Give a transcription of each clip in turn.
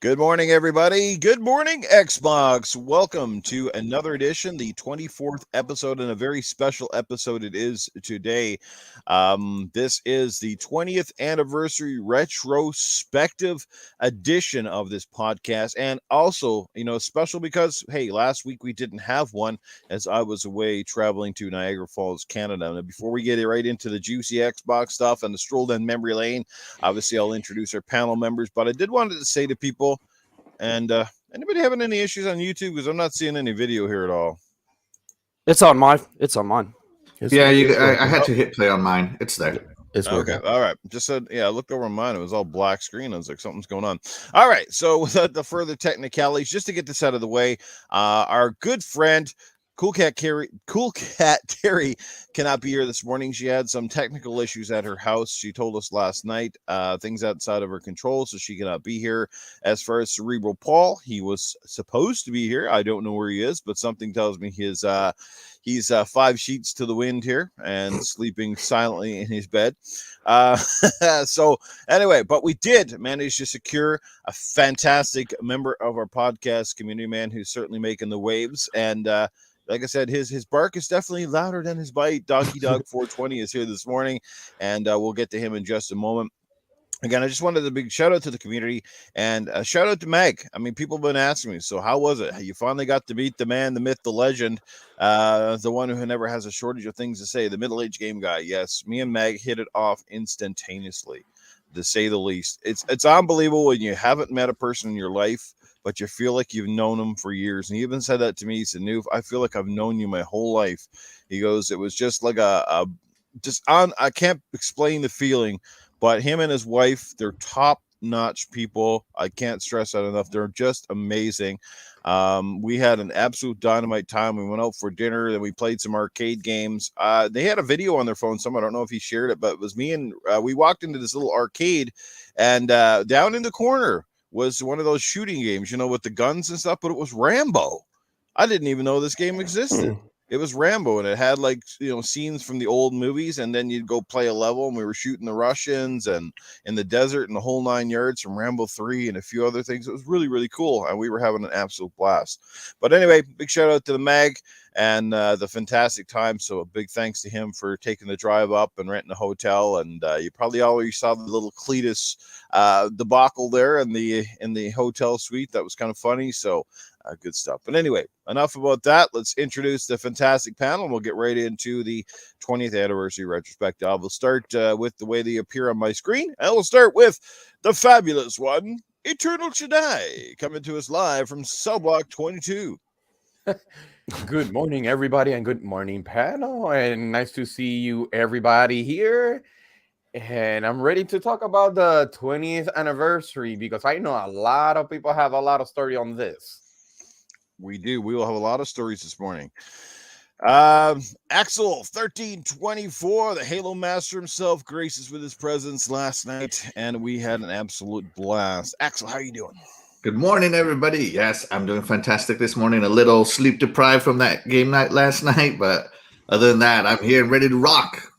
Good morning, everybody. Good morning, Xbox. Welcome to another edition, the 24th episode, and a very special episode it is today. This is the 20th anniversary retrospective edition of this podcast, and also, special because, hey, last week we didn't have one as I was away traveling to Niagara Falls, Canada. And before we get right into the juicy Xbox stuff and the stroll down memory lane, obviously I'll introduce our panel members, but I did want to say to people, and anybody having any issues on YouTube? Because I'm not seeing any video here at all. It's on mine. I had to hit play on mine. It's there. It's okay. All right. Just said, I looked over on mine. It was all black screen. I was like, something's going on. All right. So without the further technicalities, just to get this out of the way, our good friend Coolcat Terri cannot be here this morning. She had some technical issues at her house. She told us last night, things outside of her control, so she cannot be here. As far as Cerebral Paul, he was supposed to be here. I don't know where he is, but something tells me he's 5 sheets to the wind here and sleeping silently in his bed. So anyway, but we did manage to secure a fantastic member of our podcast community, man, who's certainly making the waves. And like I said, his bark is definitely louder than his bite. Donkey Dog 420 is here this morning, and we'll get to him in just a moment. Again, I just wanted a big shout out to the community and a shout out to Meg. I mean, people have been asking me, so how was it? You finally got to meet the man, the myth, the legend, the one who never has a shortage of things to say, the middle-aged game guy. Yes, me and Meg hit it off instantaneously, to say the least. It's unbelievable when you haven't met a person in your life, but you feel like you've known him for years. And he even said that to me. He said, Newf, I feel like I've known you my whole life. He goes, it was just like I can't explain the feeling, but him and his wife, they're top-notch people. I can't stress that enough. They're just amazing. We had an absolute dynamite time. We went out for dinner, then we played some arcade games. They had a video on their phone. I don't know if he shared it, but it was me and we walked into this little arcade, and down in the corner was one of those shooting games, with the guns and stuff, but it was Rambo. I didn't even know this game existed. It was Rambo, and it had scenes from the old movies, and then you'd go play a level, and we were shooting the Russians and in the desert and the whole 9 yards from Rambo 3 and a few other things. It was really, really cool, and we were having an absolute blast. But anyway, big shout out to the Mag and the fantastic time. So a big thanks to him for taking the drive up and renting a hotel. And you probably already saw the little Cletus debacle there in the hotel suite. That was kind of funny. So good stuff. But anyway, enough about that. Let's introduce the fantastic panel, and we'll get right into the 20th anniversary retrospective. We'll start with the way they appear on my screen, and we'll start with the fabulous one, Eternal Shaddai, coming to us live from Cell Block 22. Good morning, everybody, and good morning, panel. And nice to see you, everybody, here. And I'm ready to talk about the 20th anniversary because I know a lot of people have a lot of story on this. We do. We will have a lot of stories this morning. Axel 1324, the Halo Master himself, graces with his presence last night, and we had an absolute blast. Axel, how are you doing? Good morning, everybody. Yes, I'm doing fantastic this morning. A little sleep deprived from that game night last night, but other than that, I'm here and ready to rock.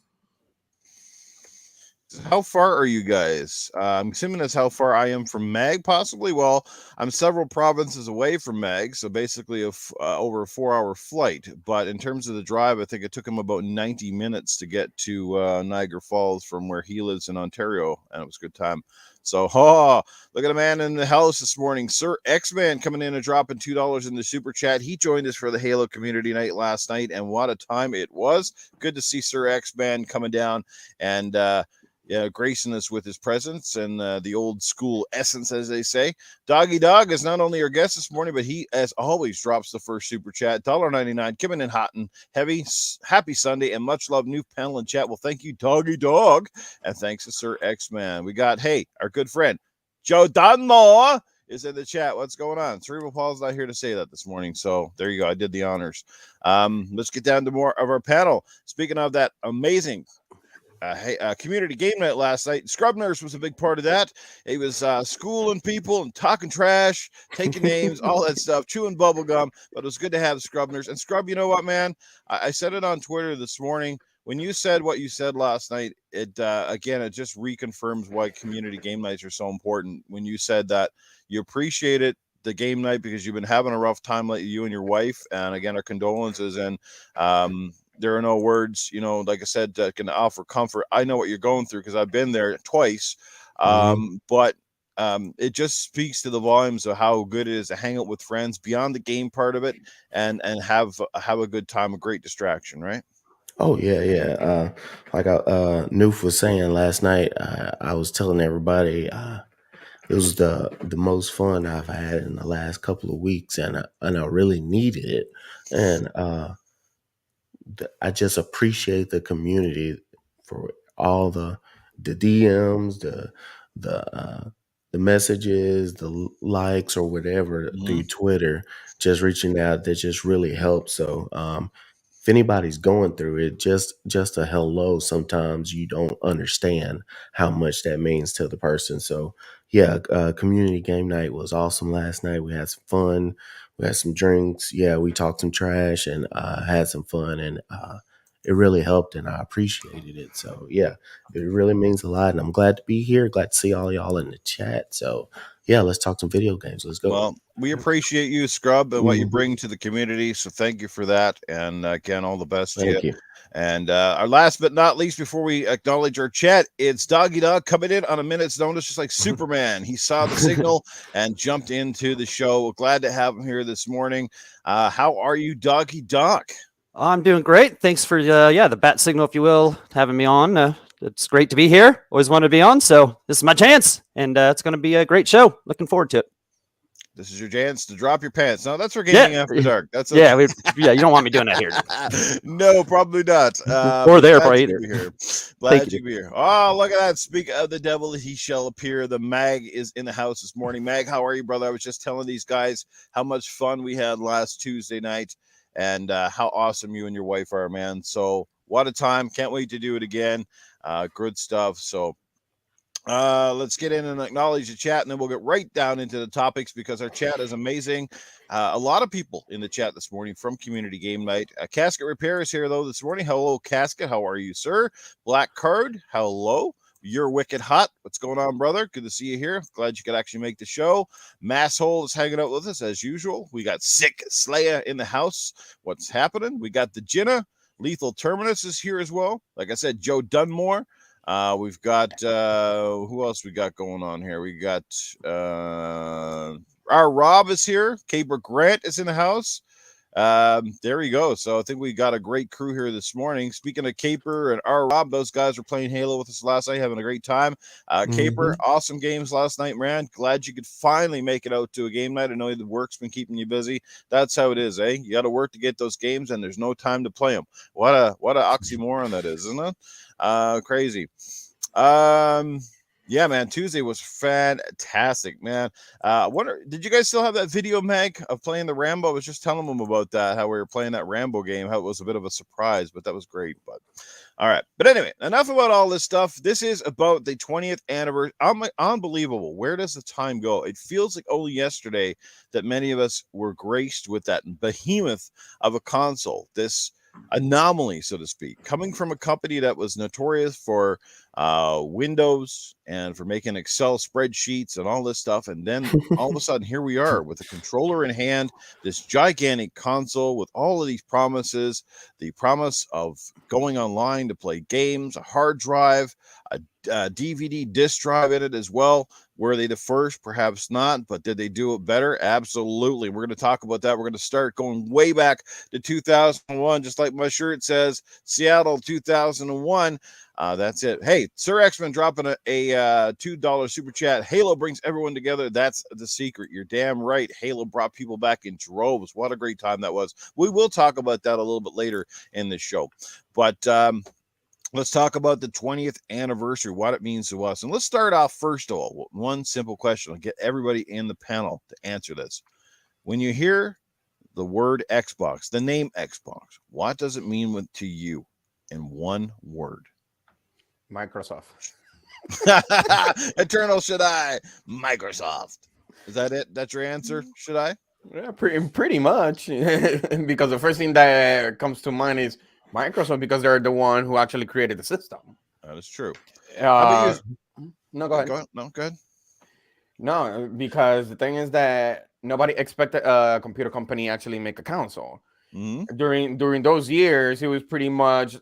How far are you guys? I'm assuming that's how far I am from Mag, possibly. Well, I'm several provinces away from Mag, so basically over a 4-hour flight. But in terms of the drive, I think it took him about 90 minutes to get to Niagara Falls from where he lives in Ontario, and it was a good time. So, look at a man in the house this morning. Sir X-Man coming in and dropping $2 in the super chat. He joined us for the Halo community night last night, and what a time it was. Good to see Sir X-Man coming down and gracing us with his presence and the old school essence, as they say. Doggy Dog is not only our guest this morning, but he, as always, drops the first super chat. $1.99, coming in hot and heavy. Happy Sunday and much love, new panel and chat. Well, thank you, Doggy Dog. And thanks to Sir X-Man. We got, our good friend, Joe Dunmore is in the chat. What's going on? Cerebral Paul's not here to say that this morning. So there you go. I did the honors. Let's get down to more of our panel. Speaking of that amazing community game night last night, Scrub Nurse was a big part of that. He was schooling people and talking trash, taking names, all that stuff, chewing bubble gum. But it was good to have Scrub Nurse. And Scrub, you know what, man? I said it on Twitter this morning. when you said what you said last night, it again, it just reconfirms why community game nights are so important. When you said that you appreciate it, the game night, because you've been having a rough time, like you and your wife, and again, our condolences. And there are no words, like I said, that can offer comfort. I know what you're going through because I've been there twice. But it just speaks to the volumes of how good it is to hang out with friends beyond the game part of it, and have a good time, a great distraction, right? Oh yeah. Like Newf was saying last night, I was telling everybody it was the most fun I've had in the last couple of weeks, and I really needed it. And I just appreciate the community for all the DMs, the messages, the likes or whatever through Twitter, just reaching out. That just really helps. So if anybody's going through it, just a hello. Sometimes you don't understand how much that means to the person. So yeah, community game night was awesome last night. We had some fun. We had some drinks. Yeah, we talked some trash and had some fun, and it really helped, and I appreciated it. So yeah, it really means a lot, and I'm glad to be here. Glad to see all y'all in the chat. So yeah, let's talk some video games. Let's go. Well, we appreciate you, Scrub, and what you bring to the community. So thank you for that, and again, all the best to you. Thank you. And our last but not least, before we acknowledge our chat, it's Doggy Dog coming in on a minute's notice, just like Superman. He saw the signal and jumped into the show. We're glad to have him here this morning. How are you, Doggy Dog? I'm doing great. Thanks for the bat signal, if you will, having me on. It's great to be here. Always wanted to be on, so this is my chance, and it's going to be a great show. Looking forward to it. This is your chance to drop your pants. No, that's for Gaming After Dark. That's you don't want me doing that here. No, probably not. Or there, probably either. Glad you to be here. Oh, look at that. Speak of the devil, he shall appear. The Mag is in the house this morning. Mag, how are you, brother? I was just telling these guys how much fun we had last Tuesday night, and how awesome you and your wife are, man. So what a time. Can't wait to do it again. Good stuff. So let's get in and acknowledge the chat, and then we'll get right down into the topics, because our chat is amazing. A lot of people in the chat this morning from Community Game Night. Casket Repair is here, though, this morning. Hello, Casket. How are you, sir? Black Card, hello. You're wicked hot. What's going on, brother? Good to see you here. Glad you could actually make the show. Masshole is hanging out with us as usual. We got Sick Slaya in the house. What's happening? We got the Jinna. Lethal Terminus is here as well. Like I said, Joe Dunmore. We've got who else we got going on here? We got our Rob is here. Caper Grant is in the house. There we go. So I think we got a great crew here this morning. Speaking of Caper and our Rob, those guys were playing Halo with us last night, having a great time. Caper, awesome games last night, man. Glad you could finally make it out to a game night. I know the work's been keeping you busy. That's how it is, eh? You got to work to get those games, and there's no time to play them. What a oxymoron that is, isn't it? Crazy. Yeah, man, Tuesday was fantastic, man. Did you guys still have that video, Mag, of playing the Rambo? I was just telling them about that, how we were playing that Rambo game, how it was a bit of a surprise, but that was great. But all right. But anyway, enough about all this stuff. This is about the 20th anniversary. Unbelievable. Where does the time go? It feels like only yesterday that many of us were graced with that behemoth of a console, this anomaly, so to speak, coming from a company that was notorious for Windows and for making Excel spreadsheets and all this stuff. And then all of a sudden, here we are with a controller in hand, this gigantic console with all of these promises, the promise of going online to play games, a hard drive, a DVD disc drive in it as well. Were they the first? Perhaps not, but did they do it better? Absolutely. We're going to talk about that. We're going to start going way back to 2001, just like my shirt says, Seattle 2001. That's it. Hey, Sir X-Men dropping a $2 super chat. Halo brings everyone together. That's the secret. You're damn right. Halo brought people back in droves. What a great time that was. We will talk about that a little bit later in the show. But let's talk about the 20th anniversary, what it means to us. And let's start off, first of all, with one simple question. I'll get everybody in the panel to answer this. When you hear the word Xbox, the name Xbox, what does it mean to you in one word? Microsoft. Eternal Shaddai, Microsoft. Is that it? That's your answer, Shaddai? Yeah, pretty much. Because the first thing that comes to mind is Microsoft, because they're the one who actually created the system. That is true. How about you? No, go ahead. No, go ahead. No, because the thing is that nobody expected a computer company actually make a console. Mm-hmm. During those years, it was pretty much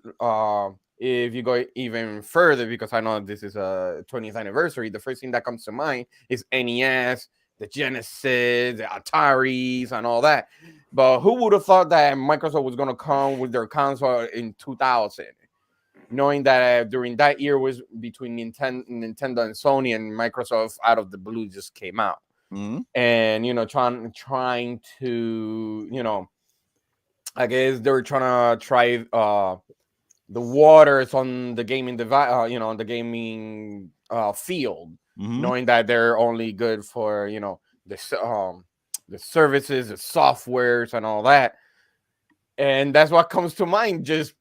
if you go even further, because I know this is a 20th anniversary, the first thing that comes to mind is NES, the Genesis, the Ataris, and all that. But who would have thought that Microsoft was going to come with their console in 2000? Knowing that during that year was between Nintendo and Sony, and Microsoft out of the blue just came out. Mm-hmm. And trying to I guess they were trying to try the waters on the gaming device, on the gaming field, Mm-hmm. knowing that they're only good for the services, the softwares, and all that. And that's what comes to mind, just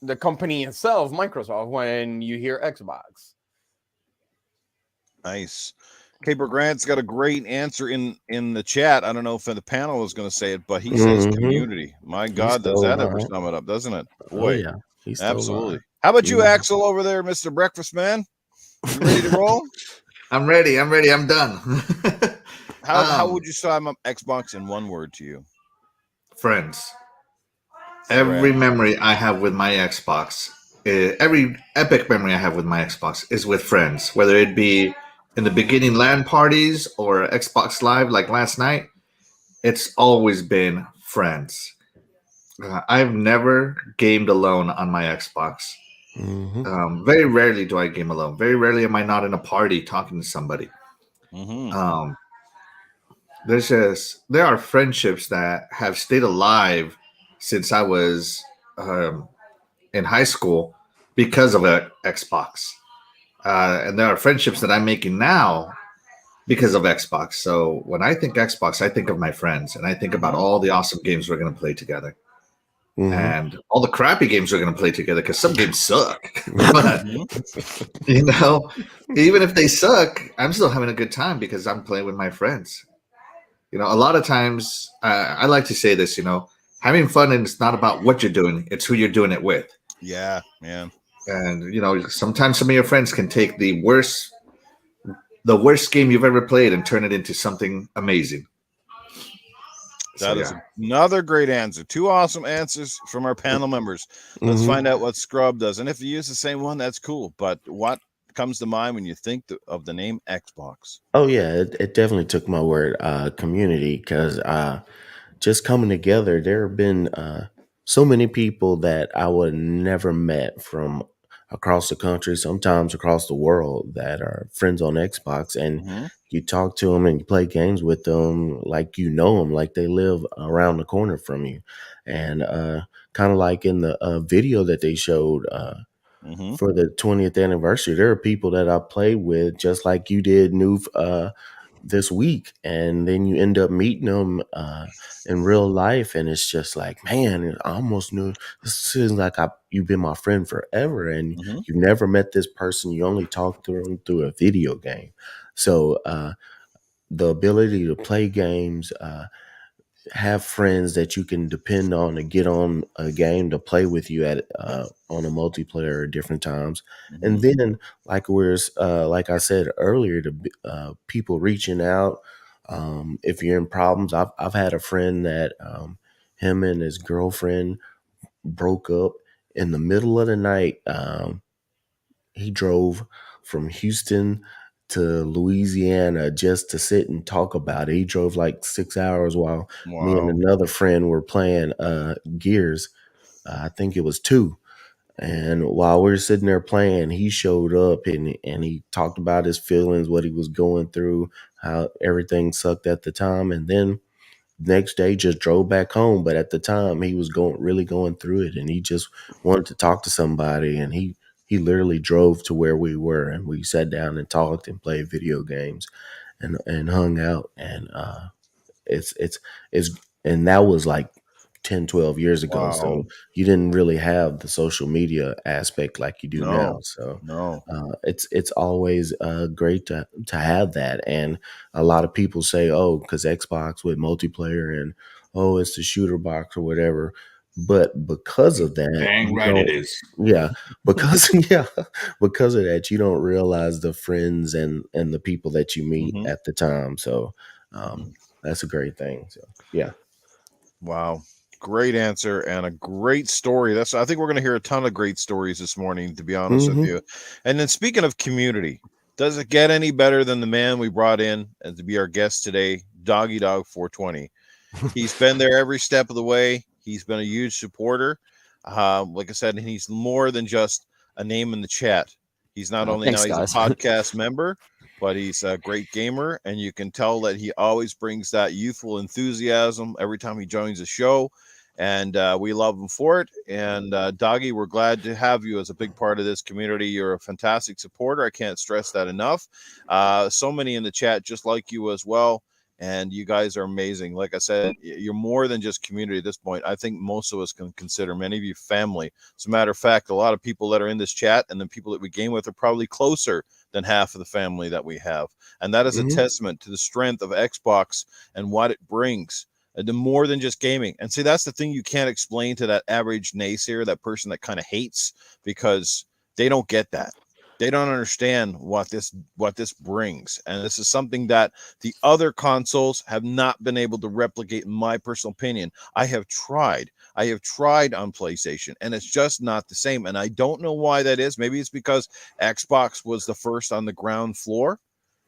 the company itself, Microsoft, when you hear Xbox. Nice. Caper Grant's got a great answer in the chat. I don't know if the panel is going to say it, but he says Mhm. community. My God, does stole that ever mine. sum it up, doesn't it? Oh Boy, yeah, he stole absolutely. mine. How about you, Mhm. Axel, over there, Mr. Breakfast Man? You ready to roll? I'm ready. I'm done. How would you sum up Xbox in one word to you? Friends. Every Friends. memory I have with my Xbox, every epic memory I have with my Xbox is with friends, whether it be in the beginning LAN parties or Xbox Live like last night. It's always been friends. I've never gamed alone on my Xbox. Very rarely do I game alone. Very rarely am I not in a party talking to somebody. Mm-hmm. There are friendships that have stayed alive since I was in high school because of a Xbox, and there are friendships that I'm making now because of Xbox. So when I think Xbox, I think of my friends, and I think about all the awesome games we're going to play together, and all the crappy games we're going to play together, because some games suck. But even if they suck, I'm still having a good time because I'm playing with my friends. A lot of times I like to say this, having fun is not about what you're doing, it's who you're doing it with. Yeah. And sometimes some of your friends can take the worst game you've ever played and turn it into something amazing. That is another great answer. Two awesome answers from our panel members. Let's find out what Scrub does. And if you use the same one, that's cool. But what comes to mind when you think of the name Xbox? Oh yeah, it definitely took my word, community, because just coming together. There have been so many people that I would never met from across the country, sometimes across the world, that are friends on Xbox, and you talk to them and you play games with them like them, like they live around the corner from you, and kind of like in the video that they showed. For the 20th anniversary, there are people that I played with just like you did, Newf, this week, and then you end up meeting them in real life, and it's just like, man, I almost knew this seems like you've been my friend forever, and you've never met this person. You only talked to them through a video game. So the ability to play games, have friends that you can depend on to get on a game to play with you at on a multiplayer at different times, and then like I said earlier, to people reaching out if you're in problems. I've had a friend that him and his girlfriend broke up in the middle of the night. He drove from Houston to Louisiana just to sit and talk about it. He drove like 6 hours while me and another friend were playing Gears. I think it was 2. And while we were sitting there playing, he showed up and he talked about his feelings, what he was going through, how everything sucked at the time. And then next day just drove back home. But at the time he was really going through it, and he just wanted to talk to somebody, and he literally drove to where we were, and we sat down and talked and played video games and hung out. And it's and that was like 10, 12 years ago. So you didn't really have the social media aspect like you do now. So it's always great to have that. And a lot of people say, oh, because Xbox with multiplayer, and oh, it's the shooter box or whatever. But because of that, Dang you right it don't. is. Yeah, because because of that, you don't realize the friends and the people that you meet Mhm. at the time. So that's a great thing. So yeah. Wow. Great answer and a great story. I think we're going to hear a ton of great stories this morning, to be honest with Mhm. you. And then speaking of community, does it get any better than the man we brought in and to be our guest today, Doggy Dog 420? He's been there every step of the way. He's been a huge supporter. Like I said, and he's more than just a name in the chat. He's not only now Thanks, he's a guys. podcast member, but he's a great gamer, and you can tell that he always brings that youthful enthusiasm every time he joins a show, and we love him for it. And Doggy, we're glad to have you as a big part of this community. You're a fantastic supporter. I can't stress that enough. So many in the chat just like you as well. And you guys are amazing. Like I said, you're more than just community at this point. I think most of us can consider many of you family. As a matter of fact, a lot of people that are in this chat and the people that we game with are probably closer than half of the family that we have. And that is a testament to the strength of Xbox and what it brings. The more than just gaming. And see, that's the thing you can't explain to that average naysayer, that person that kind of hates, because they don't get that. They don't understand what this brings. And this is something that the other consoles have not been able to replicate, in my personal opinion. I have tried on PlayStation, and it's just not the same. And I don't know why that is. Maybe it's because Xbox was the first on the ground floor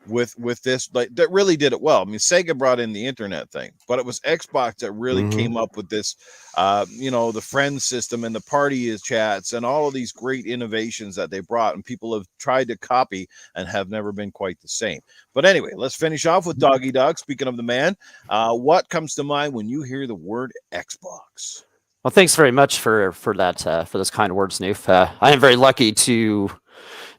with this, like, that really did it well. I mean, Sega brought in the internet thing, but it was Xbox that really came up with this, the friend system and the party chats and all of these great innovations that they brought, and people have tried to copy and have never been quite the same. But anyway, let's finish off with Doggy Dog. Speaking of the man, what comes to mind when you hear the word Xbox? Well, thanks very much for that for those kind words, Newf. I am very lucky to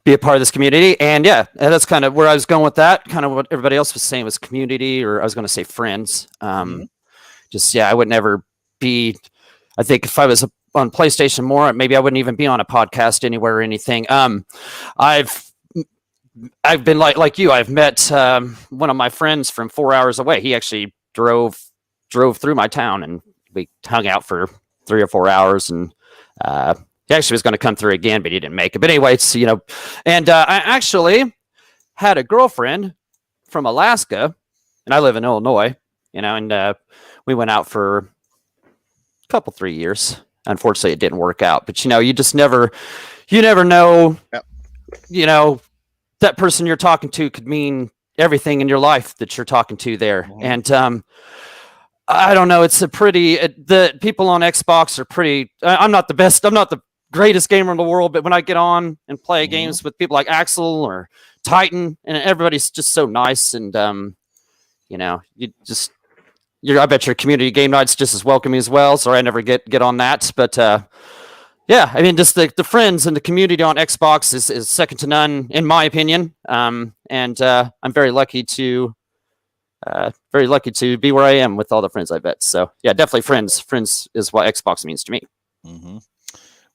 be a part of this community, and that's kind of where I was going with that. Kind of what everybody else was saying was community, or I was going to say friends. I would never be. I think if I was on PlayStation more, maybe I wouldn't even be on a podcast anywhere or anything. I've been like you. I've met one of my friends from 4 hours away. He actually drove through my town, and we hung out for 3 or 4 hours, and he actually was going to come through again, but he didn't make it. But anyway, it's, and I actually had a girlfriend from Alaska, and I live in Illinois, and we went out for a couple, 3 years. Unfortunately, it didn't work out. But you just never know. Yep. That person you're talking to could mean everything in your life that you're talking to there, and I don't know. It's the people on Xbox are pretty. I'm not the best. I'm not the greatest gamer in the world, but when I get on and play games with people like Axel or Titan, and everybody's just so nice, and I bet your community game night's just as welcoming as well. So I never get on that, but I mean, just the friends and the community on Xbox is second to none, in my opinion. And I'm very lucky to be where I am with all the friends I bet. So yeah, definitely friends. Friends is what Xbox means to me.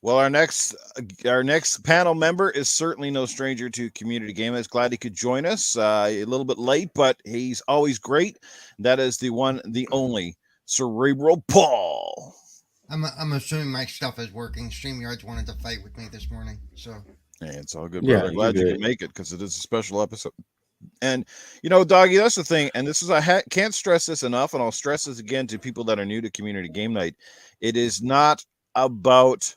Well, our next panel member is certainly no stranger to community gaming. I was glad he could join us a little bit late, but he's always great. That is the one, the only Cerebral Paul. I'm assuming my stuff is working. StreamYards wanted to fight with me this morning, so hey, it's all good, Yeah, brother. Glad you're you good. could make it, because it is a special episode. And Doggy, that's the thing, and this is can't stress this enough, and I'll stress this again to people that are new to community game night. It is not about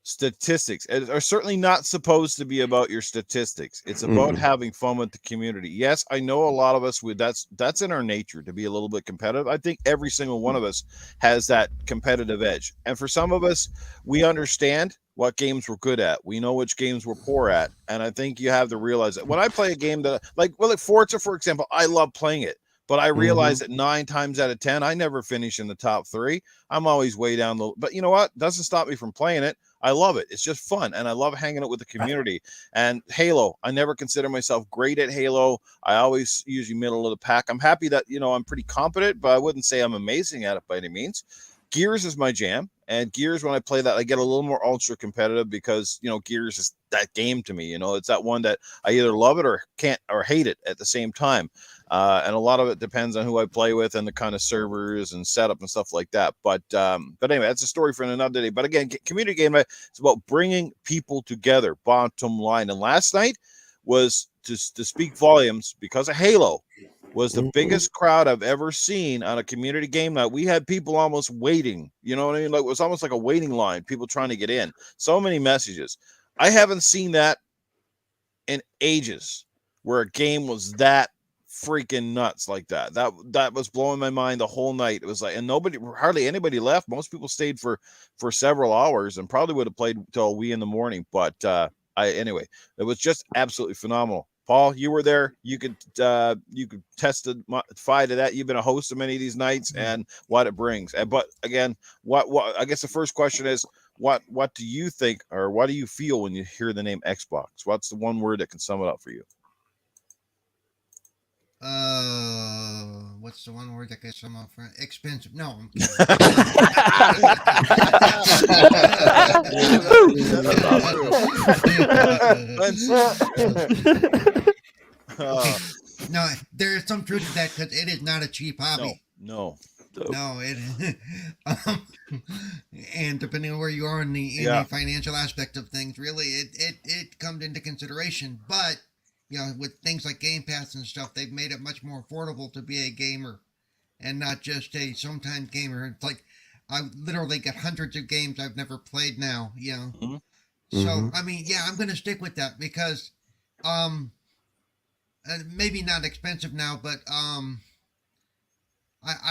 statistics. It are certainly not supposed to be about your statistics. It's about having fun with the community. Yes, I know a lot of us that's in our nature to be a little bit competitive. I think every single one of us has that competitive edge, and for some of us, we understand what games we're good at. We know which games we're poor at, and I think you have to realize that when I play a game that like Forza, for example, I love playing it, but I realize that 9 times out of 10 I never finish in the top 3. I'm always way down low. But you know what? Doesn't stop me from playing it. I love it. It's just fun, and I love hanging out with the community. And Halo, I never consider myself great at Halo. I always usually middle of the pack. I'm happy that I'm pretty competent, but I wouldn't say I'm amazing at it by any means. Gears is my jam, And Gears, when I play that, I get a little more ultra competitive because, Gears is that game to me. It's that one that I either love it or can't or hate it at the same time. And a lot of it depends on who I play with and the kind of servers and setup and stuff like that. But anyway, that's a story for another day. But again, community game night, it's about bringing people together, bottom line. And last night was to speak volumes because of Halo. Was the biggest crowd I've ever seen on a community game night. We had people almost waiting. You know what I mean? Like, it was almost like a waiting line, people trying to get in. So many messages. I haven't seen that in ages, where a game was that freaking nuts like that. That was blowing my mind the whole night. It was like, and hardly anybody left. Most people stayed for several hours and probably would have played till wee in the morning. But anyway, it was just absolutely phenomenal. Paul, you were there. You could testify to that. You've been a host of many of these nights and what it brings. But again, what I guess the first question is, what do you think, or what do you feel when you hear the name Xbox? What's the one word that can sum it up for you? What's the one word that can sum up for expensive? No, I'm kidding. No, there is some truth to that because it is not a cheap hobby. No, it. And depending on where you are in the financial aspect of things, really, it comes into consideration. But with things like Game Pass and stuff, they've made it much more affordable to be a gamer and not just a sometimes gamer. It's like I literally got hundreds of games I've never played now. So I mean, I'm going to stick with that because maybe not expensive now, but I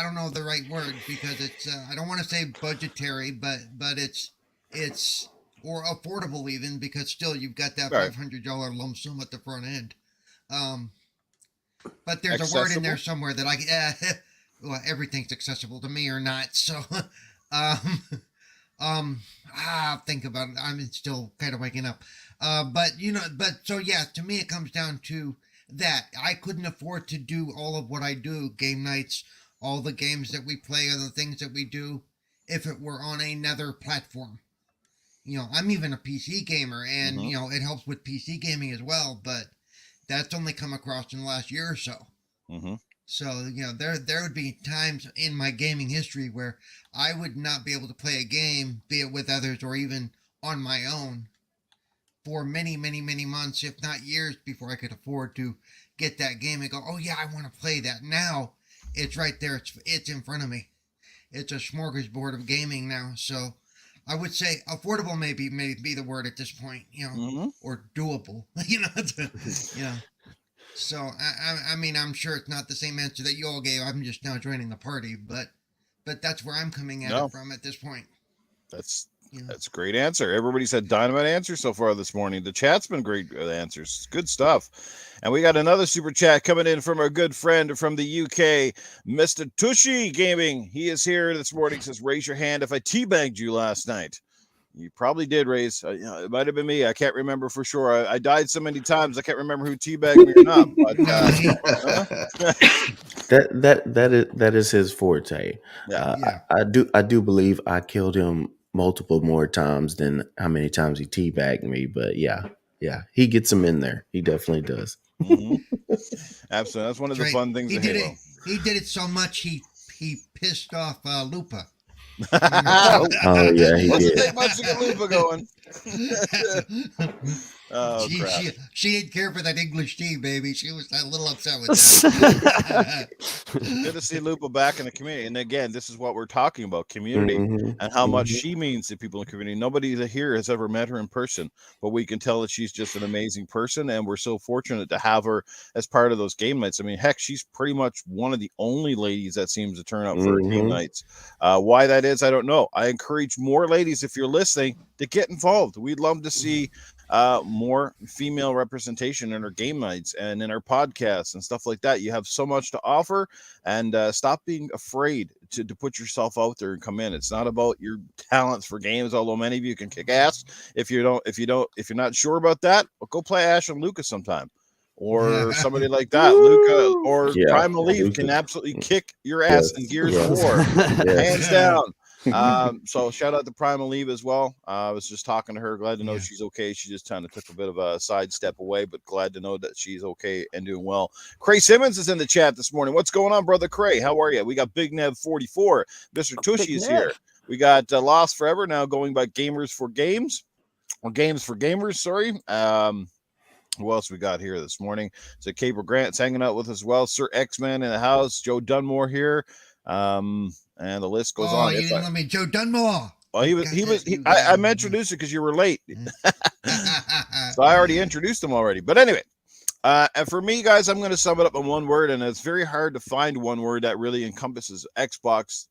don't know the right word because it's I don't want to say budgetary, but it's or affordable even, because still you've got that $500 lump sum at the front end. But there's accessible? A word in there somewhere that well, everything's accessible to me or not. So think about it. I'm still kind of waking up. But to me it comes down to that. I couldn't afford to do all of what I do, game nights, all the games that we play, or the things that we do, if it were on another platform. I'm even a PC gamer, and it helps with PC gaming as well, but that's only come across in the last year or so. So there would be times in my gaming history where I would not be able to play a game, be it with others or even on my own, for many, many, many months, if not years, before I could afford to get that game and go, oh yeah, I want to play that. Now it's right there. It's in front of me. It's a smorgasbord of gaming now. So I would say affordable may be the word at this point, or doable, So I mean, I'm sure it's not the same answer that you all gave. I'm just now joining the party, but that's where I'm coming at it from at this point. That's a great answer. Everybody said dynamite answer so far this morning. The chat's been great answers. Good stuff. And we got another super chat coming in from our good friend from the UK, Mr. Tushy Gaming. He is here this morning. Says, raise your hand if I teabagged you last night. You probably did, raise. It might have been me. I can't remember for sure. I died so many times I can't remember who teabagged me or not. But that is his forte. I do believe I killed him multiple more times than how many times he teabagged me. But yeah, he gets him in there. He definitely does. Absolutely, that's one of the fun things. He did it so much he pissed off Lupa. Oh yeah, he Wasn't did. take much to get Lupa going. She didn't care for that English tea, baby. She was a little upset with that. Good to see Lupa back in the community. And again, this is what we're talking about, community, and how much she means to people in the community. Nobody here has ever met her in person, but we can tell that she's just an amazing person, and we're so fortunate to have her as part of those game nights. I mean, heck, she's pretty much one of the only ladies that seems to turn up for game nights. Why that is, I don't know. I encourage more ladies, if you're listening, to get involved. We'd love to see more female representation in our game nights and in our podcasts and stuff like that. You have so much to offer, and stop being afraid to put yourself out there and come in. It's not about your talents for games, although many of you can kick ass. If you're not sure about that, well, go play Ash and Lucas sometime, or somebody like that. Luca or Primal Leaf can absolutely kick your ass in Gears of War, hands down. So shout out to Primal Eve as well. I was just talking to her. Glad to know Yeah. she's okay. She just kind of took a bit of a sidestep away, but glad to know that she's okay and doing well. Cray Simmons is in the chat this morning. What's going on, brother Cray? How are you? We got Big Nev 44. Mr. Tushy is here. We got Lost Forever now going by Gamers for Games, or Games for Gamers. Sorry. Who else we got here this morning? So Caper Grant's hanging out with us as well. Sir X-Man in the house. Joe Dunmore here. And the list goes on. You didn't let me, Joe Dunmore. Well, I'm introducing because you were late. So I already introduced him already. But anyway, and for me, guys, I'm going to sum it up in one word, and it's very hard to find one word that really encompasses Xbox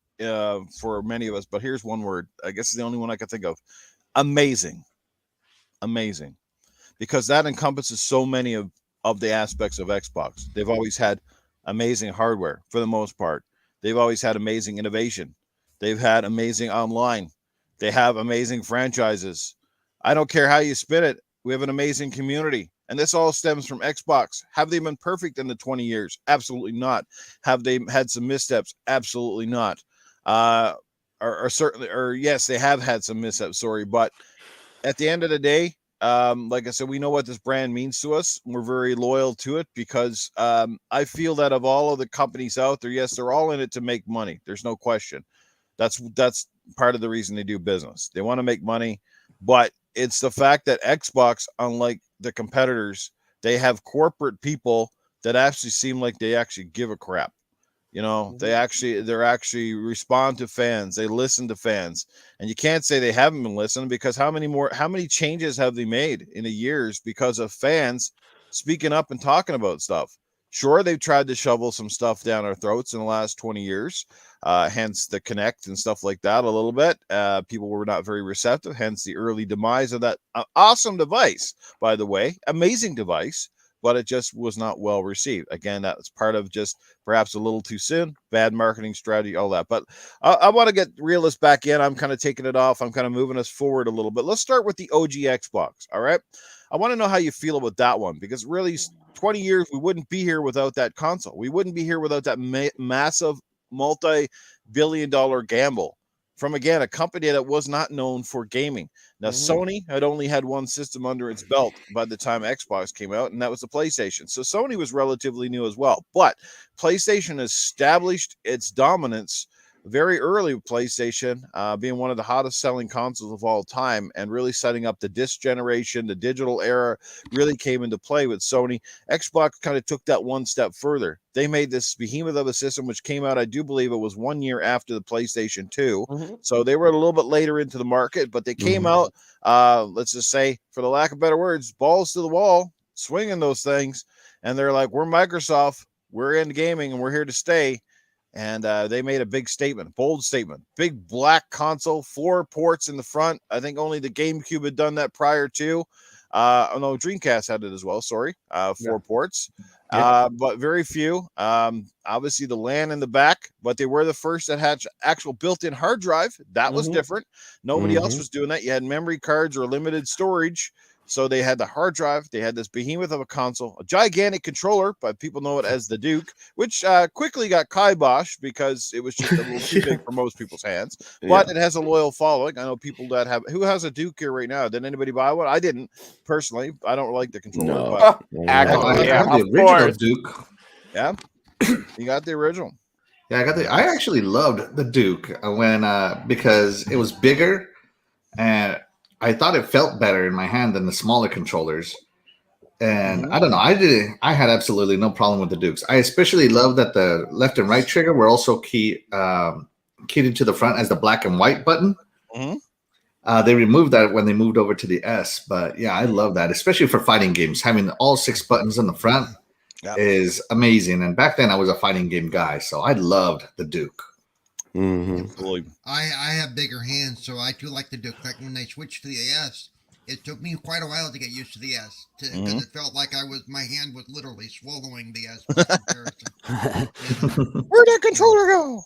for many of us. But here's one word. I guess it's the only one I can think of. Amazing. Amazing. Because that encompasses so many of the aspects of Xbox. They've always had amazing hardware for the most part. They've always had amazing innovation. They've had amazing online. They have amazing franchises. I don't care how you spin it. We have an amazing community. And this all stems from Xbox. Have they been perfect in the 20 years? Absolutely not. Have they had some missteps? Absolutely not. Or certainly, or yes, they have had some missteps, sorry. But at the end of the day, like I said, we know what this brand means to us. We're very loyal to it because I feel that of all of the companies out there, yes, they're all in it to make money. There's no question. That's part of the reason they do business. They want to make money, but it's the fact that Xbox, unlike the competitors, they have corporate people that actually seem like they actually give a crap. You know, they're actually respond to fans. They listen to fans, and you can't say they haven't been listening because how many changes have they made in the years because of fans speaking up and talking about stuff? Sure, they've tried to shovel some stuff down our throats in the last 20 years, hence the Kinect and stuff like that a little bit. People were not very receptive, hence the early demise of that awesome device, by the way, amazing device. But it just was not well received. Again, that's part of just perhaps a little too soon, bad marketing strategy, all that. But I want to get realist back in. I'm kind of taking it off. I'm kind of moving us forward a little bit. Let's start with the OG Xbox. All right. I want to know how you feel about that one because really 20 years, we wouldn't be here without that console. We wouldn't be here without that massive multi-billion-dollar gamble from, again, a company that was not known for gaming. Now, Sony had only had one system under its belt by the time Xbox came out, and that was the PlayStation. So Sony was relatively new as well. But PlayStation established its dominance very early with PlayStation, being one of the hottest selling consoles of all time and really setting up the disc generation. The digital era really came into play with Sony. Xbox kind of took that one step further. They made this behemoth of a system, which came out, I do believe it was 1 year after the PlayStation 2. So they were a little bit later into the market, but they came out, let's just say, for the lack of better words, balls to the wall, swinging those things. And they're like, we're Microsoft, we're in gaming, and we're here to stay. And they made a big statement, bold statement, big black console, 4 ports in the front. I think only the GameCube had done that prior to. No, Dreamcast had it as well. Sorry, 4 ports, but very few. Obviously, the LAN in the back, but they were the first that had actual built-in hard drive. That was different. Nobody else was doing that. You had memory cards or limited storage. So they had the hard drive. They had this behemoth of a console, a gigantic controller, but people know it as the Duke, which quickly got kiboshed because it was just a little too big for most people's hands. But it has a loyal following. I know people that have. Who has a Duke here right now? Did anybody buy one? I didn't personally. I don't like the controller. No. But I got the original Duke. Yeah, you got the original. Yeah, I actually loved the Duke when because it was bigger and I thought it felt better in my hand than the smaller controllers. And I don't know, I had absolutely no problem with the Dukes. I especially love that the left and right trigger were also keyed into the front as the black and white button. They removed that when they moved over to the S, but yeah, I love that, especially for fighting games. Having all 6 buttons in the front is amazing. And back then I was a fighting game guy, so I loved the Duke. I have bigger hands, so I too like the Duke. Like when they switched to the S, it took me quite a while to get used to the S because it felt like my hand was literally swallowing the S by comparison. Where'd that controller go?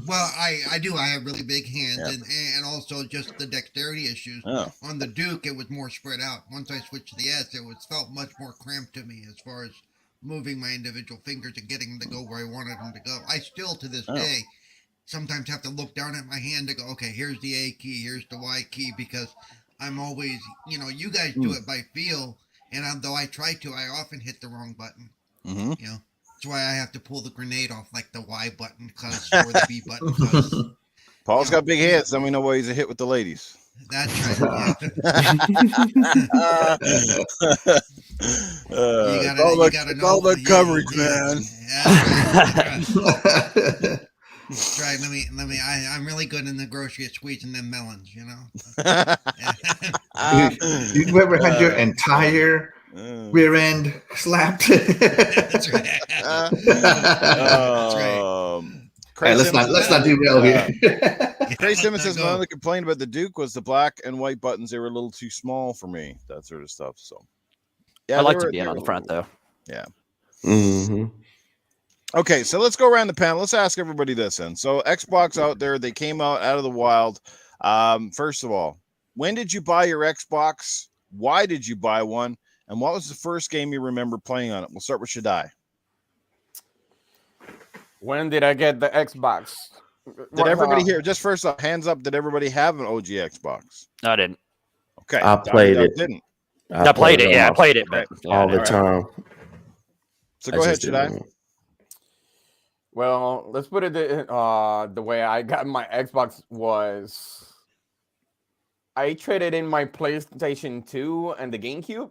Well, I do. I have really big hands, and also just the dexterity issues. On the Duke, it was more spread out. Once I switched to the S, it felt much more cramped to me as far as moving my individual fingers and getting them to go where I wanted them to go. I still, to this day, sometimes have to look down at my hand to go, okay, here's the A key, here's the Y key, because I'm always, you guys do it by feel, and though I try to, I often hit the wrong button. Mm-hmm. That's why I have to pull the grenade off like the Y button or the B button. Cause, Paul's got big hands. Then we know why he's a hit with the ladies. That's right. You gotta know all the coverage, man. That's right. Let me. I'm really good in the grocery at squeezing them melons. You've ever had your entire rear end slapped? That's right. That's right. Hey, let's not derail here. Craig Simmons says my only complaint about the Duke was the black and white buttons. They were a little too small for me. That sort of stuff. So, yeah, I like to be in on the front though. Yeah. Mm-hmm. Okay, so let's go around the panel. Let's ask everybody this then. So, Xbox out there, they came out of the wild. First of all, when did you buy your Xbox? Why did you buy one? And what was the first game you remember playing on it? We'll start with Shaddai. When did I get the Xbox? Did everybody here, just first up, hands up, did everybody have an OG Xbox? I didn't. Okay. I played it. Didn't. I played it. Yeah, I played it, but all the time. So go ahead, Shaddai. Well, let's put it the way I got my Xbox was I traded in my PlayStation 2 and the GameCube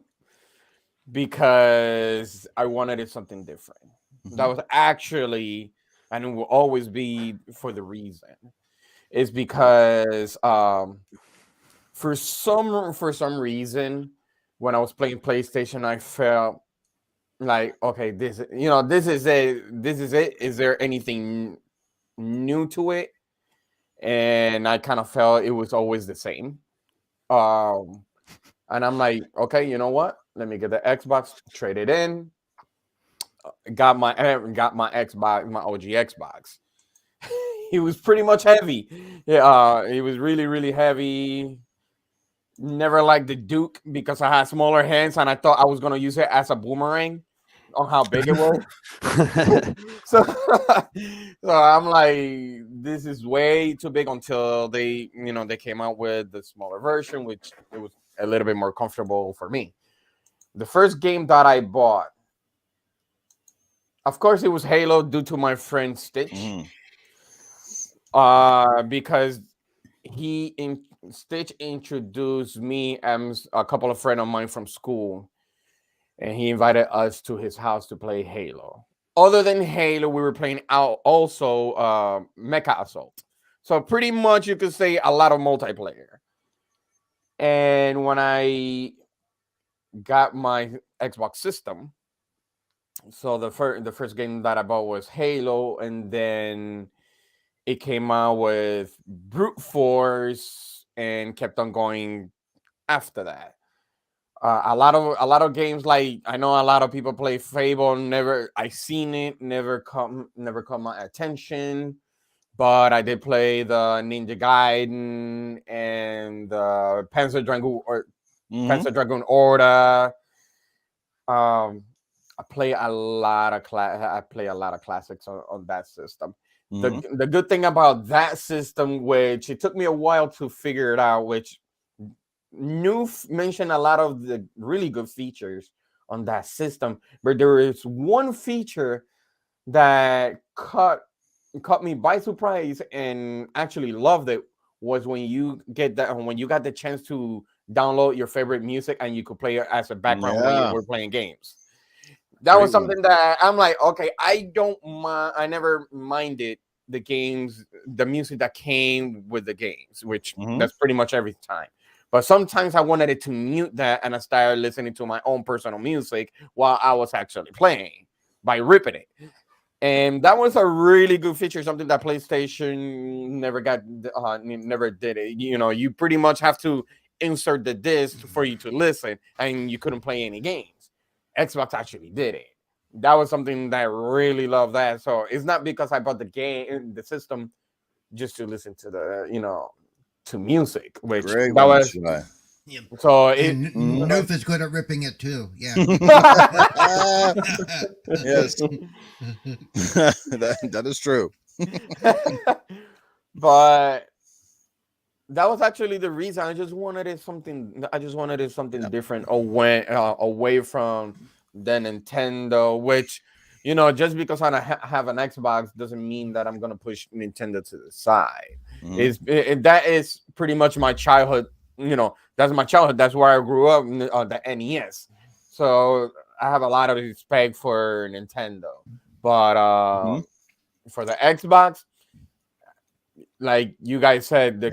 because I wanted something different. That was actually, and it will always be for the reason, is because for some reason when I was playing PlayStation, I felt like, okay, this is it. Is there anything new to it? And I kind of felt it was always the same. And I'm like, okay, you know what? Let me get the Xbox, trade it in. Got my Xbox, my OG Xbox. He was pretty much heavy. Yeah, he was really, really heavy. Never liked the Duke because I had smaller hands and I thought I was gonna use it as a boomerang on how big it was. so I'm like, this is way too big until they came out with the smaller version, which it was a little bit more comfortable for me. The first game that I bought, of course, it was Halo due to my friend Stitch. Because Stitch introduced me and a couple of friends of mine from school, and he invited us to his house to play Halo. Other than Halo, we were playing out also Mecha Assault. So pretty much you could say a lot of multiplayer. And when I got my Xbox system, so the first game that I bought was Halo, and then it came out with Brute Force and kept on going after that. A lot of games, like I know a lot of people play Fable. I seen it, never caught my attention. But I did play the Ninja Gaiden and the Panzer Dragoon Order. I play a lot of classics on that system. The good thing about that system, which it took me a while to figure it out, which Newf mentioned a lot of the really good features on that system, but there is one feature that caught me by surprise and actually loved it, was when you got the chance to download your favorite music and you could play it as a background when you were playing games. That was something that I'm like, okay, I never minded the music that came with the games, which that's pretty much every time. But sometimes I wanted it to mute that and I started listening to my own personal music while I was actually playing by ripping it. And that was a really good feature, something that PlayStation never did it. You pretty much have to insert the disc for you to listen, and you couldn't play any games. Xbox actually did it. That was something that I really loved that. So it's not because I bought the system just to listen to to music, which Great that was. Yeah. So Newf is good at ripping it too. Yeah. Yes. that is true. But that was actually the reason. I just wanted it something different away from the Nintendo, which, you know, just because I have an Xbox doesn't mean that I'm gonna push Nintendo to the side. That is pretty much my childhood. You know, that's my childhood. That's where I grew up on the NES. So I have a lot of respect for Nintendo, but for the Xbox, like you guys said,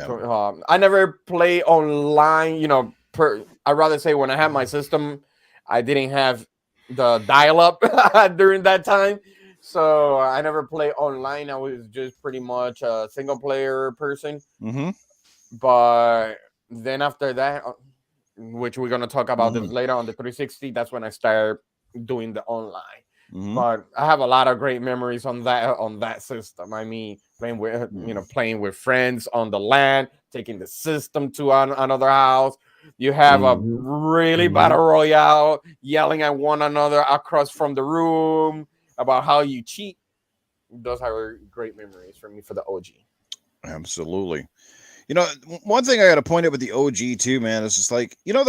I never play online. You know, I'd rather say when I had my system, I didn't have the dial-up during that time, so I never play online. I was just pretty much a single-player person. But then after that, which we're gonna talk about this later on the 360, that's when I started doing the online. But I have a lot of great memories on that system. I mean, playing with friends on the LAN, taking the system to another house. You have a really battle royale, yelling at one another across from the room about how you cheat. Those are great memories for me for the OG. Absolutely. You know, one thing I got to point out with the OG too, man, is just like, you know,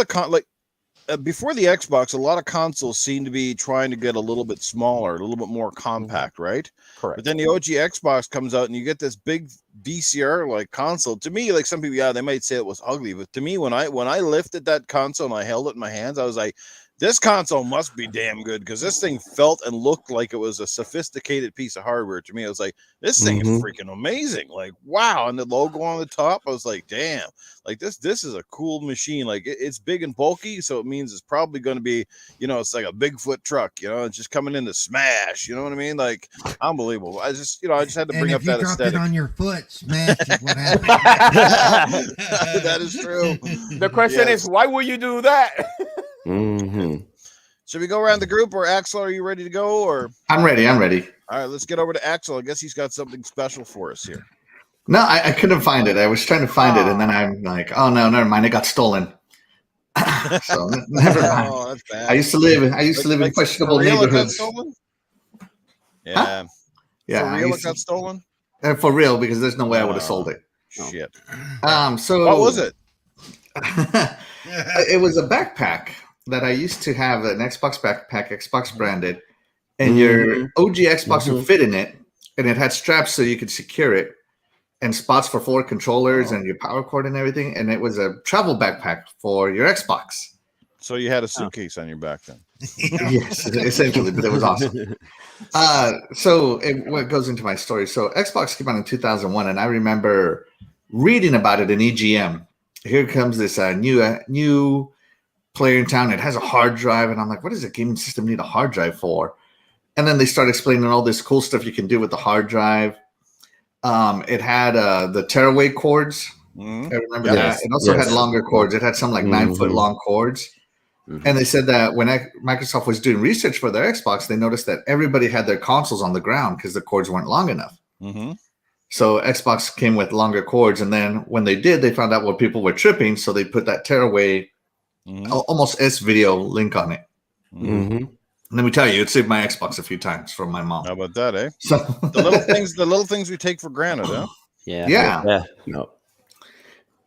before the Xbox, a lot of consoles seem to be trying to get a little bit smaller, a little bit more compact, right? Correct. But then the OG Xbox comes out and you get this big VCR like console. To me, like some people, they might say it was ugly, but to me, when I lifted that console and I held it in my hands, I was like, this console must be damn good, because this thing felt and looked like it was a sophisticated piece of hardware. To me, I was like, this thing is freaking amazing. Like, wow. And the logo on the top, I was like, damn, like this is a cool machine. Like it's big and bulky, so it means it's probably going to be, you know, it's like a Bigfoot truck, you know, it's just coming in to smash, you know what I mean? Like, unbelievable. I just had to bring up that aesthetic. And if you dropped it on your foot, smash is what happened. That is true. The question is, why would you do that? Should we go around the group, or Axel, are you ready to go? Or I'm ready. All right, let's get over to Axel. I guess he's got something special for us here. No, I couldn't find it. I was trying to find it, and then I'm like, oh no, never mind. It got stolen. So never mind. Oh, that's bad. I used to live in questionable neighborhoods. Yeah. Yeah. For real, it got stolen? For real, because there's no way I would have sold it. Shit. So what was it? It was a backpack that I used to have, an Xbox backpack, Xbox branded, and your OG Xbox would fit in it, and it had straps so you could secure it, and spots for 4 controllers and your power cord and everything, and it was a travel backpack for your Xbox. So you had a suitcase on your back then? Yes, essentially, but it was awesome. So what goes into my story? So Xbox came out in 2001, and I remember reading about it in EGM. Here comes this new player in town. It has a hard drive, and I'm like, what does a gaming system need a hard drive for? And then they start explaining all this cool stuff you can do with the hard drive. It had the tearaway cords. I remember that. It also had longer cords. It had some like 9-foot long cords. And they said that when Microsoft was doing research for their Xbox, they noticed that everybody had their consoles on the ground because the cords weren't long enough. So Xbox came with longer cords, and then when they did, they found out what people were tripping, so they put that tearaway, almost S-video link on it. Let me tell you, it saved my Xbox a few times from my mom. How about that, eh? So the little things we take for granted, huh? Yeah. No.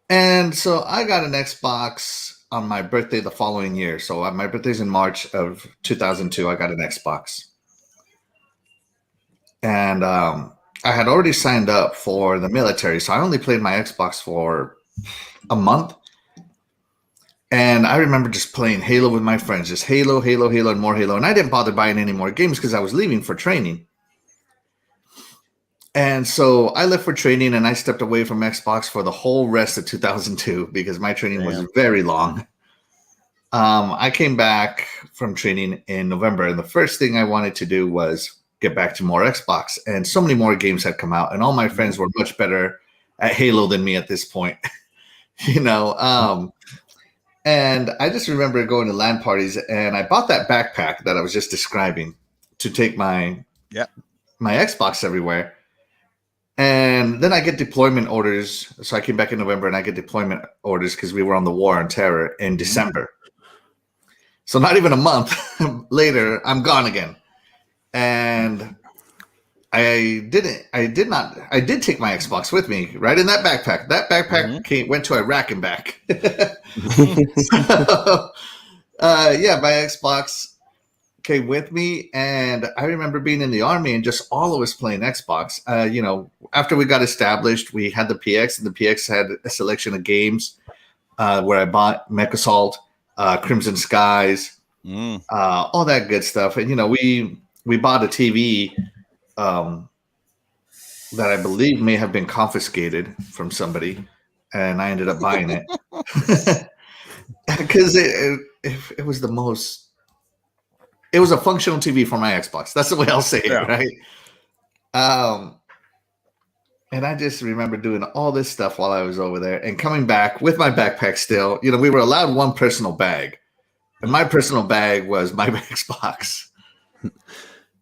And so I got an Xbox on my birthday the following year. So my birthday's in March of 2002. I got an Xbox. And I had already signed up for the military, so I only played my Xbox for a month. And I remember just playing Halo with my friends, just Halo, and more Halo. And I didn't bother buying any more games because I was leaving for training. And so I left for training, and I stepped away from Xbox for the whole rest of 2002 because my training was very long. I came back from training in November, and the first thing I wanted to do was get back to more Xbox. And so many more games had come out, and all my friends were much better at Halo than me at this point. And I just remember going to LAN parties, and I bought that backpack that I was just describing to take my Xbox everywhere. And then I get deployment orders. So I came back in November, and I get deployment orders because we were on the War on Terror in December. So not even a month later, I'm gone again. And I did take my Xbox with me, right in that backpack. That backpack went to Iraq and back. So, yeah, my Xbox came with me, and I remember being in the army and just all of us playing Xbox. After we got established, we had the PX, and the PX had a selection of games where I bought Mech Assault, Crimson Skies, all that good stuff. And we bought a TV that I believe may have been confiscated from somebody, and I ended up buying it because it was the most. It was a functional TV for my Xbox. That's the way I'll say it, right? And I just remember doing all this stuff while I was over there and coming back with my backpack still. We were allowed one personal bag, and my personal bag was my Xbox.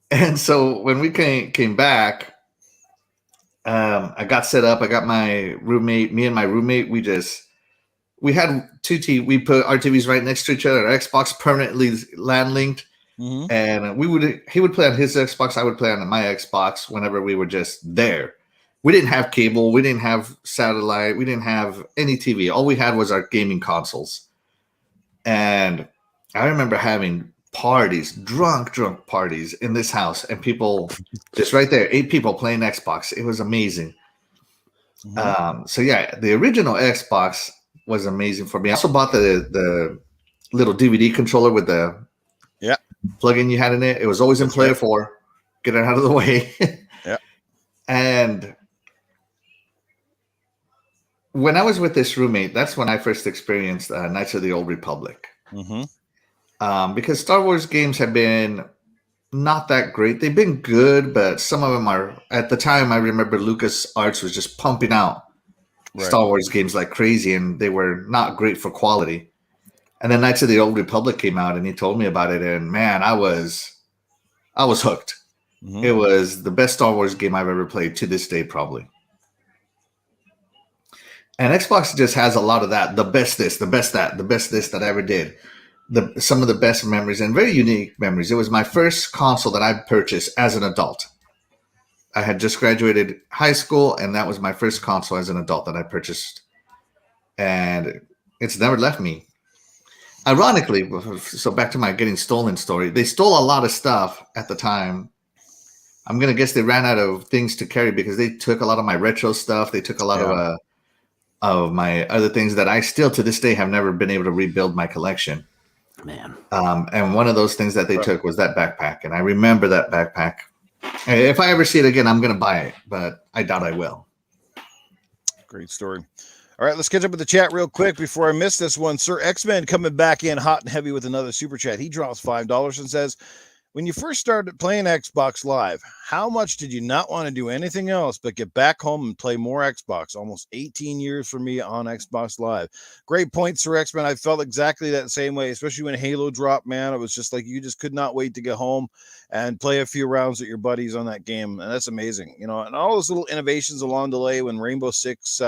And so when we came back, I got set up. I got my roommate, me and my roommate, we had we put our TVs right next to each other, our Xbox permanently LAN linked. And he would play on his Xbox, I would play on my Xbox whenever we were just there. We didn't have cable, we didn't have satellite, we didn't have any TV. All we had was our gaming consoles. And I remember having parties, drunk parties in this house, and people just right there, 8 people playing Xbox. It was amazing. So yeah, the original Xbox was amazing for me. I also bought the little DVD controller with the plug-in you had in it. It was always in Player 4. Get it out of the way. And when I was with this roommate, that's when I first experienced Knights of the Old Republic. Because Star Wars games have been not that great. They've been good, but some of them are. At the time, I remember LucasArts was just pumping out Star Wars games like crazy, and they were not great for quality. And then Knights of the Old Republic came out, and he told me about it, and man, I was hooked. It was the best Star Wars game I've ever played to this day, probably. And Xbox just has a lot of that. The best this, the best that, the best this that I ever did. Some of the best memories and very unique memories. It was my first console that I purchased as an adult. I had just graduated high school, and that was my first console as an adult that I purchased. And it's never left me. Ironically, so back to my getting stolen story, they stole a lot of stuff at the time. I'm going to guess they ran out of things to carry because they took a lot of my retro stuff. They took a lot of my other things that I still to this day have never been able to rebuild my collection. Man. And one of those things that they took was that backpack. And I remember that backpack. If I ever see it again, I'm going to buy it, but I doubt I will. Great story. All right, let's catch up with the chat real quick before I miss this one. Sir X-Men coming back in hot and heavy with another super chat. He drops $5 and says, when you first started playing Xbox Live, how much did you not want to do anything else but get back home and play more Xbox? Almost 18 years for me on Xbox Live. Great point, Sir X-Men. I felt exactly that same way, especially when Halo dropped, man. It was just like you just could not wait to get home and play a few rounds with your buddies on that game. And that's amazing. And all those little innovations along the way when Rainbow Six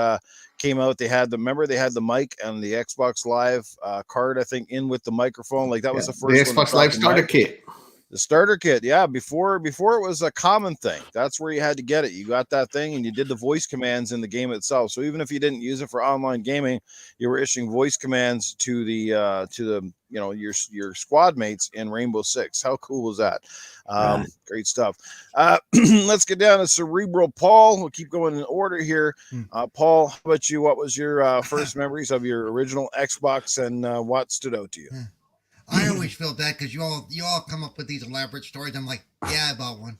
came out, they had the mic and the Xbox Live card, I think, in with the microphone. Like that was the first the Xbox Live starter kit. The starter kit, before it was a common thing. That's where you had to get it. You got that thing and you did the voice commands in the game itself. So even if you didn't use it for online gaming, you were issuing voice commands to the your squad mates in Rainbow Six. How cool was that? Great stuff. Let's get down to Cerebral Paul. We'll keep going in order here. Paul, how about you? What was your first memories of your original Xbox and what stood out to you? I always feel bad because you all come up with these elaborate stories. I'm like, yeah, I bought one.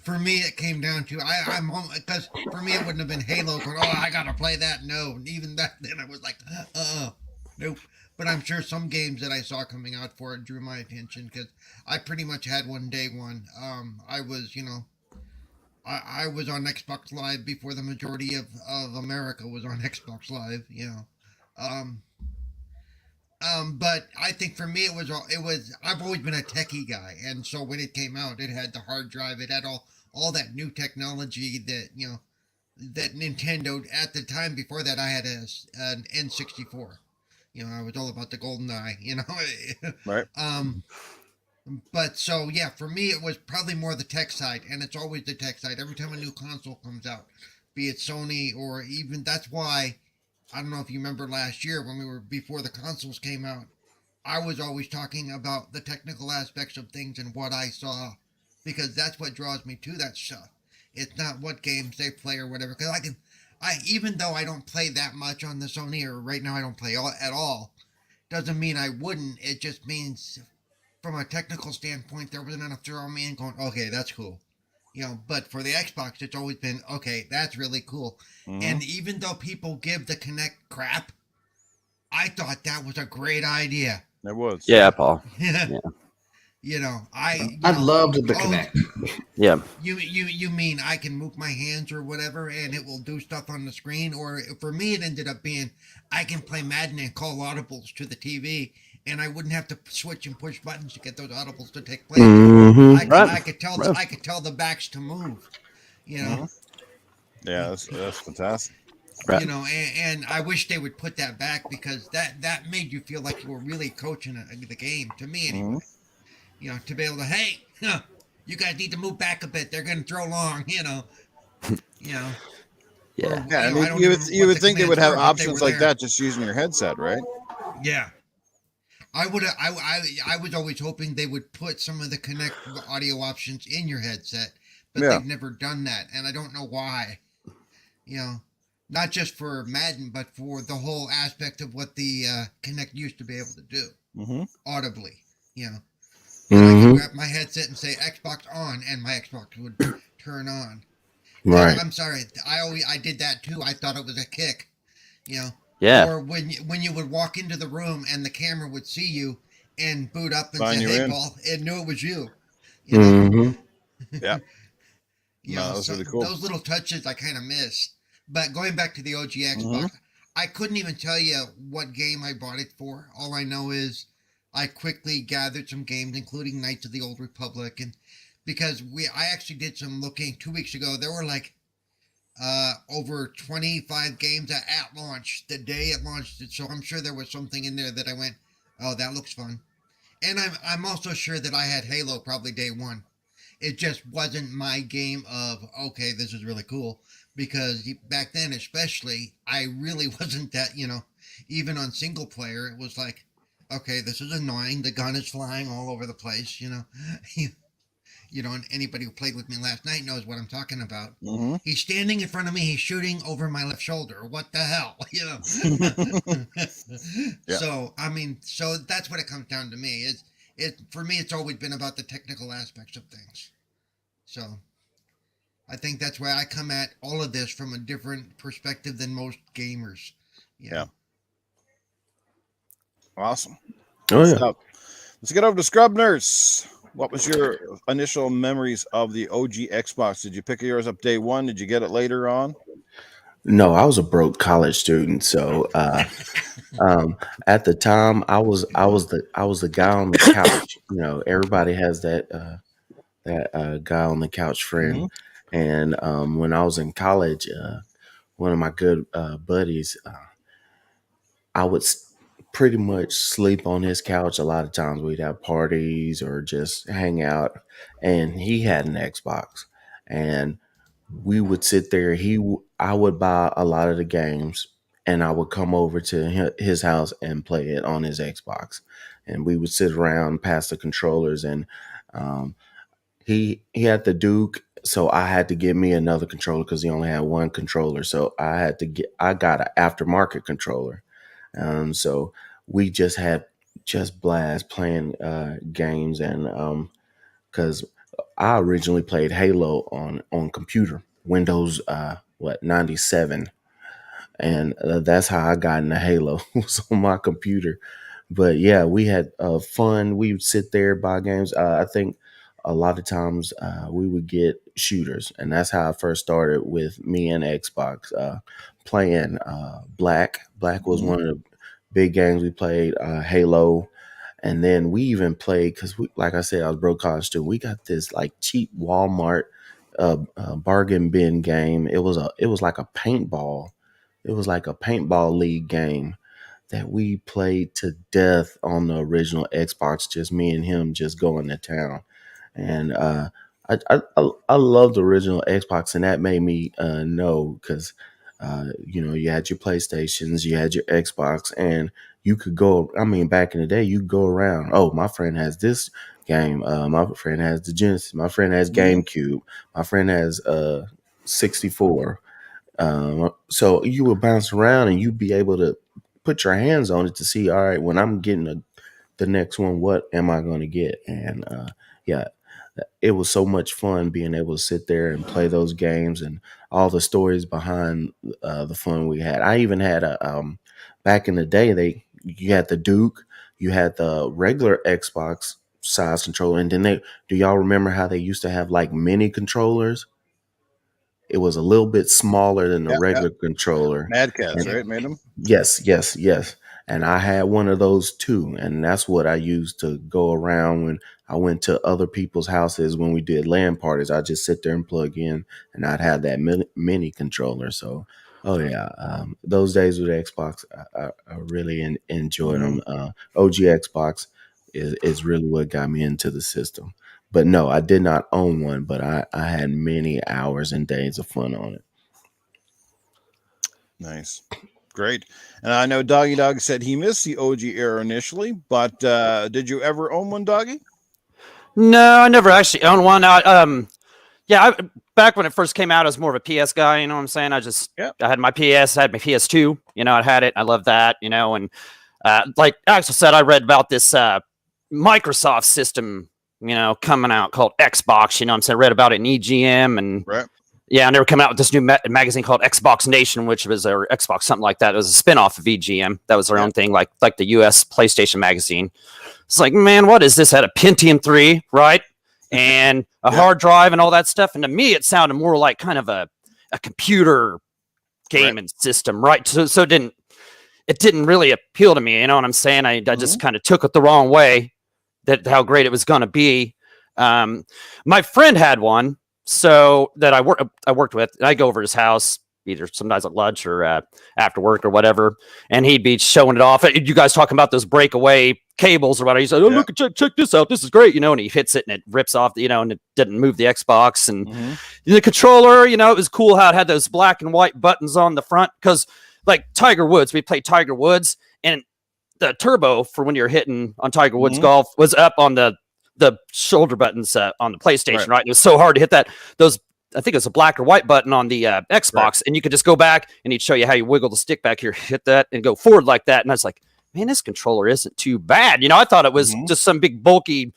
For me, it came down to I'm home because for me it wouldn't have been Halo. Going, I gotta play that. No, even back then I was like, nope. But I'm sure some games that I saw coming out for it drew my attention because I pretty much had one day one. I was, I was on Xbox Live before the majority of America was on Xbox Live, but I think for me it was I've always been a techie guy, and so when it came out, it had the hard drive, it had all that new technology that that Nintendo at the time before that I had an N64, I was all about the golden eye. Right. But so yeah, for me it was probably more the tech side, and it's always the tech side. Every time a new console comes out, be it Sony or even that's why I don't know if you remember last year when we were before the consoles came out. I was always talking about the technical aspects of things and what I saw, because that's what draws me to that stuff. It's not what games they play or whatever. Because I even though I don't play that much on the Sony, or right now I don't play at all, doesn't mean I wouldn't. It just means from a technical standpoint, there wasn't enough to throw me in going, okay, that's cool. But for the Xbox, it's always been, okay, that's really cool. And even though people give the Kinect crap, I thought that was a great idea. It was. Yeah, Paul. I loved the Kinect. Yeah. You mean I can move my hands or whatever and it will do stuff on the screen? Or for me, it ended up being I can play Madden and call audibles to the TV, and I wouldn't have to switch and push buttons to get those audibles to take place. I could tell the backs to move. Yeah, that's fantastic. Right. And I wish they would put that back, because that made you feel like you were really coaching the game, to me anyway. To be able to, hey, you guys need to move back a bit. They're going to throw long, Yeah. Yeah, you would think they would have options like that just using your headset, right? Yeah. I was always hoping they would put some of the Kinect audio options in your headset, but they've never done that, and I don't know why. Not just for Madden, but for the whole aspect of what the Kinect used to be able to do audibly. I could grab my headset and say Xbox on, and my Xbox would turn on. Right. I'm sorry, I did that too. I thought it was a kick. Yeah. Or when you would walk into the room and the camera would see you and boot up and Sign say, you "Hey, in. Paul," it knew it was you. Yeah. That was really cool. Those little touches I kind of miss. But going back to the OG Xbox, I couldn't even tell you what game I bought it for. All I know is I quickly gathered some games, including Knights of the Old Republic, and because I actually did some looking 2 weeks ago. There were like over 25 games at launch, the day it launched it. So I'm sure there was something in there that I went, oh, that looks fun. And I'm also sure that I had Halo probably day one. It just wasn't my game of, okay, this is really cool. Because back then, especially, I really wasn't that, even on single player, it was like, okay, this is annoying. The gun is flying all over the place, and anybody who played with me last night knows what I'm talking about. He's standing in front of me. He's shooting over my left shoulder. What the hell, Yeah. So that's what it comes down to me. For me, it's always been about the technical aspects of things. So I think that's why I come at all of this from a different perspective than most gamers. Yeah. Awesome. Oh yeah. So, let's get over to Scrub Nurse. What was your initial memories of the OG Xbox? Did you pick yours up day one? Did you get it later on? No, I was a broke college student, so at the time I was the guy on the couch. Everybody has that guy on the couch friend. And when I was in college, one of my good buddies, I would pretty much sleep on his couch. A lot of times we'd have parties or just hang out, and he had an Xbox, and we would sit there. I would buy a lot of the games, and I would come over to his house and play it on his Xbox, and we would sit around, pass the controllers, and he had the Duke, so I had to get me another controller because he only had one controller. So I got an aftermarket controller. So we just had blast playing games, and because I originally played Halo on computer, Windows 97, and that's how I got into Halo, was on my computer. But yeah, we had fun. We would sit there, buy games. I think a lot of times we would get shooters, and that's how I first started with me and Xbox playing Black. Black was one of the big games we played. Halo, and then we even played, because like I said, I was broke college student. We got this like cheap Walmart bargain bin game. It was like a paintball. It was like a paintball league game that we played to death on the original Xbox, just me and him just going to town. And I love the original Xbox, and that made me know because you had your PlayStations, you had your Xbox, and you could go. I mean, back in the day, you could go around. Oh, my friend has this game. My friend has the Genesis. My friend has GameCube. My friend has 64. So you would bounce around, and you'd be able to put your hands on it to see. All right, when I'm getting the next one, what am I going to get? And yeah, it was so much fun being able to sit there and play those games and all the stories behind the fun we had. I even had back in the day, you had the Duke, you had the regular Xbox size controller, and then do y'all remember how they used to have like mini controllers? It was a little bit smaller than the Yeah, regular controller. Mad Cats, And right? Made them. yes. And I had one of those too. And that's what I used to go around when I went to other people's houses when we did LAN parties. I'd just sit there and plug in, and I'd have that mini controller. So, oh yeah, those days with Xbox, I really enjoyed them. OG Xbox is really what got me into the system. But no, I did not own one, but I had many hours and days of fun on it. Nice. Great. And I know Doggy Dog said he missed the OG era initially, but did you ever own one, Doggy? No, I never actually owned one. Back when it first came out, I was more of a PS guy. You know what I'm saying? I had my PS, I had my PS2. You know, I had it. I loved that. You know, and like Axel said, I read about this Microsoft system, you know, coming out called Xbox. You know what I'm saying? I read about it in EGM and. Right. Yeah, and they were coming out with this new magazine called Xbox Nation, which was or Xbox something like that. It was a spinoff of VGM. That was their own thing, like the US PlayStation magazine. It's like, man, what is this? Had a Pentium 3, right? And a hard drive and all that stuff. And to me, it sounded more like kind of a computer gaming system, right? So it didn't really appeal to me. You know what I'm saying? I just kind of took it the wrong way, that how great it was going to be. My friend had one. So that I worked with, and I go over his house either sometimes at lunch or after work or whatever, and he'd be showing it off. You guys talking about those breakaway cables or whatever? He's like, "Oh, look, check this out. This is great," you know. And he hits it, and it rips off, you know, and it didn't move the Xbox and the controller. You know, it was cool how it had those black and white buttons on the front because, like Tiger Woods, we played Tiger Woods, and the turbo for when you're hitting on Tiger Woods golf was up on the shoulder buttons on the PlayStation, right? It was so hard to hit that. I think it was a black or white button on the Xbox, and you could just go back and he'd show you how you wiggle the stick back here, hit that, and go forward like that. And I was like, man, this controller isn't too bad. You know, I thought it was just some big bulky,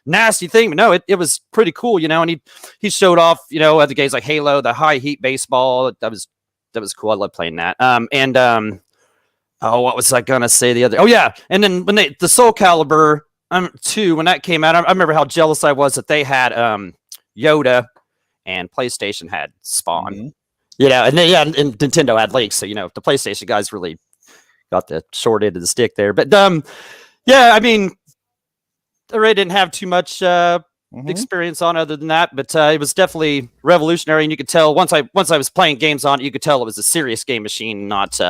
nasty thing, but no, it was pretty cool. You know, and he showed off, you know, other games like Halo, the high heat baseball. That was cool. I love playing that. What was I gonna say? And then when the Soul Calibur 2, when that came out, I remember how jealous I was that they had Yoda and PlayStation had Spawn. You know, and then and Nintendo had Link. So, you know, the PlayStation guys really got the short end of the stick there. But I mean, I really didn't have too much experience on other than that, but it was definitely revolutionary, and you could tell once I was playing games on it, you could tell it was a serious game machine, not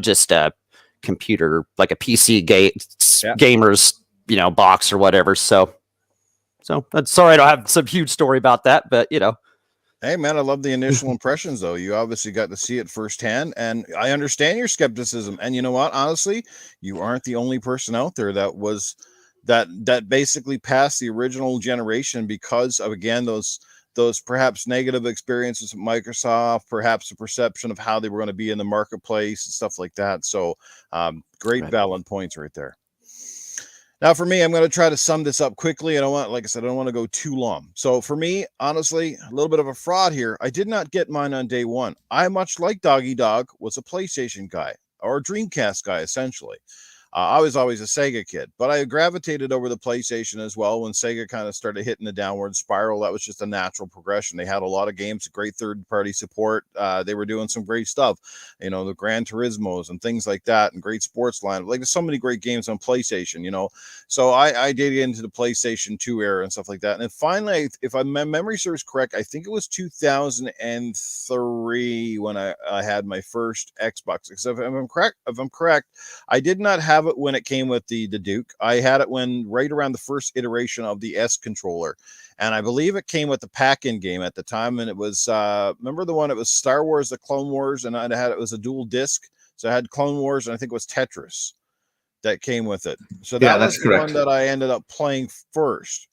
just a computer, like a PC gamers, you know, box or whatever. So that's sorry I don't have some huge story about that, but you know. Hey man, I love the initial impressions though. You obviously got to see it firsthand, and I understand your skepticism. And you know what? Honestly, you aren't the only person out there that basically passed the original generation because of, again, those perhaps negative experiences with Microsoft, perhaps the perception of how they were going to be in the marketplace and stuff like that. So great valid points right there. Now, for me, I'm going to try to sum this up quickly. Like I said, I don't want to go too long. So for me, honestly, a little bit of a fraud here. I did not get mine on day one. I, much like Doggy Dog, was a PlayStation guy or a Dreamcast guy, essentially. I was always a Sega kid, but I gravitated over the PlayStation as well when Sega kind of started hitting the downward spiral. That was just a natural progression. They had a lot of games, great third-party support. They were doing some great stuff, you know, the Gran Turismos and things like that, and great sports line. Like, there's so many great games on PlayStation, you know. So I did get into the PlayStation 2 era and stuff like that. And then finally, if my memory serves correct, I think it was 2003 when I had my first Xbox. Except if I'm correct, I did not have it when it came with the Duke. I had it when right around the first iteration of the S controller, and I believe it came with the pack-in game at the time. And it was remember the one? It was Star Wars: The Clone Wars, and it was a dual disc, so I had Clone Wars, and I think it was Tetris that came with it. So that was the one that I ended up playing first.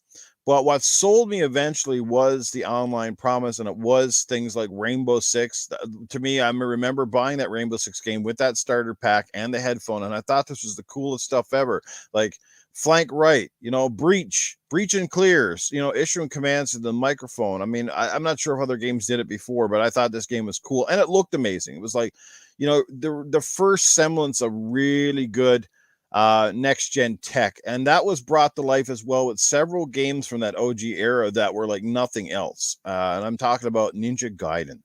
But what sold me eventually was the online promise, and it was things like Rainbow Six. To me, I remember buying that Rainbow Six game with that starter pack and the headphone, and I thought this was the coolest stuff ever. Like flank right, you know, breach and clears, you know, issuing commands to the microphone. I mean, I'm not sure if other games did it before, but I thought this game was cool, and it looked amazing. It was like, you know, the first semblance of really good next gen tech, and that was brought to life as well with several games from that OG era that were like nothing else. And I'm talking about Ninja Gaiden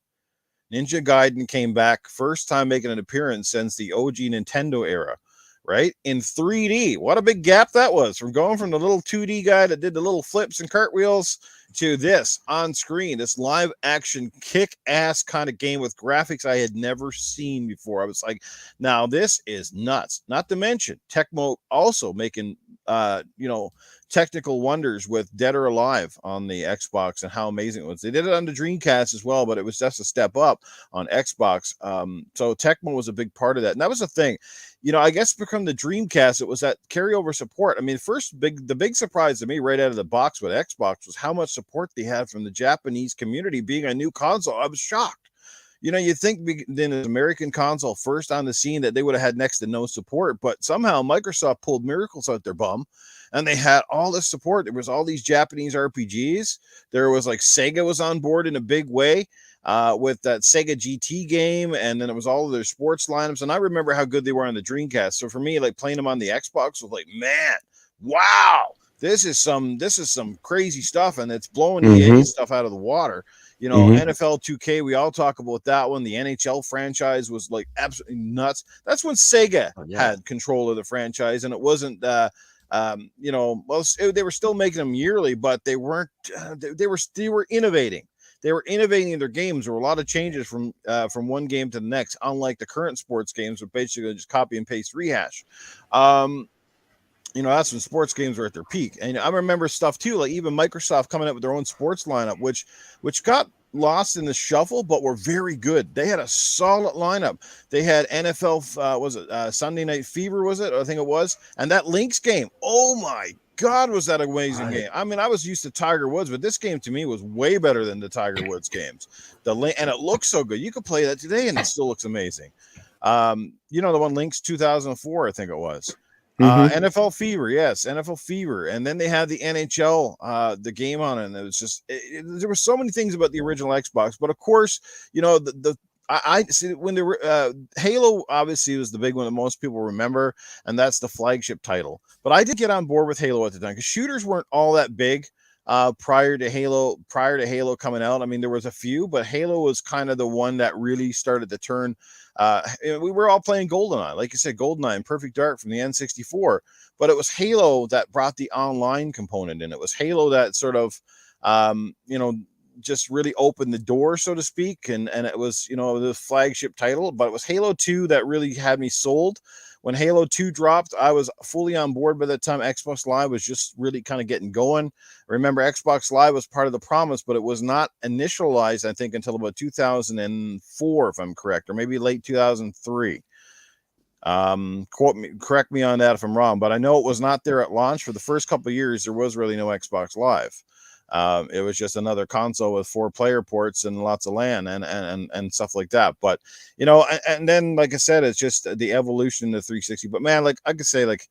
came back, first time making an appearance since the OG Nintendo era, right, in 3D. What a big gap that was, from going from the little 2D guy that did the little flips and cartwheels to this on screen, this live action kick ass kind of game with graphics I had never seen before. I was like, now this is nuts. Not to mention Tecmo also making you know, technical wonders with Dead or Alive on the Xbox, and how amazing it was. They did it on the Dreamcast as well, but it was just a step up on Xbox. So Tecmo was a big part of that, and that was the thing. You know, I guess become the Dreamcast, it was that carryover support. I mean, the big surprise to me right out of the box with Xbox was how much support they had from the Japanese community. Being a new console, I was shocked. You know, you think then an American console first on the scene that they would have had next to no support, but somehow Microsoft pulled miracles out their bum, and they had all this support. There was all these Japanese RPGs. There was like Sega was on board in a big way with that Sega GT game, and then it was all of their sports lineups. And I remember how good they were on the Dreamcast. So for me, like playing them on the Xbox was like, man, wow, this is some crazy stuff, and it's blowing EA stuff out of the water. You know, NFL 2K, we all talk about that one. The NHL franchise was like absolutely nuts. That's when Sega had control of the franchise, and it wasn't, you know, well, they were still making them yearly, but they weren't. They were innovating. They were innovating their games. There were a lot of changes from one game to the next, unlike the current sports games, which basically just copy and paste rehash. You know, that's when sports games were at their peak. And I remember stuff too, like even Microsoft coming up with their own sports lineup, which got lost in the shuffle, but were very good. They had a solid lineup. They had NFL, was it Sunday Night Fever, was it? I think it was. And that Lynx game, oh my God, was that an amazing game. I mean, I was used to Tiger Woods, but this game to me was way better than the Tiger Woods games. And it looks so good. You could play that today and it still looks amazing. You know, the one Lynx 2004, I think it was. NFL Fever, yes, NFL Fever, and then they had the NHL, the game on it, and it was just there were so many things about the original Xbox, but of course, you know, I see when there were Halo obviously was the big one that most people remember, and that's the flagship title. But I did get on board with Halo at the time because shooters weren't all that big prior to Halo coming out. I mean, there was a few, but Halo was kind of the one that really started to turn. We were all playing GoldenEye, like you said, GoldenEye and Perfect Dark from the N64, but it was Halo that brought the online component in. It was Halo that sort of, you know, just really opened the door, so to speak. And it was, you know, the flagship title, but it was Halo 2 that really had me sold. When Halo 2 dropped, I was fully on board by that time. Xbox Live was just really kind of getting going. Remember, Xbox Live was part of the promise, but it was not initialized, I think, until about 2004, if I'm correct, or maybe late 2003. Correct me on that if I'm wrong, but I know it was not there at launch. For the first couple of years, there was really no Xbox Live. It was just another console with 4 player ports and lots of LAN and stuff like that. But, you know, and then, like I said, it's just the evolution of 360. But man, like I could say, like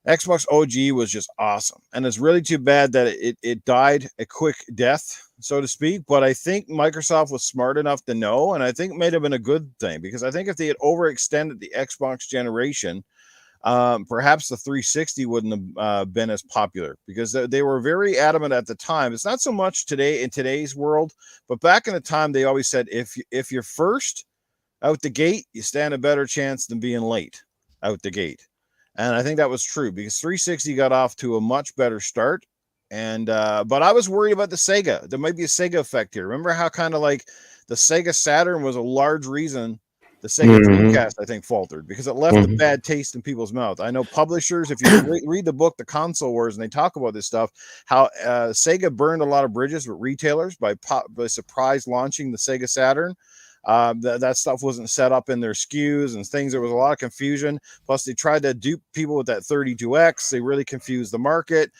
Xbox OG was just awesome. And it's really too bad that it died a quick death, so to speak. But I think Microsoft was smart enough to know, and I think it may have been a good thing, because I think if they had overextended the Xbox generation, perhaps the 360 wouldn't have been as popular, because they were very adamant at the time. It's not so much today in today's world, but back in the time, they always said if you're first out the gate, you stand a better chance than being late out the gate. And I think that was true, because 360 got off to a much better start. And but I was worried about the Sega. There might be a Sega effect here. Remember how kind of like the Sega Saturn was a large reason the Sega Dreamcast, I think, faltered, because it left a bad taste in people's mouth. I know publishers, if you read the book, The Console Wars, and they talk about this stuff, how Sega burned a lot of bridges with retailers by surprise launching the Sega Saturn. That stuff wasn't set up in their SKUs and things. There was a lot of confusion. Plus, they tried to dupe people with that 32X. They really confused the market.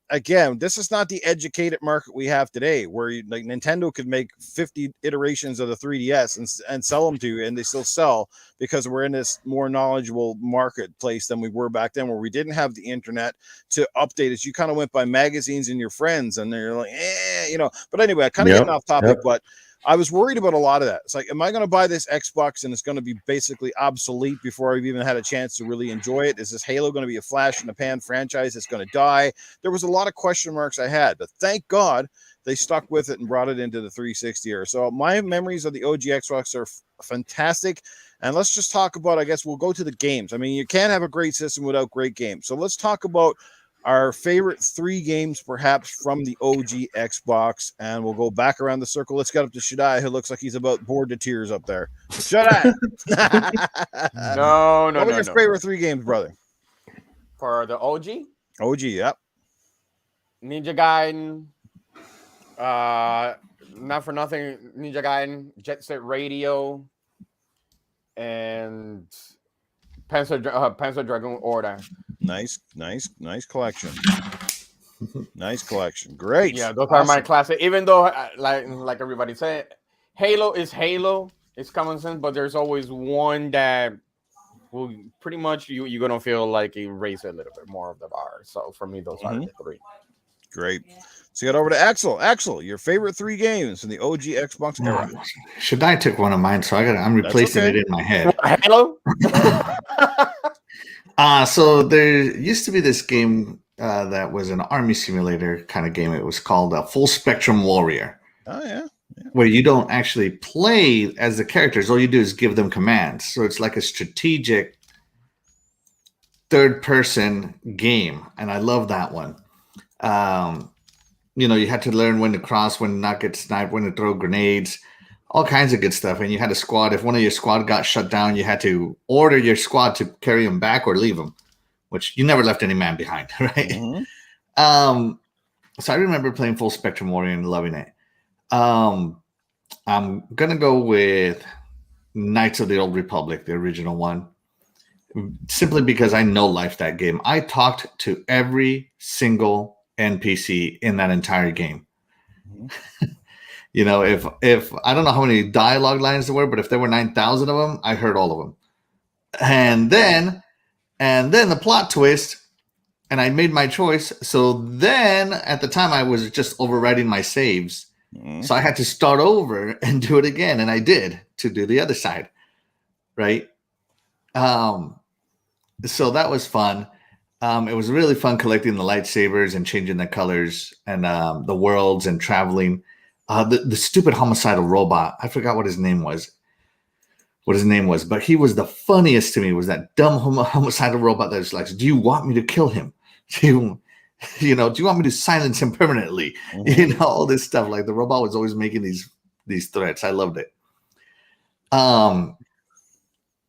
Again, this is not the educated market we have today, where like Nintendo could make 50 iterations of the 3DS and sell them to you, and they still sell, because we're in this more knowledgeable marketplace than we were back then, where we didn't have the internet to update us. You kind of went by magazines and your friends, and they're like, But anyway, I kind of getting off topic, but I was worried about a lot of that. It's like, am I going to buy this Xbox and it's going to be basically obsolete before I've even had a chance to really enjoy it? Is this Halo going to be a flash in the pan franchise that's going to die? There was a lot of question marks I had, but thank God they stuck with it and brought it into the 360 era. So my memories of the OG Xbox are fantastic. And let's just talk about, I guess we'll go to the games. I mean, you can't have a great system without great games. So let's talk about our favorite 3 games, perhaps from the OG Xbox, and we'll go back around the circle. Let's get up to Shaddai, who looks like he's about bored to tears up there. Shaddai! No. What were your favorite 3 games, brother? For the OG? OG, yep. Ninja Gaiden. Not for nothing, Ninja Gaiden, Jet Set Radio, and Panzer Dragoon Order. Nice collection. Nice collection. Great. Yeah, those are my classic. Even though, like everybody said, Halo is Halo. It's common sense, but there's always one that will pretty much you're gonna feel like it raised a little bit more of the bar. So for me, those are the 3. Great. So you got over to Axel. Axel, your favorite 3 games in the OG Xbox era. Shaddai took one of mine, so I'm replacing it in my head. Halo. So there used to be this game that was an army simulator kind of game. It was called Full Spectrum Warrior. Oh, yeah. Where you don't actually play as the characters. All you do is give them commands. So it's like a strategic third-person game, and I love that one. You had to learn when to cross, when to not get sniped, when to throw grenades, all kinds of good stuff. And you had a squad. If one of your squad got shut down, you had to order your squad to carry them back or leave them, which you never left any man behind, right? Mm-hmm. So I remember playing Full Spectrum Warrior and loving it. I'm going to go with Knights of the Old Republic, the original one, simply because I know-lifed that game. I talked to every single NPC in that entire game. Mm-hmm. If I don't know how many dialogue lines there were, but if there were 9,000 of them, I heard all of them. And then the plot twist, and I made my choice. So then at the time I was just overwriting my saves. Mm-hmm. So I had to start over and do it again. And I did, to do the other side. Right. So that was fun. It was really fun collecting the lightsabers and changing the colors and the worlds and traveling. The stupid homicidal robot, I forgot what his name was. But he was the funniest to me. Was that dumb homicidal robot that was like, do you want me to kill him? Do you want me to silence him permanently? Mm-hmm. All this stuff. Like the robot was always making these threats. I loved it.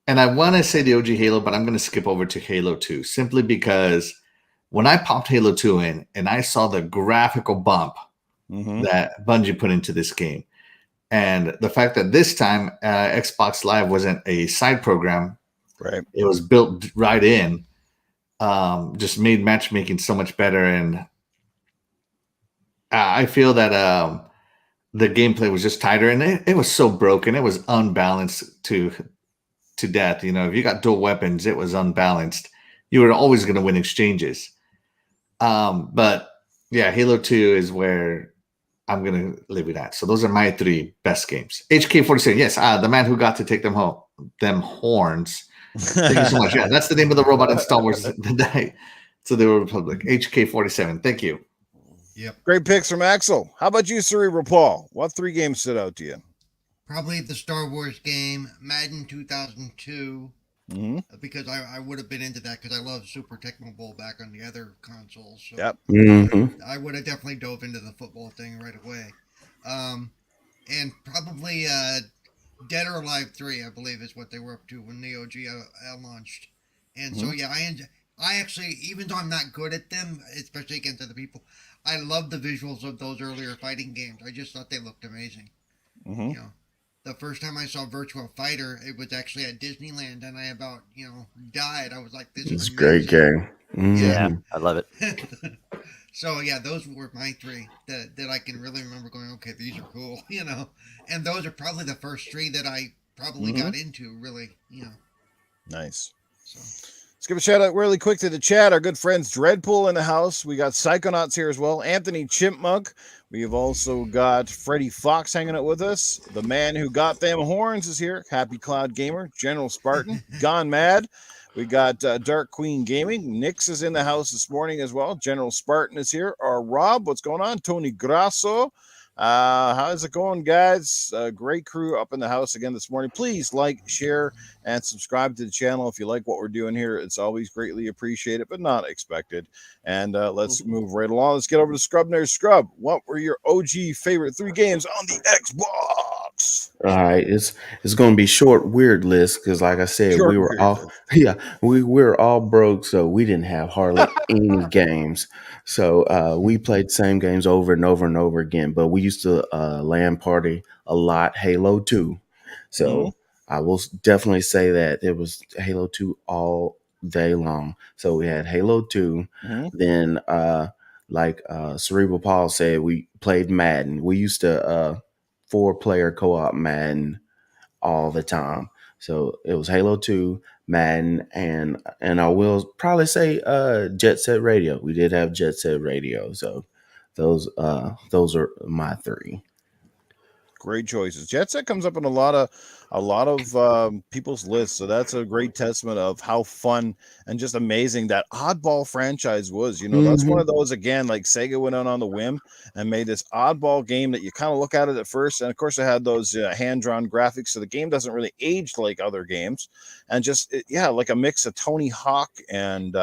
And I want to say the OG Halo, but I'm going to skip over to Halo 2 simply because when I popped Halo 2 in and I saw the graphical bump that Bungie put into this game, and the fact that this time Xbox Live wasn't a side program, right? It was built right in, just made matchmaking so much better. And I feel that the gameplay was just tighter, and it was so broken. It was unbalanced to death. If you got dual weapons, it was unbalanced. You were always going to win exchanges. But yeah, Halo 2 is where I'm going to live with that. So those are my 3 best games. HK-47, yes, the man who got to take them horns. Thank you so much. Yeah, that's the name of the robot in Star Wars: The Day to the Republic. HK-47. Thank you. Yep. Great picks from Axel. How about you, Cerebral Paul? What 3 games stood out to you? Probably the Star Wars game, Madden 2002, Mm-hmm. because I would have been into that because I love Super Tecmo Bowl back on the other consoles. So Yep. I would have definitely dove into the football thing right away. And probably Dead or Alive 3, I believe, is what they were up to when Neo Geo launched. And so, yeah, I actually, even though I'm not good at them, especially against other people, I love the visuals of those earlier fighting games. I just thought they looked amazing. Mm-hmm. You know, the first time I saw Virtua Fighter, it was actually at Disneyland, and I about, died. I was like, this It's is a great amazing. game. Yeah, I love it. So yeah, those were my 3 that I can really remember going, okay, these are cool, and those are probably the first 3 that I probably got into really, Nice. So Let's give a shout out really quick to the chat. Our good friends Dreadpool in the house. We got Psychonauts here as well. Anthony Chipmunk. We have also got Freddie Fox hanging out with us. The man who got them horns is here. Happy Cloud Gamer. General Spartan. Gone Mad. We got Dark Queen Gaming. Nix is in the house this morning as well. General Spartan is here. Rob, what's going on? Tony Grasso. How's it going, guys? Great crew up in the house again this morning. Please like, share, and subscribe to the channel if you like what we're doing here. It's always greatly appreciated, but not expected. And let's move right along. Let's get over to Scrub Nerd Scrub. What were your OG favorite 3 games on the Xbox? All right, it's gonna be short, weird list because, like I said, Short, we were weird all list. we were all broke, so we didn't have hardly any games. So we played the same games over and over and over again. But we used to LAN party a lot. Halo 2. So I will definitely say that it was Halo 2 all day long. So we had Halo 2. Then, like Cerebral Paul said, we played Madden. We used to 4-player co-op Madden all the time. So it was Halo 2, Madden, and I will probably say Jet Set Radio. We did have Jet Set Radio. So those are my 3. Great choices. Jet Set comes up in a lot of people's lists, so that's a great testament of how fun and just amazing that oddball franchise was. That's one of those, again, like Sega went out on the whim and made this oddball game that you kind of look at it at first, and of course it had those hand-drawn graphics, so the game doesn't really age like other games, and just like a mix of Tony Hawk and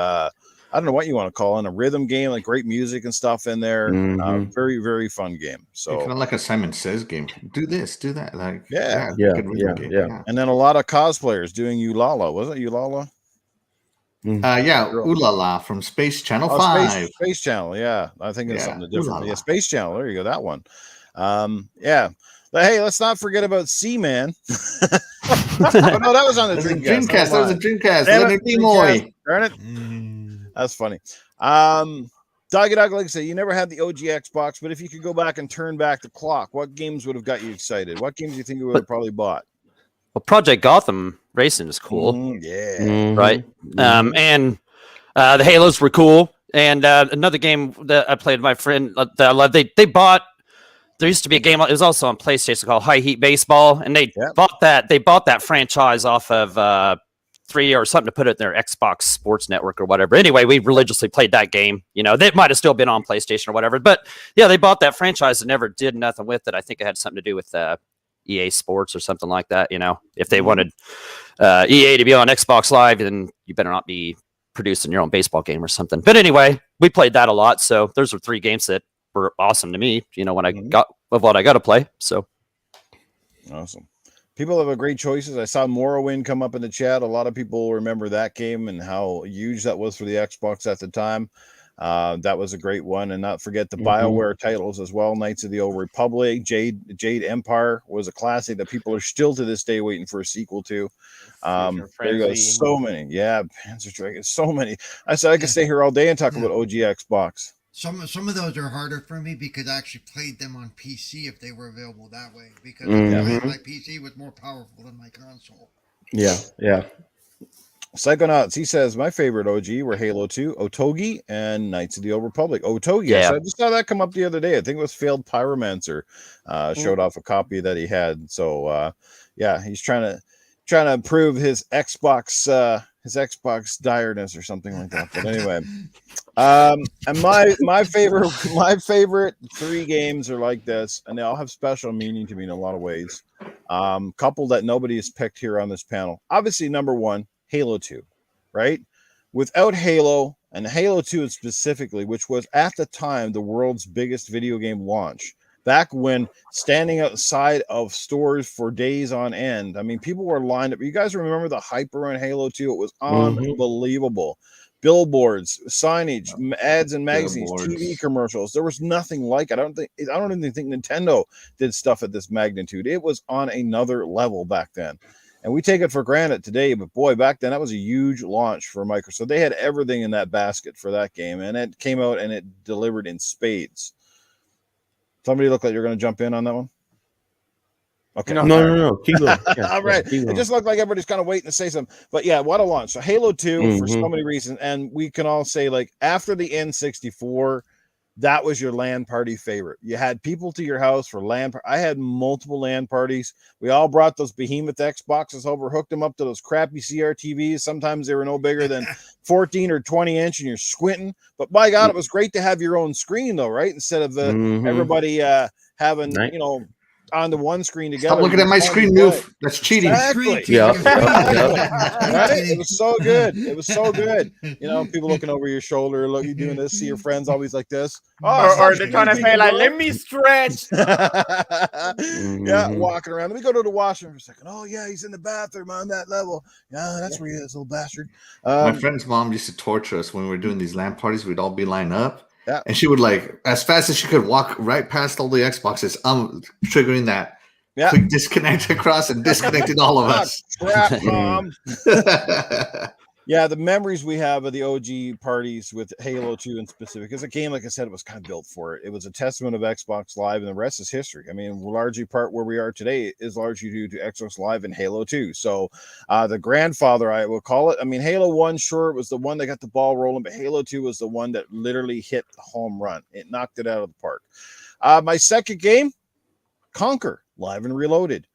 I don't know what you want to call it, a rhythm game, like great music and stuff in there. Very, very fun game. So kind of like a Simon Says game. Do this, do that. Like Yeah. good rhythm game. And then a lot of cosplayers doing Ulala. Was it Ulala? Ooh La La from Space Channel 5. Space Channel, yeah. I think it's something different. Ooh La La. Yeah, Space Channel. There you go, that one. But hey, let's not forget about Seaman. Oh, no, that was on the Dreamcast. That was a Dreamcast. Leonard Nimoy. Darn it. That's funny. Doggy Dog, like I say, you never had the OG Xbox, but if you could go back and turn back the clock, what games would have got you excited? What games do you think you would have probably bought? Well, Project Gotham Racing is cool. Right? And the Halos were cool. And another game that I played with my friend that I love, they bought. There used to be a game. It was also on PlayStation called High Heat Baseball, and they bought that. They bought that franchise off of 3 or something to put it in their Xbox Sports Network or whatever. Anyway, we religiously played that game. They might have still been on PlayStation or whatever, but yeah, they bought that franchise and never did nothing with it. I think it had something to do with EA Sports or something like that. If they wanted EA to be on Xbox Live, then you better not be producing your own baseball game or something. But anyway, we played that a lot. So those are 3 games that were awesome to me, when I got of what I got to play. So awesome. People have great choices. I saw Morrowind come up in the chat. A lot of people remember that game and how huge that was for the Xbox at the time. That was a great one. And not forget the BioWare titles as well. Knights of the Old Republic, Jade Empire was a classic that people are still to this day waiting for a sequel to. There you go. So many. Yeah, Panzer Dragoon. So many. I said I could stay here all day and talk about OG Xbox. Some of those are harder for me because I actually played them on PC if they were available that way, because my PC was more powerful than my console. Yeah. Psychonauts, he says, my favorite OG were Halo 2, Otogi, and Knights of the Old Republic. Otogi, yeah. I just saw that come up the other day. I think it was Failed Pyromancer showed off a copy that he had. So, he's trying trying to improve his Xbox direness or something like that. But anyway, and my favorite 3 games are like this, and they all have special meaning to me in a lot of ways. Couple that nobody has picked here on this panel. Obviously, number 1, Halo 2, right? Without Halo, and Halo 2 specifically, which was at the time the world's biggest video game launch, back when standing outside of stores for days on end, I mean, people were lined up. You guys remember the hype around Halo 2? It was unbelievable. Billboards, signage, ads and magazines, TV commercials. There was nothing like it. I don't even think Nintendo did stuff at this magnitude. It was on another level back then. And we take it for granted today, but boy, back then that was a huge launch for Microsoft. They had everything in that basket for that game, and it came out and it delivered in spades. Somebody look like you're going to jump in on that one? Okay. No. Keep going. Yeah, all right. keep going. It just looked like everybody's kind of waiting to say something. But yeah, what a launch. So Halo 2 for so many reasons. And we can all say, like, after the N64, that was your LAN party favorite. You had people to your house for LAN. I had multiple LAN parties. We all brought those behemoth Xboxes over, hooked them up to those crappy CRTVs. Sometimes they were no bigger than 14 or 20 inch, and you're squinting. But by God, it was great to have your own screen, though, right? Instead of everybody having, on the one screen together. Stop looking at my screen, Newf. That's cheating. Exactly. Yeah. Right? It was so good. It was so good. People looking over your shoulder, you doing this, see your friends always like this. Or they're trying to say, like, let me stretch. Yeah, walking around. Let me go to the washroom for a second. Oh, yeah, he's in the bathroom on that level. Yeah, that's where he is, little bastard. My friend's mom used to torture us when we were doing these LAN parties. We'd all be lined up. Yeah. And she would, like, as fast as she could, walk right past all the Xboxes, triggering that quick disconnect across and disconnecting all of us. Crap, Mom. Yeah, the memories we have of the OG parties with Halo 2 in specific, because a game, like I said, it was kind of built for it. It was a testament of Xbox Live, and the rest is history. I mean, largely part where we are today is largely due to Xbox Live and Halo 2. So the grandfather, I will call it. I mean, Halo 1, sure, it was the one that got the ball rolling, but Halo 2 was the one that literally hit the home run. It knocked it out of the park. My second game, Conquer, Live and Reloaded.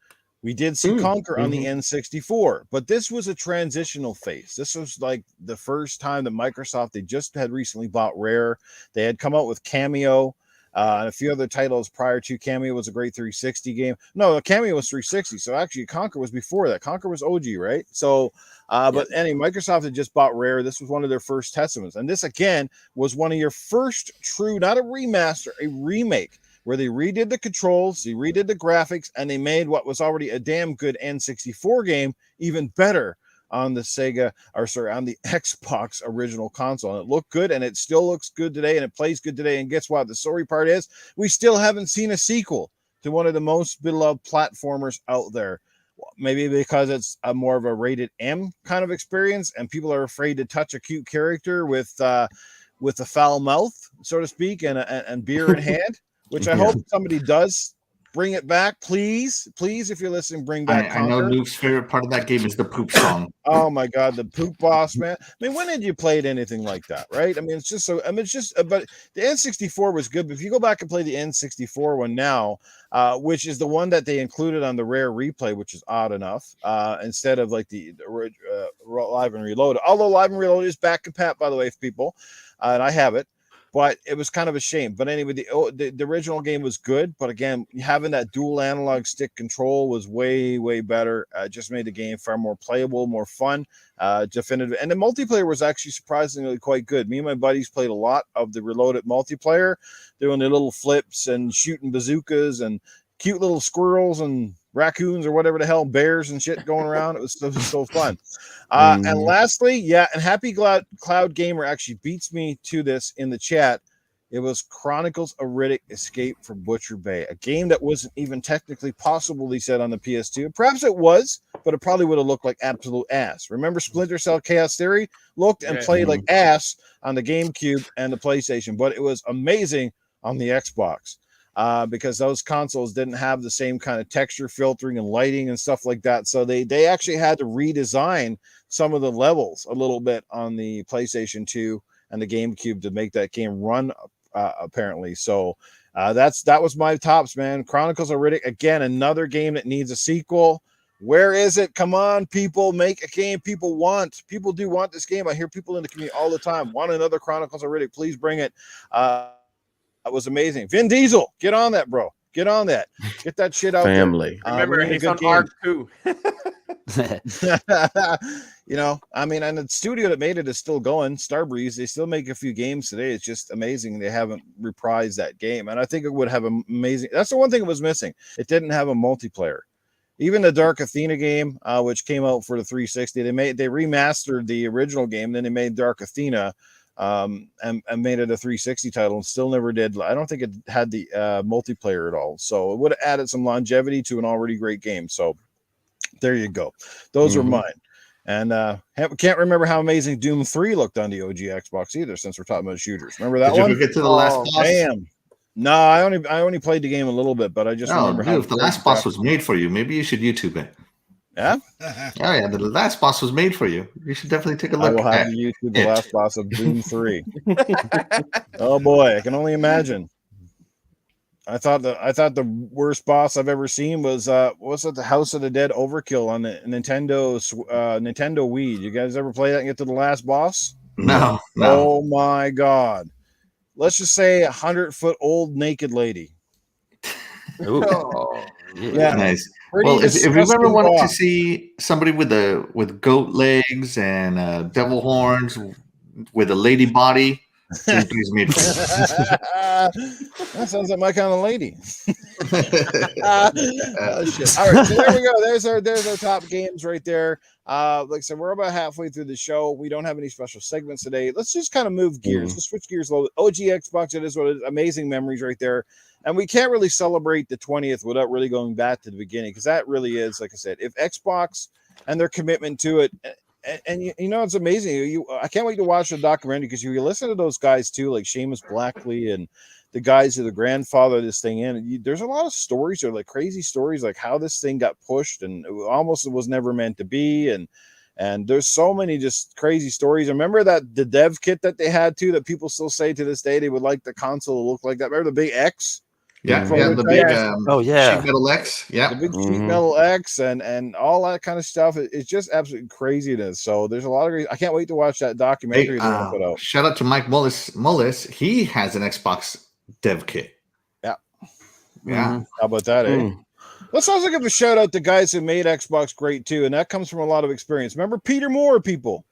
We did see Conquer on the N64, but this was a transitional phase. This was like the first time that Microsoft, they just had recently bought Rare. They had come out with Cameo and a few other titles prior to. Cameo was a great 360 game. No, Cameo was 360. So actually Conquer was before that. Conquer was OG, right? So, but anyway, Microsoft had just bought Rare. This was one of their first testaments. And this, again, was one of your first true, not a remaster, a remake, where they redid the controls, they redid the graphics, and they made what was already a damn good N64 game even better on the on the Xbox original console. And it looked good, and it still looks good today, and it plays good today. And guess what? The story part is we still haven't seen a sequel to one of the most beloved platformers out there. Maybe because it's a more of a rated M kind of experience, and people are afraid to touch a cute character with a foul mouth, so to speak, and beer in hand. Which I hope somebody does bring it back, please. Please, if you're listening, bring back Conquer. I know Luke's favorite part of that game is the poop song. Oh my God, the poop boss, man. I mean, when had you played anything like that, right? I mean, it's just so. I mean, it's just. But the N64 was good. But if you go back and play the N64 one now, which is the one that they included on the Rare Replay, which is odd enough, instead of like the Live and Reload. Although Live and Reload is back compat, by the way, for people, and I have it. But it was kind of a shame. But anyway, the original game was good. But again, having that dual analog stick control was way, way better. Just made the game far more playable, more fun, definitive. And the multiplayer was actually surprisingly quite good. Me and my buddies played a lot of the Reloaded multiplayer, doing their little flips and shooting bazookas and cute little squirrels and raccoons or whatever the hell, bears and shit going around. It was so fun. And lastly, and Happy Cloud Gamer actually beats me to this in the chat. It was Chronicles of Riddick Escape from Butcher Bay, a game that wasn't even technically possible, he said, on the PS2. Perhaps it was, but it probably would have looked like absolute ass. Remember Splinter Cell Chaos Theory? Looked and played like ass on the GameCube and the PlayStation, but it was amazing on the Xbox. Because those consoles didn't have the same kind of texture filtering and lighting and stuff like that. So they actually had to redesign some of the levels a little bit on the PlayStation 2 and the GameCube to make that game run, apparently. So that was my tops, man. Chronicles of Riddick, again, another game that needs a sequel. Where is it? Come on, people, make a game people do want this game. I hear people in the community all the time want another Chronicles of Riddick. Please bring it. It was amazing. Vin Diesel, get on that, bro. Get on that. Get that shit out Family. there. Remember, We need a he's good on game. Arc too. You know, I mean, and the studio that made it is still going. Starbreeze, they still make a few games today. It's just amazing they haven't reprised that game. And I think it would have amazing. That's the one thing it was missing. It didn't have a multiplayer. Even the Dark Athena game, which came out for the 360, they remastered the original game. Then they made Dark Athena, and made it a 360 title, and still never did. I don't think it had the multiplayer at all. So it would have added some longevity to an already great game. So there you go. Those are mine. And can't remember how amazing Doom 3 looked on the OG Xbox either, since we're talking about shooters. Remember that Did one? you ever get to the last boss? Damn. No, I only played the game a little bit, but I just remember how if the last boss was made for you, maybe you should YouTube it. Yeah? Oh yeah, the last boss was made for you. You should definitely take a I look. will have to YouTube the last boss of Doom 3. Oh boy, I can only imagine. I thought the worst boss I've ever seen was the House of the Dead Overkill on the Nintendo Wii. You guys ever play that and get to the last boss? No. Oh my god. Let's just say 100-foot old naked lady. Oh, Yeah. Nice. Pretty Well, if you've ever disgusting wanted to boss. see somebody with goat legs and devil horns with a lady body, Doom 3 is made for you. That sounds like my kind of lady. Oh, shit. All right, so there we go. There's our top games right there. Like I said, we're about halfway through the show. We don't have any special segments today. Let's just kind of move gears. Let's switch gears a little bit. OG Xbox, it is what it is. Amazing memories right there. And we can't really celebrate the 20th without really going back to the beginning, because that really is, like I said, if Xbox and their commitment to it. And you know, it's amazing. I can't wait to watch the documentary, because you listen to those guys too, like Seamus Blackley and the guys who are the grandfather of this thing in. There's a lot of stories, or like crazy stories, like how this thing got pushed and it was never meant to be. And there's so many just crazy stories. I remember that the dev kit that they had too, that people still say to this day they would like the console to look like that. Remember the big X? Yeah, the big sheet metal X. Yeah, the big sheet metal X and all that kind of stuff. It's just absolutely craziness. So there's a lot of. I can't wait to watch that documentary. Hey, shout out to Mike Mullis. He has an Xbox dev kit. Yeah. How about that? Let's also give a shout out to guys who made Xbox great too, and that comes from a lot of experience. Remember Peter Moore, people.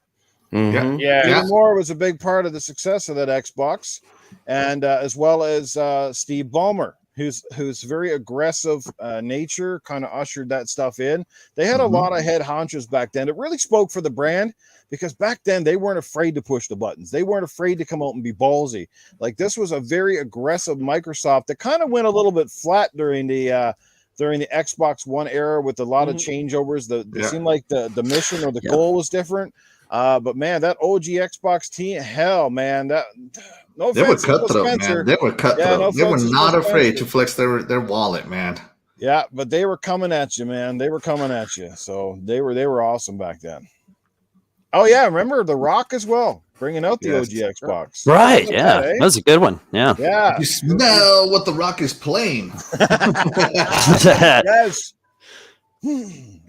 Peter Moore was a big part of the success of that Xbox, and as well as Steve Ballmer, who's very aggressive nature, kind of ushered that stuff in. They had a lot of head honchos back then. It really spoke for the brand, because back then they weren't afraid to push the buttons. They weren't afraid to come out and be ballsy. Like, this was a very aggressive Microsoft that kind of went a little bit flat during the Xbox One era with a lot of changeovers. It seemed like the mission or the goal was different. But man, that OG Xbox team, hell, man, that no offense, they were cutthroat, man. They were cutthroat. They were not afraid to flex their wallet, man. Yeah, but they were coming at you, man. They were coming at you. So they were awesome back then. Oh yeah, remember The Rock as well, bringing out the OG Xbox. Right, yeah, that was a good one. Yeah. You smell what The Rock is playing. Yes.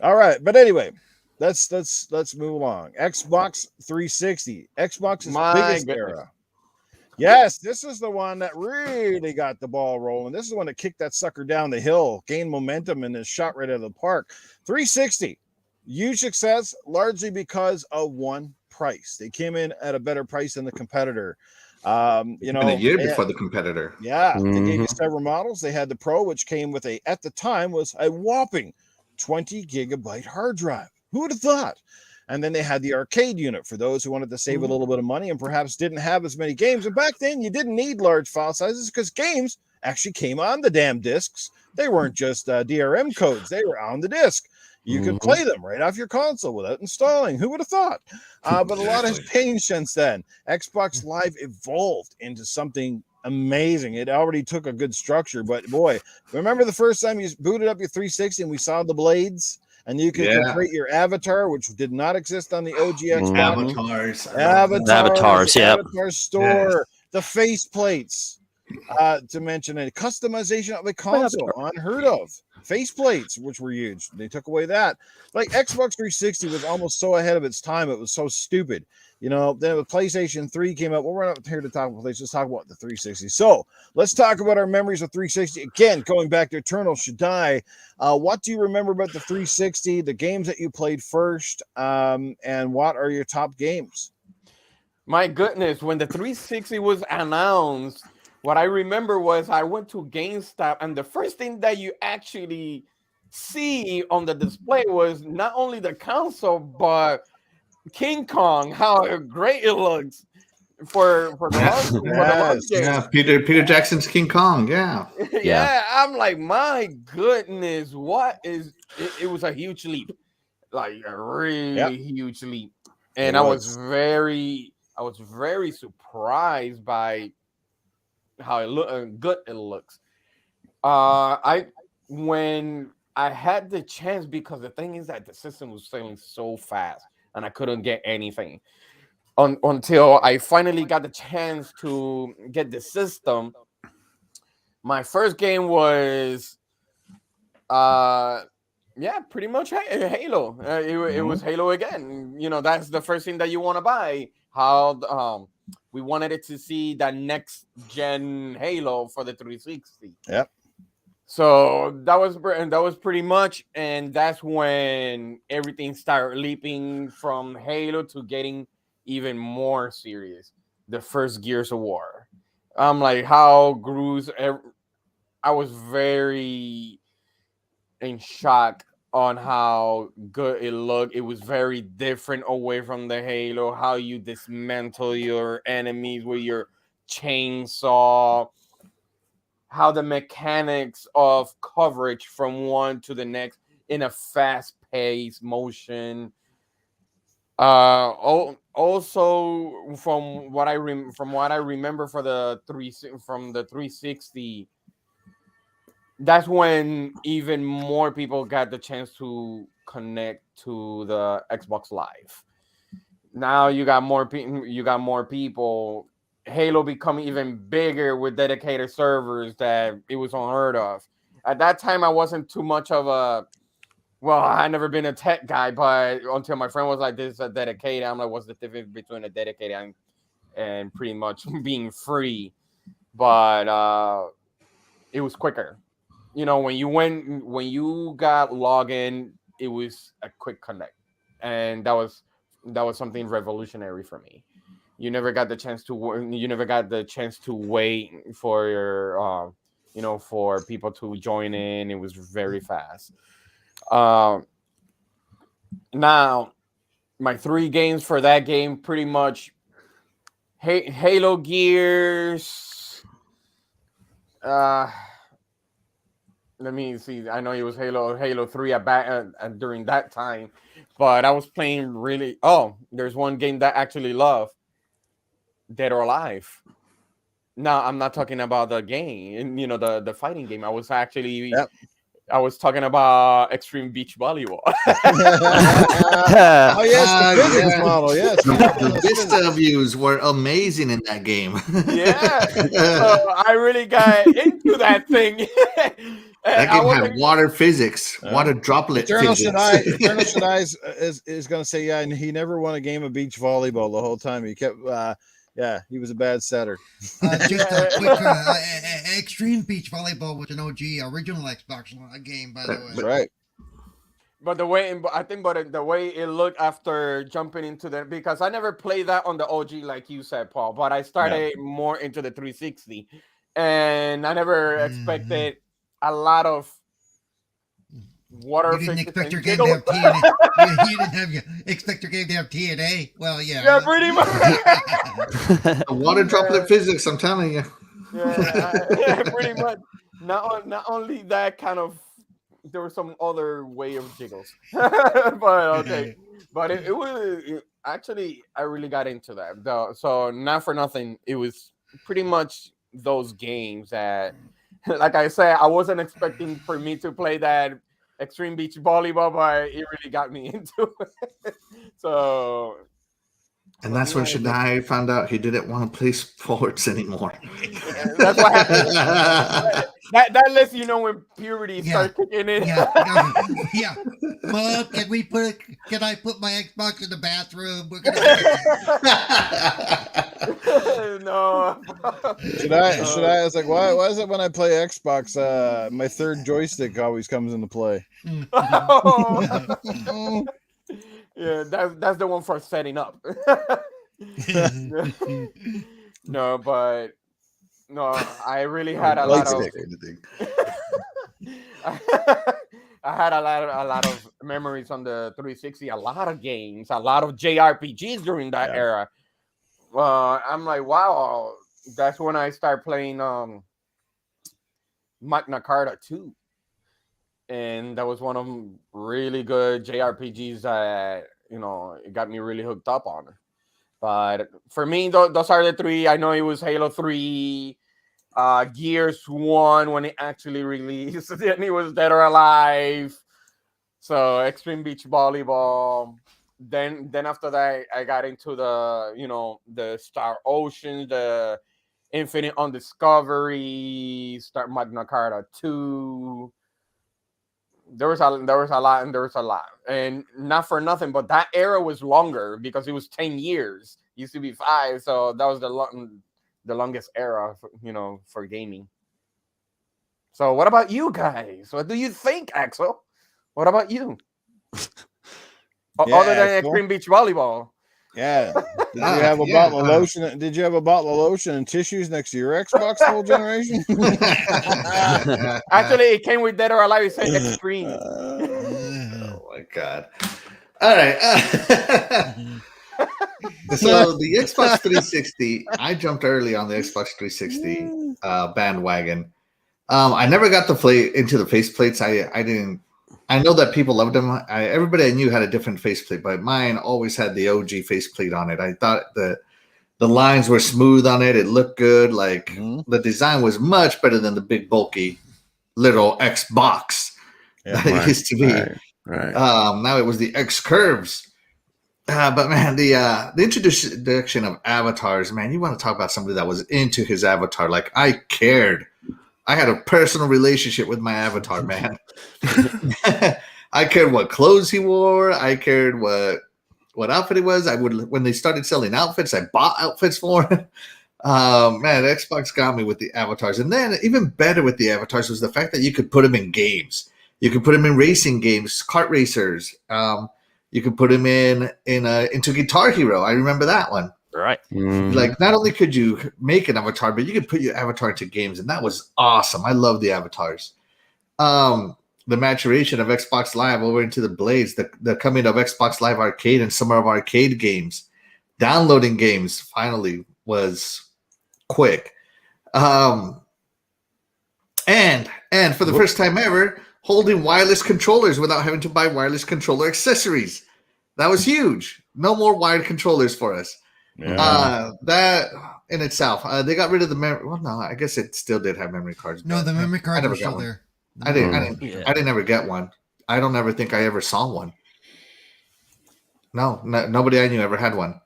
All right, but anyway. Let's move along. Xbox 360, Xbox's biggest era. Yes, this is the one that really got the ball rolling. This is the one that kicked that sucker down the hill, gained momentum, and then shot right out of the park. 360, huge success, largely because of one price. They came in at a better price than the competitor. A year before the competitor. Yeah, they gave you several models. They had the Pro, which came with at the time was a whopping 20 gigabyte hard drive. Who would have thought? And then they had the arcade unit for those who wanted to save a little bit of money and perhaps didn't have as many games. And back then, you didn't need large file sizes, because games actually came on the damn discs. They weren't just DRM codes. They were on the disc. You could play them right off your console without installing. Who would have thought? But a lot has changed since then. Xbox Live evolved into something amazing. It already took a good structure. But boy, remember the first time you booted up your 360 and we saw the blades? And you could create your avatar, which did not exist on the OG Xbox. Avatars, yeah. Avatar store, the face plates. to mention a customization of the console, unheard of. Faceplates, which were huge, they took away that. Like Xbox 360 was almost so ahead of its time, it was so stupid. You know, then the PlayStation 3 came out. Well, we're not here to talk about PlayStation, let's talk about the 360. So let's talk about our memories of 360. Again, going back to Eternal Shaddai, what do you remember about the 360, the games that you played first, and what are your top games? My goodness, when the 360 was announced, what I remember was I went to GameStop, and the first thing that you actually see on the display was not only the console, but King Kong, how great it looks for the launch, for the launch Yes. game. Yeah, Peter Jackson's King Kong. Yeah. Yeah, I'm like, my goodness, what is it? It was a huge leap, like a really huge leap, and It I was. was very surprised by how good it looks. When I had the chance, because the thing is that the system was failing so fast, and I couldn't get anything until I finally got the chance to get the system. My first game was pretty much Halo. It was Halo again. You know, that's the first thing that you want to buy. How we wanted it to see that next gen Halo for the 360. Yep. So that was pretty much, and that's when everything started leaping from Halo to getting even more serious. The first Gears of War. I'm like, how Gru's. I was very in shock on how good it looked. It was very different away from the Halo, how you dismantle your enemies with your chainsaw, how the mechanics of coverage from one to the next in a fast-paced motion. Also from what I remember for the 360, that's when even more people got the chance to connect to the Xbox Live. Now you got more people. Halo becoming even bigger with dedicated servers that it was unheard of. At that time, I wasn't too much of a I never been a tech guy, but until my friend was like, "This is a dedicated," I'm like, "What's the difference between a dedicated and pretty much being free?" But it was quicker. You know, when you got login, it was a quick connect, and that was something revolutionary for me. You never got the chance to wait for your for people to join in. It was very fast. Now my 3 games for that game, pretty much Halo, Gears. Let me see. I know it was Halo 3 during that time, but I was playing really. Oh, there's one game that I actually love, Dead or Alive. No, I'm not talking about the game, the fighting game. I was actually I was talking about Extreme Beach Volleyball. Oh yes, the physics model. Yes, The Vista views were amazing in that game. Yeah, so I really got into that thing. That game had water physics, water droplet Eternal physics. Shaddai is going to say, and he never won a game of beach volleyball the whole time. He kept, he was a bad setter. Just a quick Extreme Beach Volleyball was an OG original Xbox game, by the way. That's right. But the way it looked after jumping into because I never played that on the OG like you said, Paul. But I started more into the 360, and I never expected a lot of water. You didn't expect your game to have TNA. You didn't expect your game to have TNA. Well, yeah. Yeah, pretty much. The water droplet physics, I'm telling you. Yeah, pretty much. Not only that kind of. There was some other way of jiggles, but okay. But it was actually, I really got into that. So not for nothing, it was pretty much those games that, like I said, I wasn't expecting for me to play that Extreme Beach Volleyball, but it really got me into it. So And that's when Shaddai found out he didn't want to play sports anymore. That's what happened. That lets you know when puberty starts kicking in. Yeah. Mom, can I put my Xbox in the bathroom? We're gonna No. Should I was like, why is it when I play Xbox, my third joystick always comes into play? Yeah, that's the one for setting up. No, but no, I really had a lot of. I had a lot of memories on the 360. A lot of games, a lot of JRPGs during that era. I'm like, wow, that's when I start playing Magna Carta 2. And that was one of them really good JRPGs that, it got me really hooked up on. But for me, those are the three. I know it was Halo 3, Gears 1 when it actually released, and it was Dead or Alive. So Extreme Beach Volleyball. Then after that, I got into the Star Ocean, the Infinite Undiscovery, Start Magna Carta 2. There was a lot, and not for nothing, but that era was longer because it was 10 years. It used to be 5, so that was the longest era for gaming. So what about you guys? What do you think, Axel? What about you? Other than Extreme Beach Volleyball. Yeah. Did you have a bottle of lotion? Did you have a bottle of lotion and tissues next to your Xbox the whole generation? Actually, it came with Dead or Alive. It said Extreme. Oh my god! All right. So the Xbox 360, I jumped early on the Xbox 360 bandwagon. I never got to play into the faceplates. I didn't. I know that people loved them. Everybody I knew had a different faceplate, but mine always had the OG faceplate on it. I thought the lines were smooth on it. It looked good. Like the design was much better than the big bulky little Xbox that it used to be. Right. Now it was the X curves. But man, the introduction of avatars, man, you want to talk about somebody that was into his avatar. Like I cared. I had a personal relationship with my avatar, man. I cared what clothes he wore. I cared what outfit it was. I would, when they started selling outfits, I bought outfits for him. Man, Xbox got me with the avatars. And then even better with the avatars was the fact that you could put them in games. You could put them in racing games, kart racers. You could put them into Guitar Hero. I remember that one. Right. Like not only could you make an avatar, but you could put your avatar into games, and that was awesome. I love the avatars. The maturation of Xbox Live over into the Blades, the coming of Xbox Live Arcade and Summer of Arcade games, downloading games finally was quick. And for the first time ever, holding wireless controllers without having to buy wireless controller accessories. That was huge. No more wired controllers for us. Yeah. That in itself, they got rid of the memory. Well, no, I guess it still did have memory cards. No, the memory cards were still there. I didn't ever get one. I don't ever think I ever saw one. No, nobody I knew ever had one.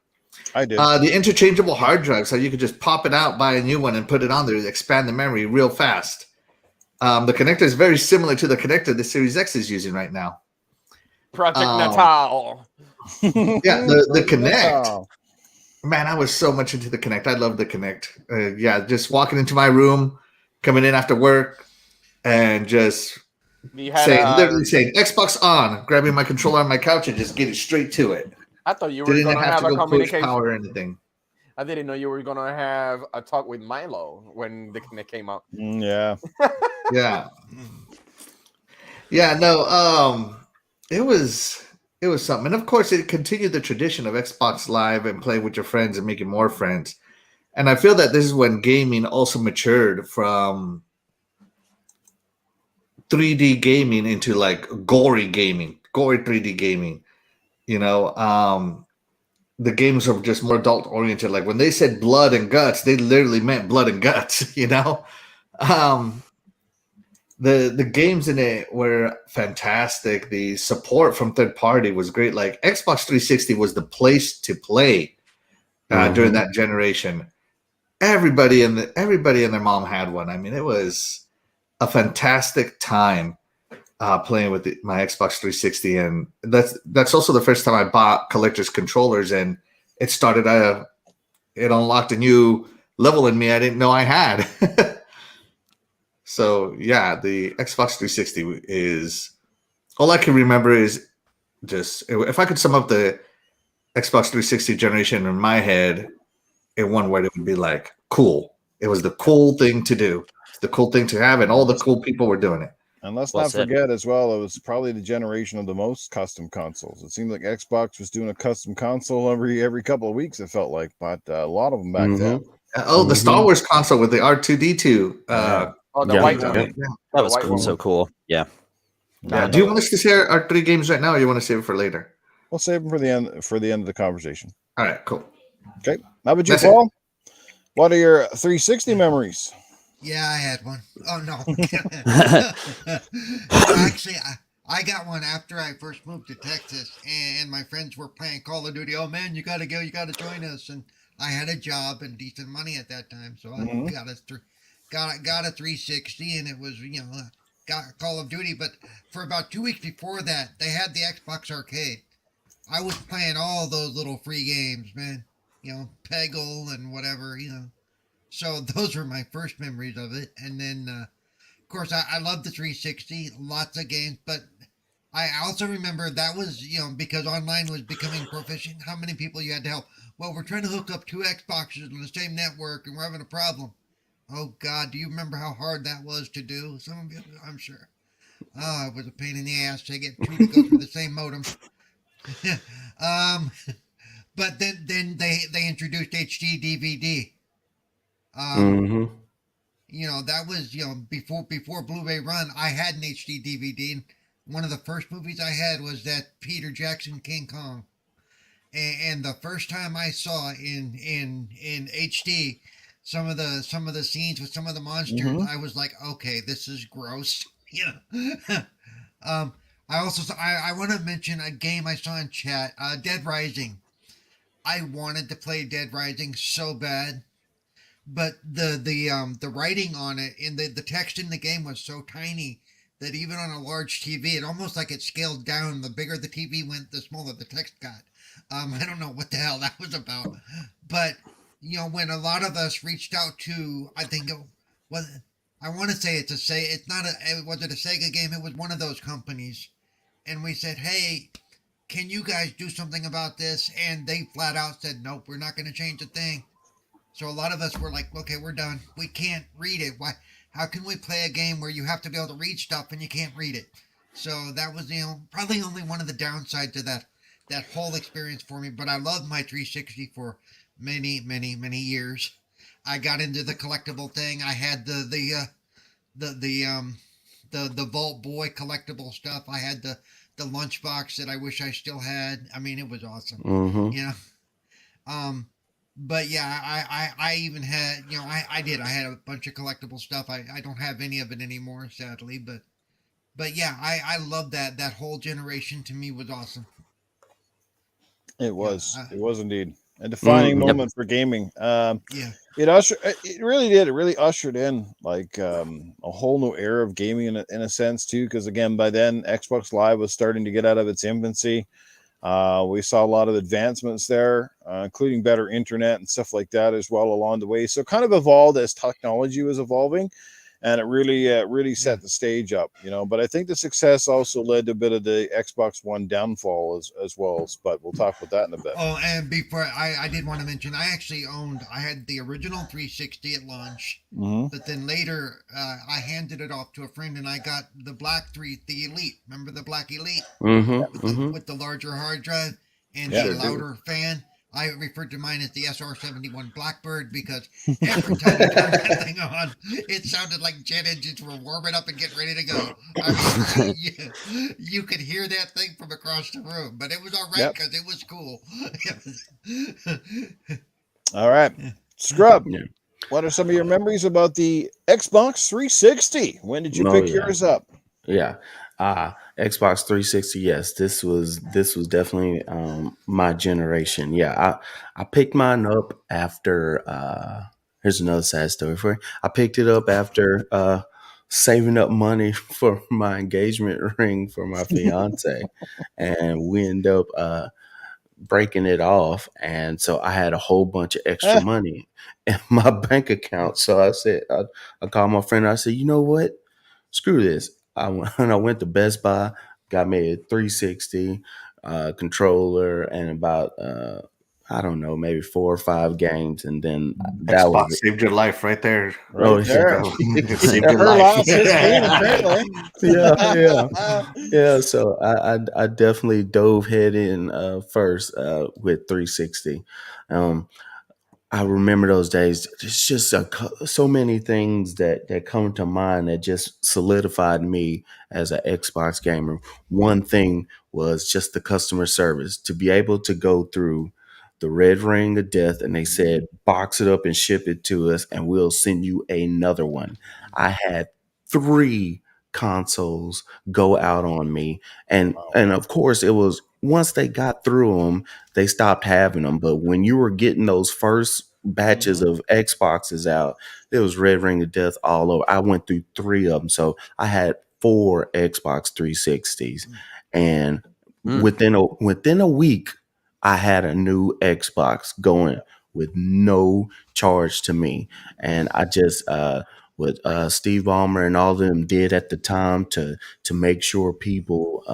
I did. The interchangeable hard drive, so you could just pop it out, buy a new one, and put it on there to expand the memory real fast. The connector is very similar to the connector the Series X is using right now. Project Natal. Yeah, the Kinect. Man, I was so much into the Kinect. I love the Kinect. Just walking into my room, coming in after work, and just literally saying Xbox on, grabbing my controller on my couch and just getting straight to it. I thought you were going to have a communication. Power or anything. I didn't know you were going to have a talk with Milo when the Kinect came out. Yeah. No, it was something. And of course, it continued the tradition of Xbox Live and playing with your friends and making more friends. And I feel that this is when gaming also matured from 3D gaming into like gory 3D gaming. The games are just more adult oriented. Like when they said blood and guts, they literally meant blood and guts, The games in it were fantastic. The support from third party was great. Like Xbox 360 was the place to play. during that generation. Everybody and their mom had one. I mean, it was a fantastic time playing with my Xbox 360, and that's also the first time I bought collector's controllers, and it unlocked a new level in me I didn't know I had. So yeah, the Xbox 360 is all I can remember is just if I could sum up the Xbox 360 generation in my head in one word, it would be like cool. It was the cool thing to do, the cool thing to have, and all the cool people were doing it. And let's Well not said. forget as well, it was probably the generation of the most custom consoles. It seemed like Xbox was doing a custom console every couple of weeks, it felt like, but a lot of them back then. The Star Wars console with the R2D2. Oh, the Yeah, white yeah. one. Yeah. That was white cool, one. so cool. Yeah. Yeah. Do you want us to share our 3 games right now, or you want to save it for later? We'll save them for the end of the conversation. All right, cool. Okay. How about you, That's it. Paul? What are your 360 memories? Yeah, I had one. Oh no. Actually, I got one after I first moved to Texas, and my friends were playing Call of Duty. Oh man, you gotta go, you gotta join us. And I had a job and decent money at that time, so I got a 360, and it was got Call of Duty. But for about 2 weeks before that, they had the Xbox Arcade. I was playing all those little free games, man. Peggle and whatever, So those were my first memories of it. And then, of course, I love the 360, lots of games. But I also remember that was, because online was becoming proficient, how many people you had to help. Well, we're trying to hook up 2 Xboxes on the same network, and we're having a problem. Oh, God, do you remember how hard that was to do? Some of you, I'm sure. Oh, it was a pain in the ass to get 2 to go through the same modem. But then they introduced HD DVD. That was before Blu-ray run. I had an HD DVD. One of the first movies I had was that Peter Jackson King Kong, and the first time I saw in HD some of the scenes with some of the monsters, I was like, okay, this is gross. I also I want to mention a game I saw in chat, Dead Rising. I wanted to play Dead Rising so bad, but the writing on it and the text in the game was so tiny that even on a large TV, it almost like it scaled down. The bigger the TV went, the smaller the text got. I don't know what the hell that was about, but when a lot of us reached out to, I think I want to say it's not was it a Sega game? It was one of those companies, and we said, hey, can you guys do something about this? And they flat out said, nope, we're not going to change a thing. So a lot of us were like, okay, we're done. We can't read it. Why? How can we play a game where you have to be able to read stuff and you can't read it? So that was, probably only one of the downsides of that whole experience for me. But I loved my 360 for many, many, many years. I got into the collectible thing. I had the Vault Boy collectible stuff. I had the lunchbox that I wish I still had. I mean, it was awesome. But yeah, I even had, I had a bunch of collectible stuff. I don't have any of it anymore, sadly, but yeah, I love that whole generation. To me was awesome. It was indeed a defining moment for gaming. It really did. It really ushered in like a whole new era of gaming in a sense too. Because again, by then Xbox Live was starting to get out of its infancy. We saw a lot of advancements there, including better internet and stuff like that as well along the way. So it kind of evolved as technology was evolving, and it really set the stage up, But I think the success also led to a bit of the Xbox One downfall as well. But we'll talk about that in a bit. Oh, and before I did want to mention, I had the original 360 at launch, but then later I handed it off to a friend, and I got the the Elite. Remember the Black Elite with the larger hard drive and the louder fan. I referred to mine as the SR-71 Blackbird because every time you turned that thing on, it sounded like jet engines were warming up and getting ready to go. I mean, you could hear that thing from across the room, but it was all right because it was cool. All right, Scrub. What are some of your memories about the Xbox 360? When did you pick yours up? Yeah. Xbox 360. Yes, this was definitely my generation. Yeah, I picked mine up after. Here's another sad story for you. I picked it up after saving up money for my engagement ring for my fiance, and we ended up breaking it off, and so I had a whole bunch of extra money in my bank account. So I said, I called my friend. I said, you know what? Screw this. I went to Best Buy, got me a 360 controller and about I don't know, maybe 4 or 5 games, and then that was Xbox it. saved your life right there. Right Oh yeah, there. It saved your Her life. lost his game, apparently. yeah. So I definitely dove head in first with 360. Um, I remember those days. It's just so many things that come to mind that just solidified me as an Xbox gamer. One thing was just the customer service, to be able to go through the red ring of death, and they said box it up and ship it to us, and we'll send you another one. I had 3 consoles go out on me, and of course it was once they got through them they stopped having them. But when you were getting those first batches Mhm. of Xboxes out, there was Red Ring of Death all over. I went through 3 of them, so I had 4 Xbox 360s, and Mm. within a week, I had a new Xbox going with no charge to me, and I just what Steve Ballmer and all of them did at the time to make sure people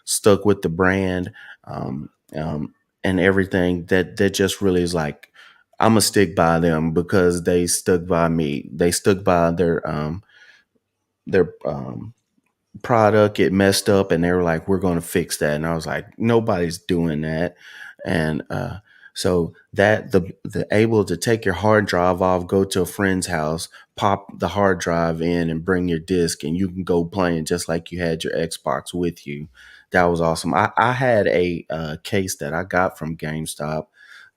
stuck with the brand. Um, um, and everything that just really is like I'm gonna stick by them because they stuck by me. They stuck by their product. It messed up, and they were like, "We're going to fix that." And I was like, "Nobody's doing that." And so that the able to take your hard drive off, go to a friend's house, pop the hard drive in, and bring your disc, and you can go playing just like you had your Xbox with you. That was awesome. I had a case that I got from GameStop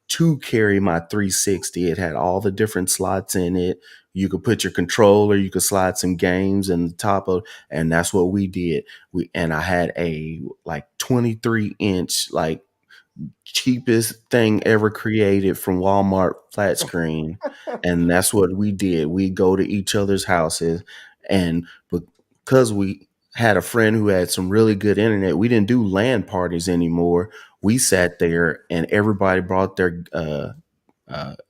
to carry my 360. It had all the different slots in it. You could put your controller, you could slide some games in the top of, and that's what we did. I had a like 23-inch, like cheapest thing ever created from Walmart flat screen. And that's what we did. We go to each other's houses, and because we had a friend who had some really good internet, we didn't do LAN parties anymore. We sat there and everybody brought their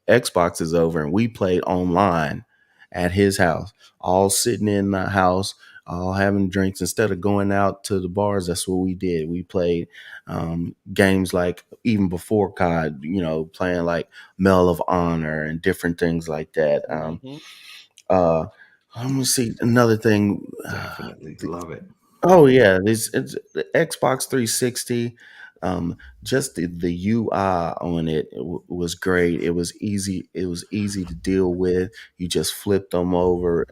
Xboxes over, and we played online at his house, all sitting in the house, all having drinks instead of going out to the bars. That's what we did. We played games like even before COD, playing like Medal of Honor and different things like that. Mhm. Uh, let me see another thing. Definitely love it. Oh yeah, it's the Xbox 360. Just the UI on it was great. It was easy. It was easy to deal with. You just flipped them over.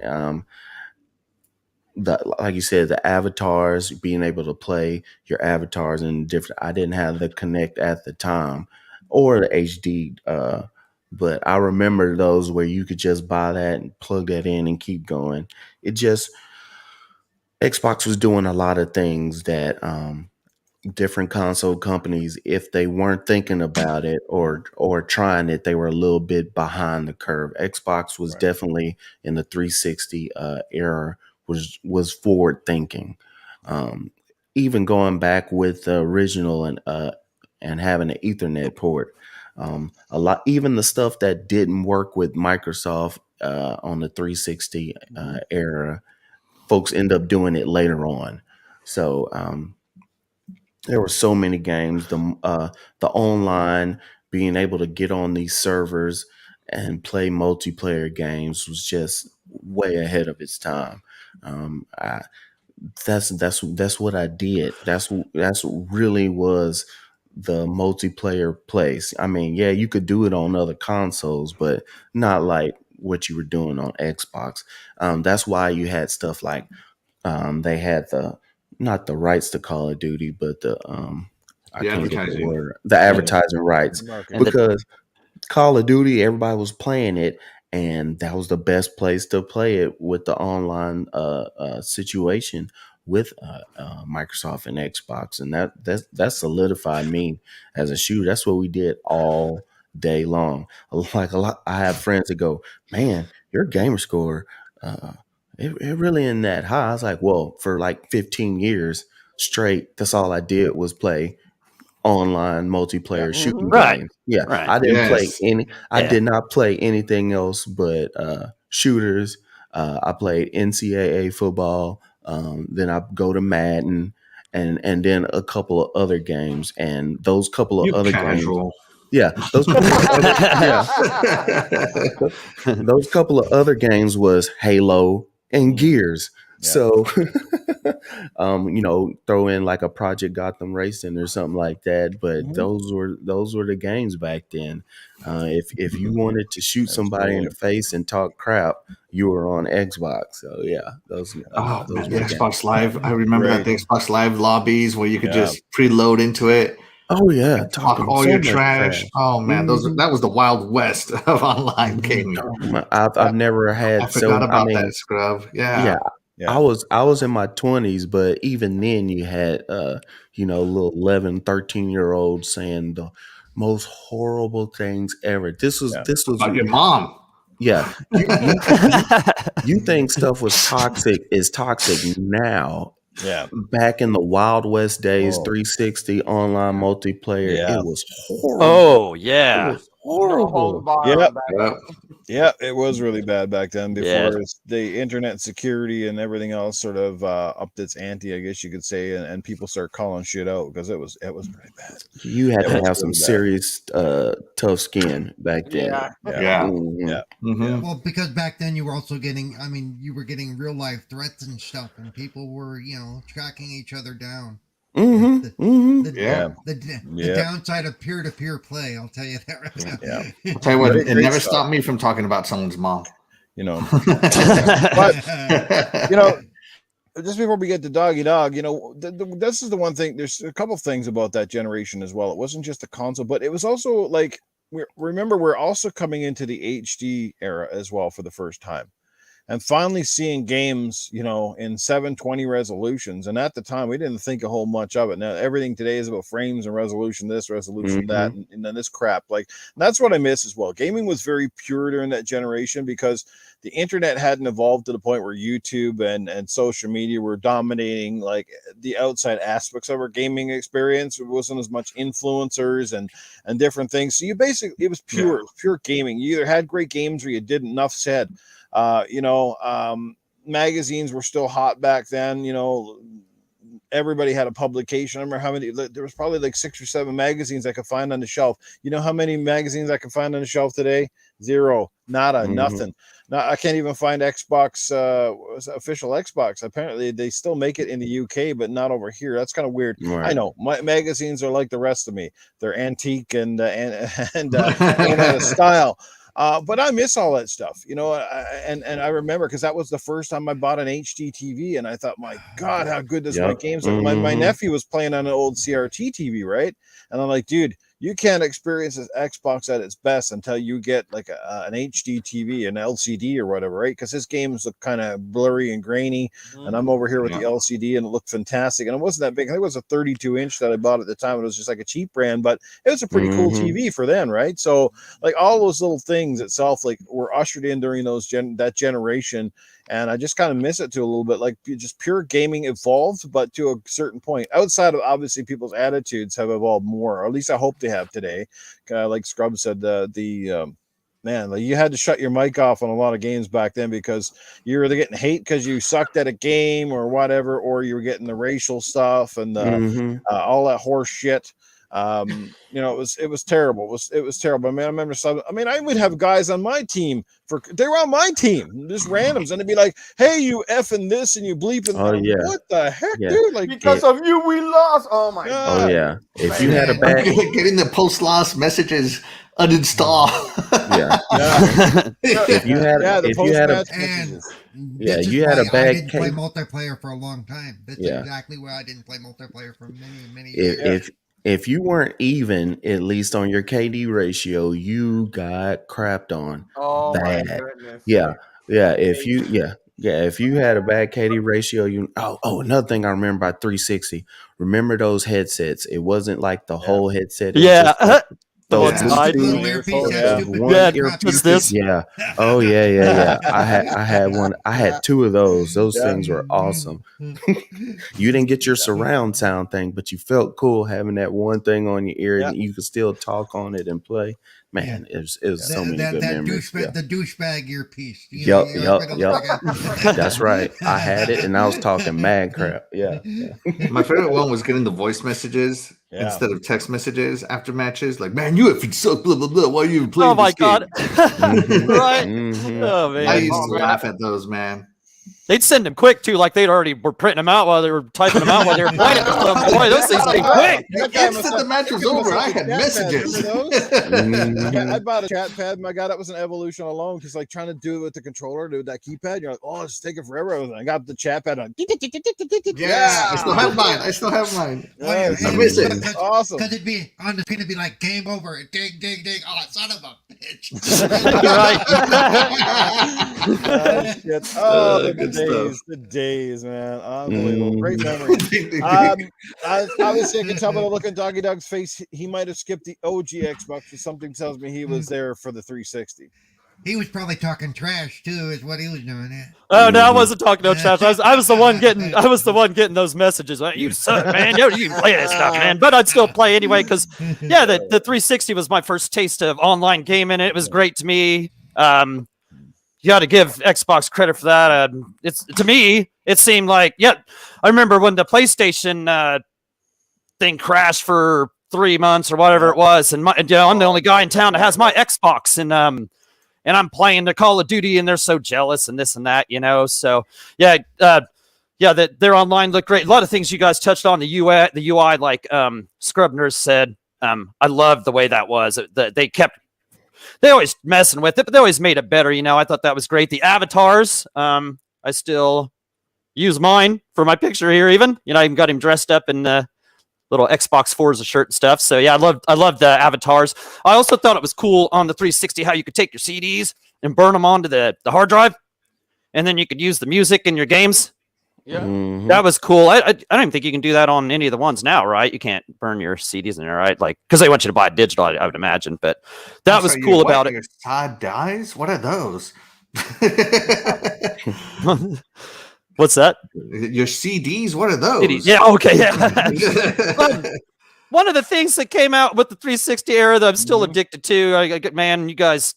Like you said, the avatars, being able to play your avatars in different. I didn't have the Connect at the time or the HD, but I remember those where you could just buy that and plug that in and keep going. It just Xbox was doing a lot of things that different console companies, if they weren't thinking about it or trying it, they were a little bit behind the curve. Xbox was Right. definitely in the 360 era was forward thinking. Um, Even going back with the original and having an Ethernet port. A lot, even the stuff that didn't work with Microsoft on the 360 era, folks end up doing it later on. So there were so many games. The online, being able to get on these servers and play multiplayer games was just way ahead of its time. I, that's what I did. That's really was the multiplayer place. I mean, yeah, you could do it on other consoles, but not like what you were doing on Xbox. That's why you had stuff like they had the not the rights to Call of Duty, but I The can't get the advertising. word, the Yeah. advertising rights, Market. And the because Call of Duty, everybody was playing it, and that was the best place to play it with the online situation with Microsoft and Xbox, and that solidified me as a shooter. That's what we did all day long. Like a lot, I have friends that go, "Man, your gamer score, it really isn't that high." I was like, "Well, for like 15 years straight, that's all I did was play online multiplayer shooting Right. games. Yeah, Right. I didn't play Yes. any. I Yeah. did not play anything else but shooters. I played NCAA football. Then I go to Madden, and then a couple of other games. And those couple of You other games, casual. yeah, those couple of other, yeah, those couple of other games was Halo and Gears. Yeah. So, throw in like a Project Gotham Racing or something like that. But those were the games back then. If you wanted to shoot somebody in the face and talk crap, you were on Xbox. So yeah, those Oh man, the were the games. Xbox Live. I remember that the Xbox Live lobbies where you could Yeah. just preload into it, Oh yeah, talk talking all so your much trash. Oh man, Mhm. that was the wild west of online Mm-hmm. gaming. I've never had. I forgot So I about mean, that, Scrub. yeah, Yeah. I was in my 20s, but even then you had little 11, 13-year-olds saying the most horrible things ever. This was About your mom. yeah. You think stuff was toxic is toxic now. Yeah. Back in the Wild West days, Oh. 360 online multiplayer, Yeah. it was horrible. Oh It yeah. was horrible. Yep. Yep. Yeah, it was really bad back then Yeah. before the internet security and everything else sort of upped its ante, I guess you could say, and people start calling shit out because it was pretty bad. You had It to was have some really bad. serious tough skin back then. Yeah. Yeah. Mhm. Yeah. Mhm. Well, because back then you were also getting, you were getting real life threats and stuff, and people were, tracking each other down. Mhm. The, Mhm. the, Yeah. the Yeah. downside of peer-to-peer play, I'll tell you that right now. Yeah. I'll tell you what, Great- it great never stuff. stopped me from talking about someone's mom. But just before we get to Doggy Dog, this is the one thing. There's a couple things about that generation as well. It wasn't just the console, but it was also like we're also coming into the HD era as well for the first time. And finally seeing games, in 720 resolutions. And at the time, we didn't think a whole much of it. Now, everything today is about frames and resolution, this, resolution, that, and then this crap. Like, that's what I miss as well. Gaming was very pure during that generation because the internet hadn't evolved to the point where YouTube and social media were dominating, like, the outside aspects of our gaming experience. It wasn't as much influencers and different things. So it was pure, pure gaming. You either had great games or you didn't. Enough said. Magazines were still hot back then. Everybody had a publication. I remember how many, there was probably like 6 or 7 magazines I could find on the shelf. You know how many magazines I can find on the shelf today? Zero, nada, nothing. Now I can't even find Xbox, official Xbox. Apparently they still make it in the UK, but not over here. That's kind of weird. Right. I know my magazines are like the rest of me. They're antique and going out of style. But I miss all that stuff, and I remember because that was the first time I bought an HD TV, and I thought, my God, how good does my games look? My nephew was playing on an old CRT TV, right? And I'm like, dude, you can't experience this Xbox at its best until you get like an HD TV, an LCD or whatever, right? Because his games look kind of blurry and grainy, and I'm over here with the LCD, and it looked fantastic. And it wasn't that big. I think it was a 32-inch that I bought at the time. It was just like a cheap brand, but it was a pretty cool TV for then, right? So like all those little things itself, like were ushered in during that generation. And I just kind of miss it to a little bit, like just pure gaming evolved, but to a certain point. Outside of obviously people's attitudes have evolved more, or at least I hope they have today. Like Scrub said, man, like you had to shut your mic off on a lot of games back then because you were either getting hate because you sucked at a game or whatever, or you were getting the racial stuff and all that horse shit. It was terrible. It was terrible. I mean, I remember I would have guys on my team they were on my team, just randoms, and it'd be like, "Hey, you effing this and you bleeping." Oh yeah. What the heck, Yeah. dude? Like Because of you, we lost. Oh my God. Oh yeah. If you had a bad Getting the post-loss messages uninstall. if you had the if you had a post-match And messages. Yeah, this is you had why a bad I didn't play case. multiplayer for a long time. That's Yeah. exactly why I didn't play multiplayer for many years. If you weren't even at least on your KD ratio, you got crapped on. Oh Bad. my goodness. Yeah. If you Yeah, if you had a bad KD ratio, another thing I remember about 360. Remember those headsets? It wasn't like the whole headset. It was Yeah. just like The those ones Yeah. that I Stupid little Yeah. earpiece, Yeah. that stupid one Yeah, crap. just this. Yeah. Oh yeah. I had one. I had two of those. Those Yeah. things were awesome. You didn't get your surround sound thing, but you felt cool having that one thing on your ear, Yeah. and you could still talk on it and play. Man, it was so many good memories. Douchebag, the douchebag earpiece. Yup. Yep. That's right. I had it, and I was talking mad crap. Yeah. My favorite one was getting the voice messages Yeah. instead of text messages after matches. Like, man, you effing suck, blah, blah, blah. Why are you even playing Oh my this game? god. Right. Mhm. Oh I man. used to laugh at those, man. They'd send them quick too, like they'd already were printing them out while they were typing them out while they were playing it. Boy, those things came quick. The instant the match was over, I had messages. I bought a chat pad. My God, that was an evolution alone. Because like trying to do it with the controller, do that keypad, you're like, oh, it's taking forever. And I got the chat pad on. Yeah, I still have mine. Yeah, I miss it. It's awesome. Because it'd be on the screen, it'd be like game over. Ding, ding, ding. Oh, son of a bitch. Shit. Oh, Good the days, man. Unbelievable. Great memory. I was sick and tell by the look on Doggy Dog's face, he might have skipped the OG Xbox, but something tells me he was there for the 360. He was probably talking trash too, is what he was doing. Yeah. Oh no, I wasn't talking no trash. I was the one getting those messages. Like, you suck, man. You can play this stuff, man. But I'd still play anyway because the 360 was my first taste of online gaming. It was great to me. You got to give Xbox credit for that. It's to me, it seemed like I remember when the PlayStation thing crashed for 3 months or whatever it was, and I'm the only guy in town that has my Xbox, and I'm playing the Call of Duty, and they're so jealous and this and that, So that their online looked great. A lot of things you guys touched on the UI, like Scrub Nurse said. I love the way that was. They always messing with it, but they always made it better. I thought that was great. The avatars, I still use mine for my picture here. Even I even got him dressed up in the little Xbox Forza shirt and stuff. So yeah, I love the avatars. I also thought it was cool on the 360 how you could take your CDs and burn them onto the hard drive, and then you could use the music in your games. Yeah. Mhm. That was cool. I don't even think you can do that on any of the ones now, right? You can't burn your CDs in there, right? Like, because they want you to buy digital, I would imagine. But that was cool about it. Your Shaddies? What are those? What's that? Your CDs? What are those? Yeah, okay, yeah. One of the things that came out with the 360 era that I'm still addicted to, man, you guys,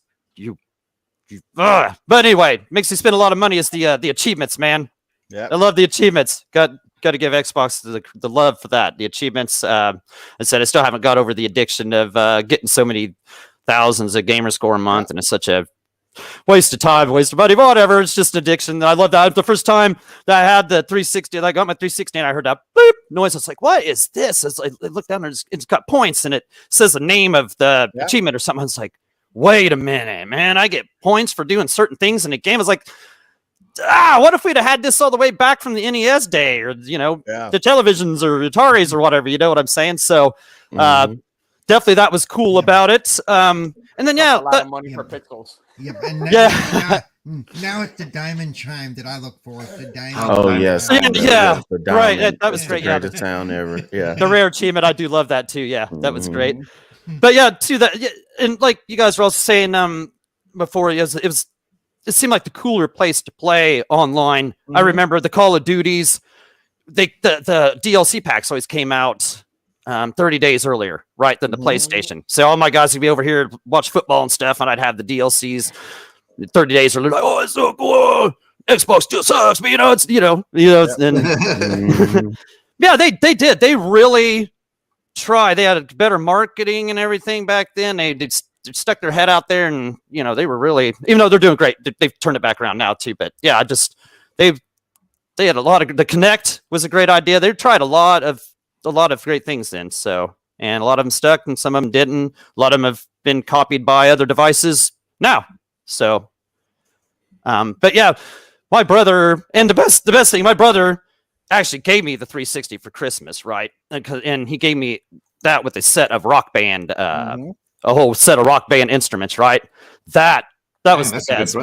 but anyway, makes me spend a lot of money is the achievements, man. Yeah, I love the achievements. Got to give Xbox the love for that. The achievements. I said I still haven't got over the addiction of getting so many thousands of gamer score a month, and it's such a waste of time, waste of money, whatever. It's just addiction. I love that. The first time that I had the 360, I got my 360 and I heard that boop noise. I was like, what is this? I looked down there, it's got points and it says the name of the achievement or something. It's like, wait a minute, man. I get points for doing certain things in the game. I was like, what if we'd have had this all the way back from the NES day or, the televisions or Ataris or whatever, you know what I'm saying? So, definitely that was cool about it. And then, a lot of money for pixels. Yep. And now it's the diamond chime that I look for. The diamond. Oh yes. Yeah. The Right. diamond. That was It's great. the Yeah. greatest sound ever. Yeah. The rare achievement. I do love that too. Yeah. That was great. But yeah, to that. Yeah, and like you guys were also saying, before it seemed like the cooler place to play online. I remember the Call of Duties. The DLC packs always came out 30 days earlier, right, than the PlayStation. So all my guys would be over here watch football and stuff, and I'd have the DLCs 30 days earlier. Like, oh, it's so cool. Xbox still sucks, but and yeah, they did. They really tried. They had better marketing and everything back then. They stuck their head out there, and they were really, even though they're doing great, they've turned it back around now too. But yeah, they had a lot of the Kinect was a great idea. They tried a lot of great things then. So, and a lot of them stuck, and some of them didn't. A lot of them have been copied by other devices now. So, but yeah, my brother, and the best thing, my brother actually gave me the 360 for Christmas, right? And he gave me that with a set of Rock Band. A whole set of Rock Band instruments, right? That was the best.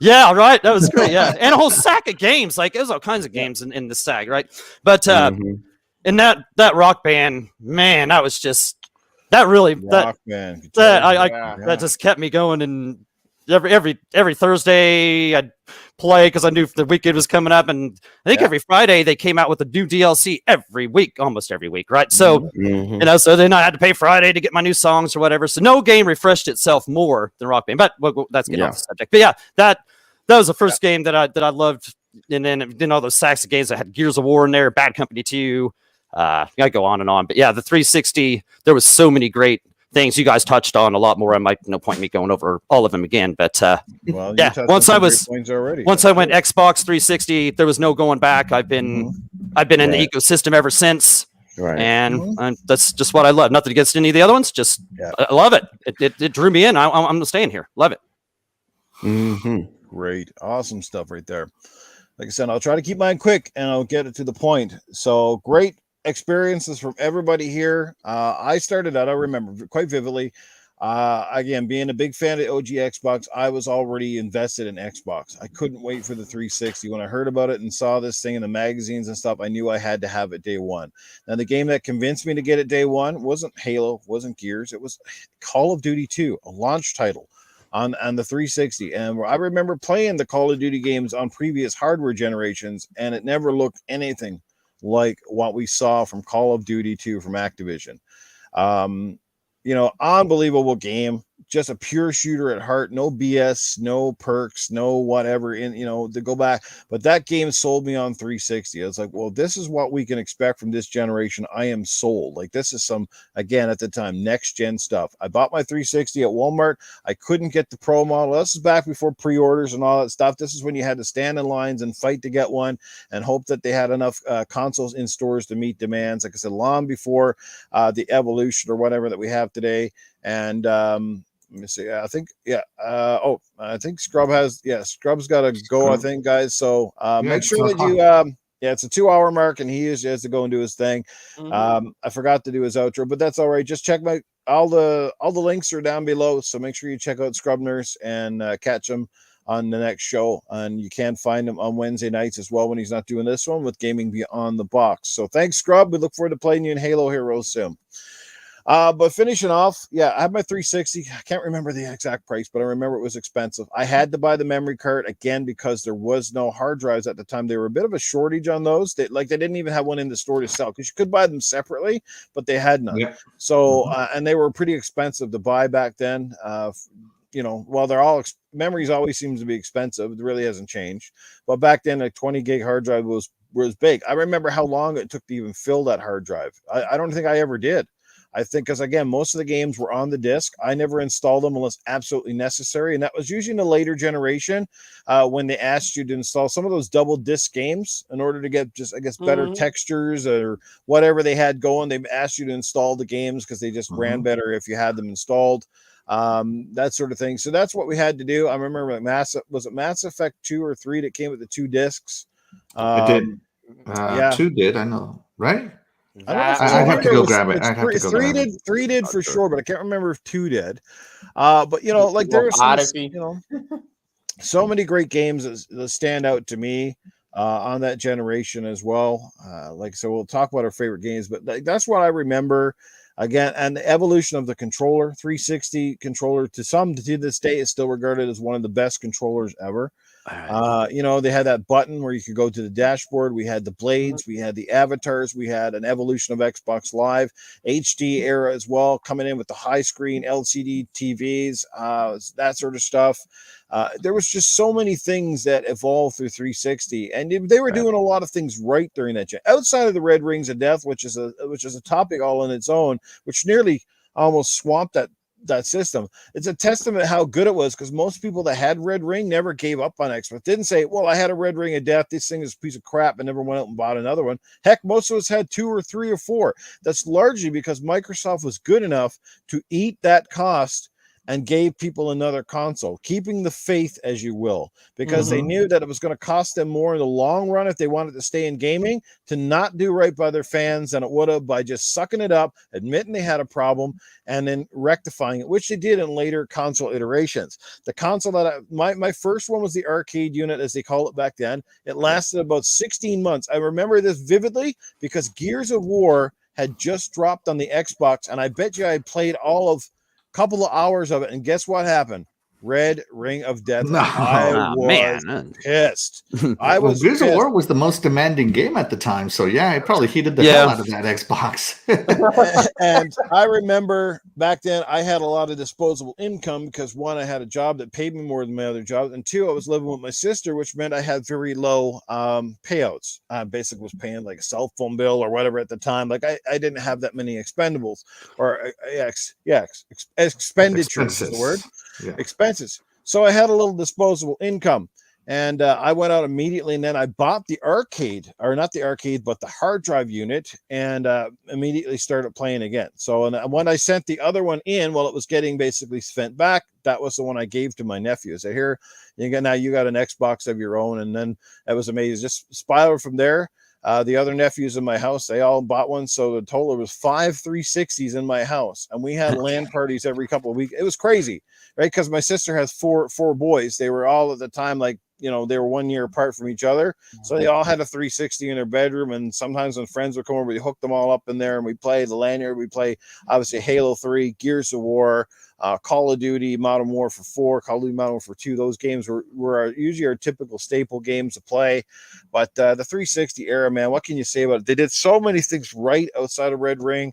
Yeah, right. That was great. Yeah, and a whole sack of games. Like there's all kinds of games in the SAG, right? But Mhm. and that Rock Band, man, that was just that really Rock Band. I Yeah. that just kept me going. And every Thursday I'd play because I knew the weekend was coming up, and I think every Friday they came out with a new DLC every week, almost every week, right? So Mhm. so then I had to pay Friday to get my new songs or whatever. So no game refreshed itself more than Rock Band. But that's getting off the subject. But yeah, that was the first game that I loved. And then all those Saxa games that had Gears of War in there, Bad Company 2. I go on and on. But yeah, the 360, there was so many great things you guys touched on a lot more. I might no point me going over all of them again. But Well, yeah, once I went That's Xbox 360, there was no going back. I've been in the ecosystem ever since. Right. And that's just what I love. Nothing against any of the other ones. Just I love it. It drew me in. I'm staying here. Love it. Mhm. great. Awesome stuff right there. Like I said, I'll try to keep mine quick and I'll get it to the point. So great experiences from everybody here. I started out, I remember quite vividly. Again, being a big fan of OG Xbox, I was already invested in Xbox. I couldn't wait for the 360. When I heard about it and saw this thing in the magazines and stuff, I knew I had to have it day one. Now, the game that convinced me to get it day one wasn't Halo, wasn't Gears. It was Call of Duty 2, a launch title on the 360. And I remember playing the Call of Duty games on previous hardware generations, and it never looked anything like what we saw from Call of Duty 2 from Activision. Unbelievable game, just a pure shooter at heart, no BS, no perks, no whatever to go back. But that game sold me on 360. I was like, well, this is what we can expect from this generation. I am sold. Like, this is some, again, at the time, next gen stuff. I bought my 360 at Walmart. I couldn't get the Pro model. This is back before pre-orders and all that stuff. This is when you had to stand in lines and fight to get one and hope that they had enough consoles in stores to meet demands. Like I said, long before the evolution or whatever that we have today. And let me see. I think I think Scrub's got to go. I think, guys. So make sure that you it's a 2-hour mark, and he has to go and do his thing. I forgot to do his outro, but that's all right. Just check all the links are down below, so make sure you check out Scrub Nurse and catch him on the next show. And you can find him on Wednesday nights as well when he's not doing this one with Gaming Beyond the Box. So thanks, Scrub. We look forward to playing you in Halo Heroes soon. But finishing off, I have my 360. I can't remember the exact price, but I remember it was expensive. I had to buy the memory card again because there was no hard drives at the time. They were a bit of a shortage on those. They didn't even have one in the store to sell because you could buy them separately, but they had none. Yeah. So and they were pretty expensive to buy back then. While they're all memories always seems to be expensive, it really hasn't changed. But back then, a 20 gig hard drive was big. I remember how long it took to even fill that hard drive. I don't think I ever did. I think because, again, most of the games were on the disc. I never installed them unless absolutely necessary. And that was usually in the later generation when they asked you to install some of those double disc games in order to get just, I guess, better textures or whatever they had going. They asked you to install the games because they just ran better if you had them installed. That sort of thing. So that's what we had to do. I remember Mass Effect 2 or 3 that came with the 2 discs? It did. 2 did, I know, right? I have to go grab it. 3 did for sure, but I can't remember if 2 did. But there's so many great games that stand out to me on that generation as well. So we'll talk about our favorite games, but that's what I remember. Again, and the evolution of the controller, 360 controller, to this day is still regarded as one of the best controllers ever. They had that button where you could go to the dashboard. We had the blades, we had the avatars, we had an evolution of Xbox Live, HD era as well, coming in with the high screen LCD TVs, that sort of stuff. There was just so many things that evolved through 360, and they were doing a lot of things right during that gen. Outside of the Red Rings of Death, which is a topic all on its own, which nearly almost swamped that system. It's a testament how good it was, because most people that had Red Ring never gave up on Xbox. Didn't say, well, I had a Red Ring of Death, this thing is a piece of crap, and never went out and bought another one. Heck, most of us had 2 or 3 or 4. That's largely because Microsoft was good enough to eat that cost and gave people another console, keeping the faith, as you will, because they knew that it was going to cost them more in the long run if they wanted to stay in gaming to not do right by their fans than it would have by just sucking it up, admitting they had a problem, and then rectifying it, which they did in later console iterations. The console that my first one was the arcade unit, as they call it back then. It lasted about 16 months. I remember this vividly because Gears of War had just dropped on the Xbox, and I bet you I played all of couple of hours of it, and guess what happened? Red Ring of Death. No. I Oh, was man. pissed. I was Gears of pissed. War was the most demanding game at the time, so yeah, it probably heated the Yeah. hell out of that Xbox. And I remember back then I had a lot of disposable income because one, I had a job that paid me more than my other job, and two, I was living with my sister, which meant I had very low payouts. I basically was paying like a cell phone bill or whatever at the time. Like I didn't have that many expendables or expenditures is the word. Yeah. Expenses. So I had a little disposable income, and I went out immediately, and then I bought the arcade, or not the arcade, but the hard drive unit, and immediately started playing again. So and when I sent the other one in, while it was getting basically sent back, that was the one I gave to my nephew. I said, here, you got an Xbox of your own, and then that was amazing. Just spiraled from there. The other nephews in my house, they all bought one. So the total was 5 360s in my house. And we had LAN parties every couple of weeks. It was crazy, right? Because my sister has four boys. They were all at the time, like, they were 1 year apart from each other. So they all had a 360 in their bedroom. And sometimes when friends would come over, we hooked them all up in there and we play the lanyard. We play, obviously, Halo 3, Gears of War, Call of Duty, Modern Warfare 4, Call of Duty Modern Warfare 2. Those games were usually our typical staple games to play. But the 360 era, man, what can you say about it? They did so many things right outside of Red Ring.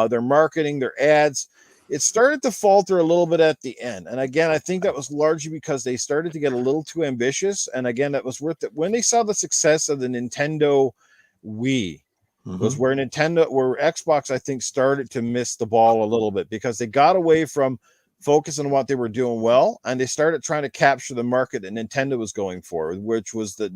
Their marketing, their ads. It started to falter a little bit at the end. And again, I think that was largely because they started to get a little too ambitious. And again, that was worth it. When they saw the success of the Nintendo Wii, was where Xbox, I think, started to miss the ball a little bit because they got away from focusing on what they were doing well, and they started trying to capture the market that Nintendo was going for, which was the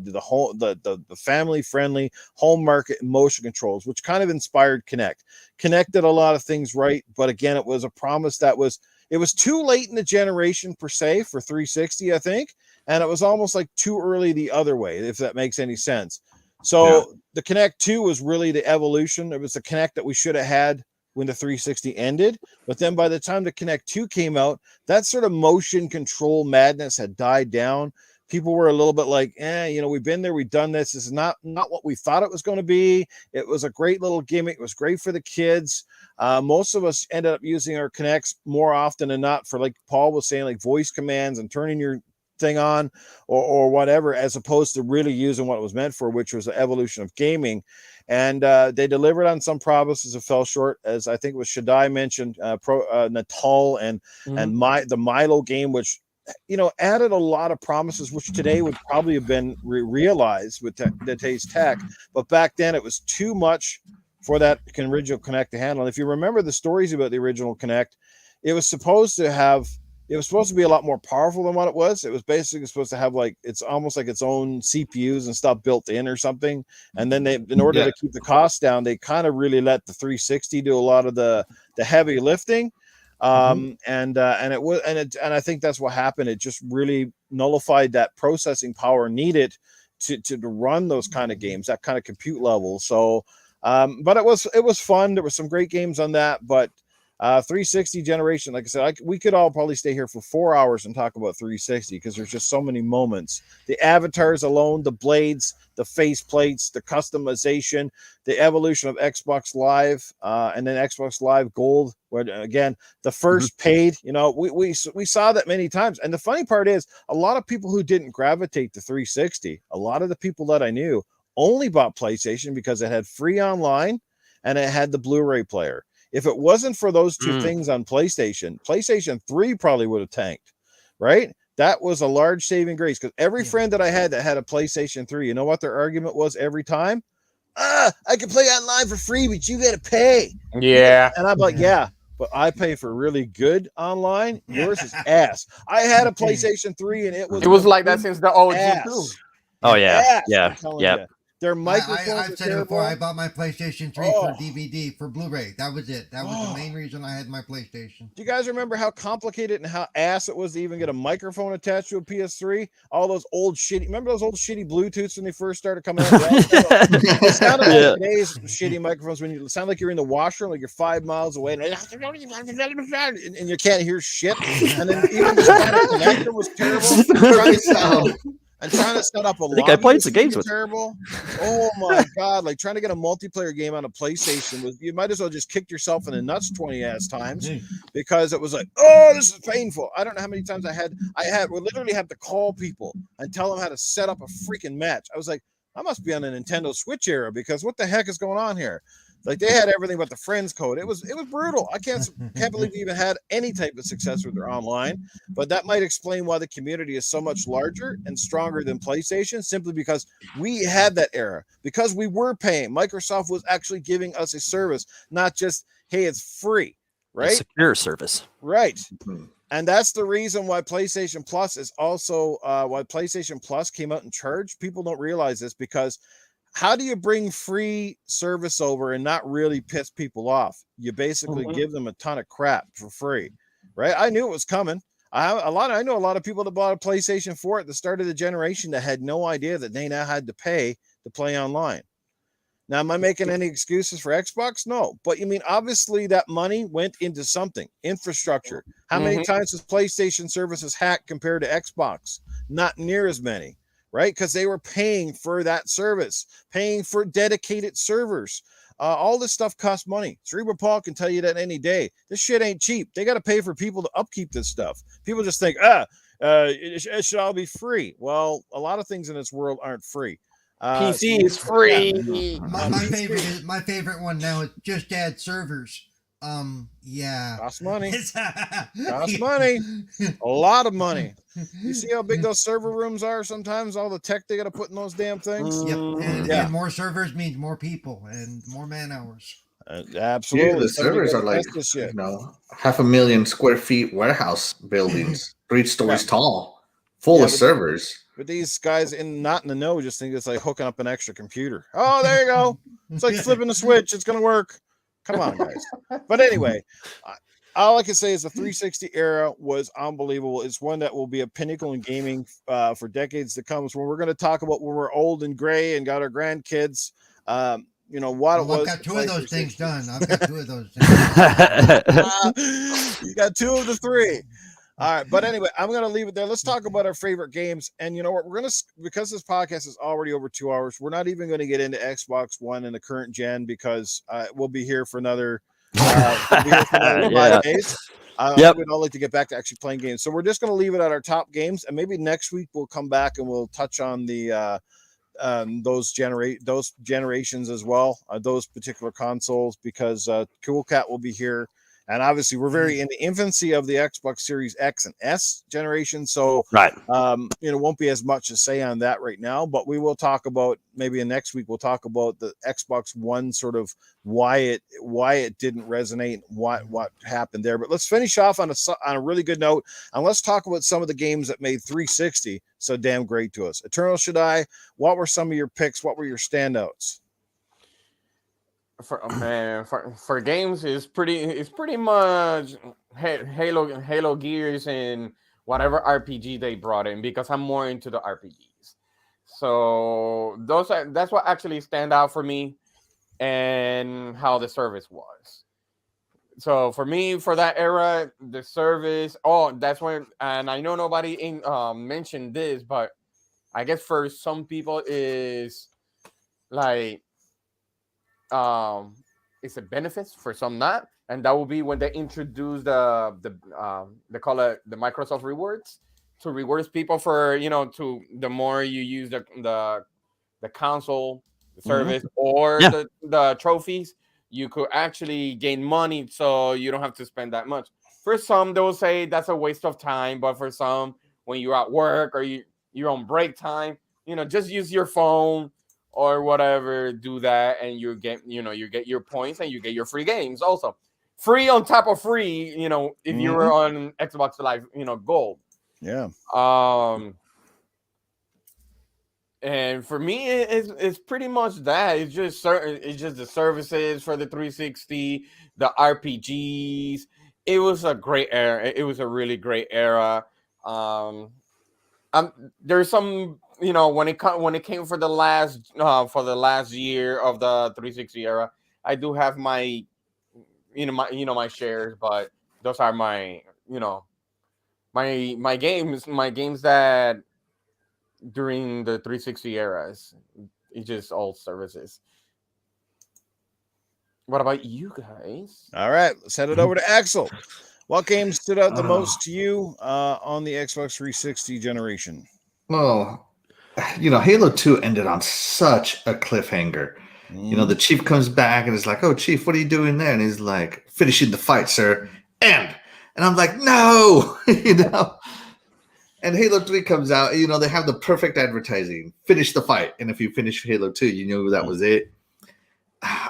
family friendly home market motion controls, which kind of inspired Kinect. Kinect did a lot of things right, but again, it was a promise that it was too late in the generation per se for 360, I think, and it was almost like too early the other way, if that makes any sense. So the Kinect 2 was really the evolution. It was the Kinect that we should have had when the 360 ended. But then by the time the Kinect 2 came out, that sort of motion control madness had died down. People were a little bit like, we've been there, we've done this. This is not what we thought it was going to be. It was a great little gimmick. It was great for the kids. Most of us ended up using our Kinects more often than not for, like Paul was saying, like voice commands and turning your thing on or whatever, as opposed to really using what it was meant for, which was the evolution of gaming. And they delivered on some promises that fell short, as I think it was Shaddai mentioned, Natal and the Milo game, which added a lot of promises, which today would probably have been realized with today's tech, but back then it was too much for that original Kinect to handle. And if you remember the stories about the original Kinect, it was supposed to be a lot more powerful than what it was. It was basically supposed to have it's almost like its own CPUs and stuff built in or something. And then in order to keep the costs down, they kind of really let the 360 do a lot of the heavy lifting. And I think that's what happened. It just really nullified that processing power needed to run those kind of games, that kind of compute level. So, but it was fun. There were some great games on that, but 360 generation, like I said, we could all probably stay here for 4 hours and talk about 360 because there's just so many moments. The avatars alone, the blades, the face plates, the customization, the evolution of Xbox Live, and then Xbox Live Gold, where again the first paid. We saw that many times. And the funny part is, a lot of people who didn't gravitate to 360, a lot of the people that I knew only bought PlayStation because it had free online and it had the Blu-ray player. If it wasn't for those two things on PlayStation 3 probably would have tanked, right? That was a large saving grace because every friend that I had that had a PlayStation 3, you know what their argument was every time? I can play online for free, but you got to pay. Yeah. And I'm like, but I pay for really good online. Yours is ass. I had a PlayStation 3 and it was like that since the OG too. Oh yeah, ass, yeah, I'm telling yeah. you. Their microphones I've are said it before. I terrible. bought my PlayStation 3 for DVD, for Blu-ray. That was it. That was the main reason I had my PlayStation. Do you guys remember how complicated and how ass it was to even get a microphone attached to a PS3? All those old shitty, remember those old shitty Bluetooths when they first started coming out? It sounded like Yeah. today's shitty microphones when you sound like you're in the washroom, like you're 5 miles away, and you can't hear shit. And then even just trying to connect them was terrible. And trying to set up a think I played some games with terrible. Oh my god! Like trying to get a multiplayer game on a PlayStation was, you might as well just kick yourself in the nuts 20 ass times, because it was like, oh, this is painful. I don't know how many times we literally had to call people and tell them how to set up a freaking match. I was like, I must be on a Nintendo Switch era, because what the heck is going on here? Like, they had everything but the friends code. It was brutal. I can't believe they even had any type of success with their online. But that might explain why the community is so much larger and stronger than PlayStation, simply because we had that era. Because we were paying. Microsoft was actually giving us a service, not just, hey, it's free, right? A secure service. Right. And that's the reason why PlayStation Plus is also why PlayStation Plus came out in charge. People don't realize this, because how do you bring free service over and not really piss people off? You basically give them a ton of crap for free, right? I knew it was coming. I know a lot of people that bought a PlayStation 4 at the start of the generation that had no idea that they now had to pay to play online. Now, am I making any excuses for Xbox? No, but you mean, obviously that money went into something, infrastructure. How many times was PlayStation services hacked compared to Xbox? Not near as many. Right? Because they were paying for that service, paying for dedicated servers. All this stuff costs money. Cerebral Paul can tell you that any day. This shit ain't cheap. They got to pay for people to upkeep this stuff. People just think, it should all be free. Well, a lot of things in this world aren't free. PC is free. Yeah. My favorite one now is just add servers. Yeah. Costs money. Costs money. A lot of money. You see how big those server rooms are sometimes? All the tech they got to put in those damn things? Yep. And more servers means more people and more man hours. Absolutely. Yeah, the servers are like, 500,000 square feet warehouse buildings, 3 stories tall, full of servers. But these guys not in the know just think it's like hooking up an extra computer. Oh, there you go. It's like flipping a switch. It's going to work. Come on, guys. But anyway, all I can say is the 360 era was unbelievable. It's one that will be a pinnacle in gaming for decades to come. So when we're going to talk about when we're old and gray and got our grandkids, you know what it was. I've got 2 of those things done. I've got 2 of those things. You got 2 of the 3. All right, but anyway, I'm going to leave it there. Let's talk about our favorite games. And you know what? We're going to, because this podcast is already over 2 hours, we're not even going to get into Xbox One and the current gen, because we'll be here for another, 5 days. We'd all like to get back to actually playing games. So we're just going to leave it at our top games. And maybe next week we'll come back and we'll touch on the those generations as well, those particular consoles, because Coolcat will be here. And obviously, we're very in the infancy of the Xbox Series X and S generation, so won't be as much to say on that right now. But we will talk about, maybe in next week, we'll talk about the Xbox One, sort of why it didn't resonate, what happened there. But let's finish off on a really good note, and let's talk about some of the games that made 360 so damn great to us. Eternal Shaddai, what were some of your picks? What were your standouts? For games, it's pretty much Halo Gears and whatever RPG they brought in, because I'm more into the RPGs. So that's what actually stand out for me, and how the service was. So for me, for that era, the service. Oh, that's when, and I know nobody mentioned this, but I guess for some people is like. It's a benefits, for some not, and that will be when they introduce they call it the Microsoft rewards, to rewards people for, to the more you use the console, the service, or the trophies, you could actually gain money, so you don't have to spend that much. For some, they will say that's a waste of time, but for some, when you're at work or you're on break time, just use your phone or whatever, do that, and you get your points, and you get your free games also. Free on top of free, if you were on Xbox Live, Gold. Yeah. And for me, it's pretty much that. It's just certain. It's just the services for the 360, the RPGs. It was a great era. It was a really great era. Um, there's some, when it came for the last year of the 360 era, I do have my my shares, but those are my my games that during the 360 eras. It's just all services. What about you guys? All right, let's head it over to Axel. What game stood out the most to you on the Xbox 360 generation? Well, Halo 2 ended on such a cliffhanger. The chief comes back and is like, "Oh, chief, what are you doing there?" And he's like, "Finishing the fight, sir." And I'm like, "No," And Halo 3 comes out, they have the perfect advertising. Finish the fight. And if you finish Halo 2, you knew that was it.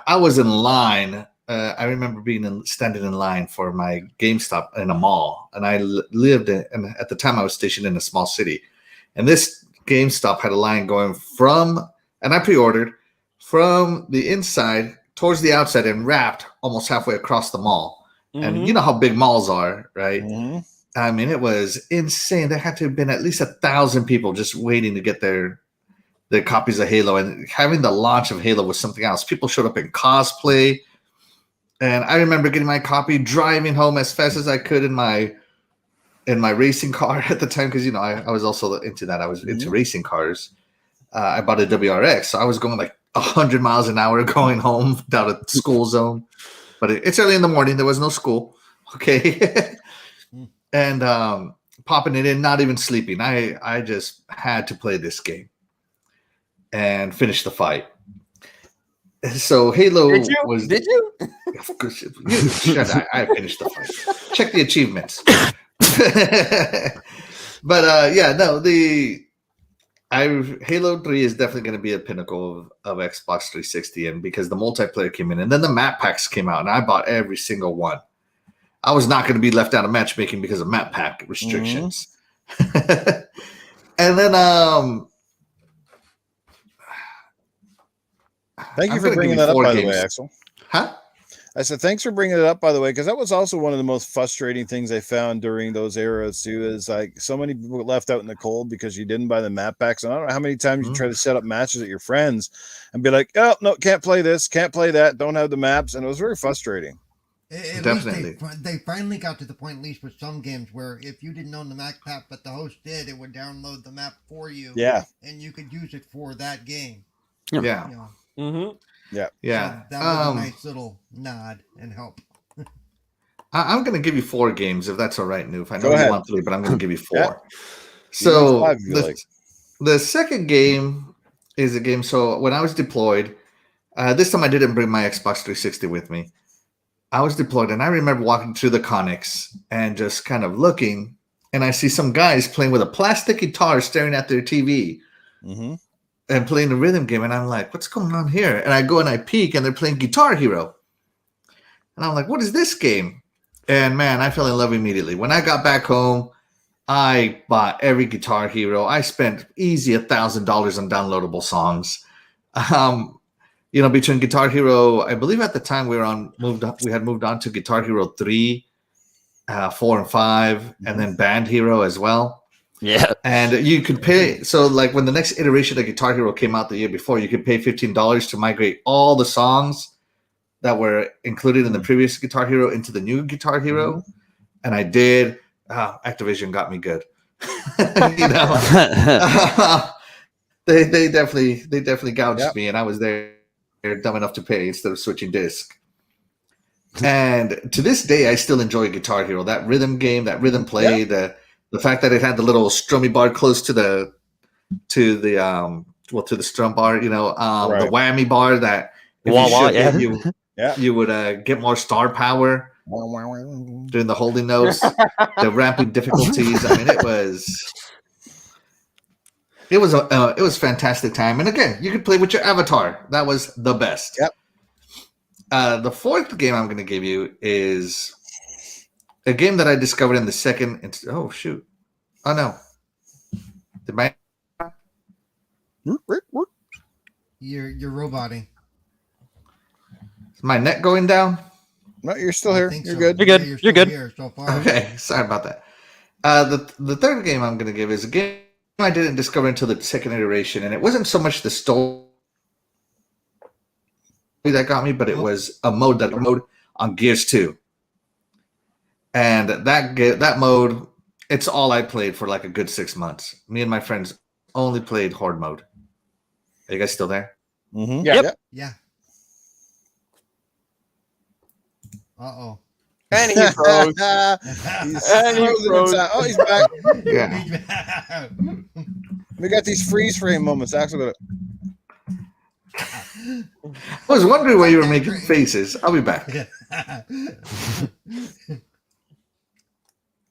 I was in line. I remember standing in line for my GameStop in a mall. And I lived and at the time I was stationed in a small city. And this GameStop had a line going and I pre-ordered, from the inside towards the outside and wrapped almost halfway across the mall. Mm-hmm. And you know how big malls are, right? Mm-hmm. I mean, it was insane. There had to have been at least 1,000 people just waiting to get their copies of Halo. And having the launch of Halo was something else. People showed up in cosplay. And I remember getting my copy, driving home as fast as I could in my racing car at the time, because I was also into that. I was into racing cars. I bought a WRX, so I was going like 100 miles an hour going home down a school zone. But it's early in the morning. There was no school. Okay. And popping it in, not even sleeping. I just had to play this game and finish the fight. So Halo was. Did you? Of course, I finished the fight. Check the achievements. But Halo 3 is definitely going to be a pinnacle of Xbox 360, and because the multiplayer came in, and then the map packs came out, and I bought every single one. I was not going to be left out of matchmaking because of map pack restrictions. Mm-hmm. And then thank you for bringing that up, by the way, Axel. Huh? I said, thanks for bringing it up, by the way, because that was also one of the most frustrating things I found during those eras, too, is like so many people were left out in the cold because you didn't buy the map packs. And I don't know how many times you try to set up matches at your friends and be like, "Oh, no, can't play this, can't play that, don't have the maps." And it was very frustrating. Definitely. They finally got to the point, at least with some games, where if you didn't own the map pack, but the host did, it would download the map for you. Yeah. And you could use it for that game. Yeah. Mm-hmm. Yeah. Yeah. So that was a nice little nod and help. I'm going to give you 4 games, if that's all right, Newf. I know you want 3, but I'm going to give you 4. Yeah. So the second game is a game. So when I was deployed, this time I didn't bring my Xbox 360 with me. I was deployed, and I remember walking through the Connex and just kind of looking, and I see some guys playing with a plastic guitar staring at their TV. Mm-hmm. And playing a rhythm game, and I'm like, "What's going on here?" And I go and I peek, and they're playing Guitar Hero, and I'm like, "What is this game?" And man, I fell in love immediately. When I got back home, I bought every Guitar Hero. I spent easy $1,000 on downloadable songs. Between Guitar Hero, I believe at the time we had moved on to Guitar Hero 3, 4, and 5, and then Band Hero as well. Yeah. And you could pay. So like when the next iteration of Guitar Hero came out the year before, you could pay $15 to migrate all the songs that were included in the previous Guitar Hero into the new Guitar Hero. Mm-hmm. And I did. Activision got me good. They definitely gouged me, and I was there dumb enough to pay instead of switching disc. And to this day, I still enjoy Guitar Hero. That rhythm game, that rhythm play, the fact that it had the little strummy bar close to the strum bar, the whammy bar that if you shook it, you would get more star power during the holding notes, the ramping difficulties. I mean, it was a fantastic time. And again, you could play with your avatar. That was the best. Yep. The fourth game I'm going to give you is a game that I discovered in the second. Oh, shoot. Oh, no. You're roboting. Is my net going down? No, you're still I here. think You're so. good. You're good. Yeah, You're still good. here so far. Okay, sorry about that. The third game I'm going to give is a game I didn't discover until the second iteration, and it wasn't so much the story that got me, but it was a mode on Gears 2. And that mode, it's all I played for like a good 6 months. Me and my friends only played horde mode. Are you guys still there? Mm-hmm. Yep. Yeah. Uh-oh. And he froze. He's And he frozen froze. inside. Oh, he's back. Yeah. We got these freeze frame moments. Actually, I was wondering why you were making faces. I'll be back.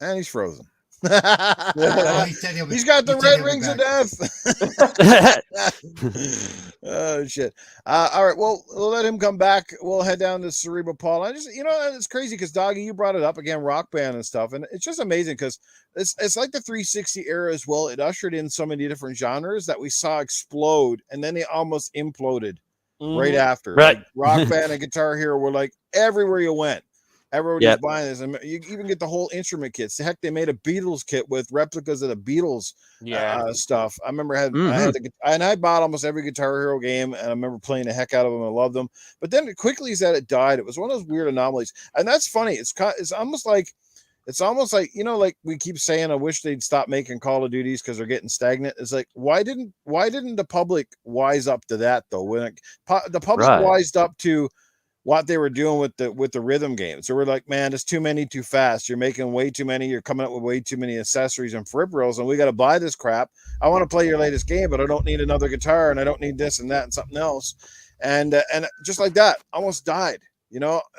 and he's frozen. Oh, he said He's got the he said red he'll be rings of back. death. Oh shit! All right, well, we'll let him come back. We'll head down to Cerebral Paul. I just, it's crazy because Doggy, you brought it up again, Rock Band and stuff, and it's just amazing because it's like the 360 era as well. It ushered in so many different genres that we saw explode, and then they almost imploded right after. Right. Like Rock Band and Guitar Hero were like everywhere you went. Everybody Yep. was buying this, and you even get the whole instrument kits. Heck, they made a Beatles kit with replicas of the Beatles stuff. I remember I bought almost every Guitar Hero game, and I remember playing the heck out of them. I loved them. But then quickly as that it died, it was one of those weird anomalies, and that's funny. It's almost like like we keep saying, I wish they'd stop making Call of Duties because they're getting stagnant. It's like why didn't the public wise up to that though? When the public wised up to what they were doing with the rhythm games. So we're like, man, it's too many too fast. You're making way too many. You're coming up with way too many accessories and peripherals, and we got to buy this crap. I want to play your latest game, but I don't need another guitar, and I don't need this and that and something else. And just like that, almost died.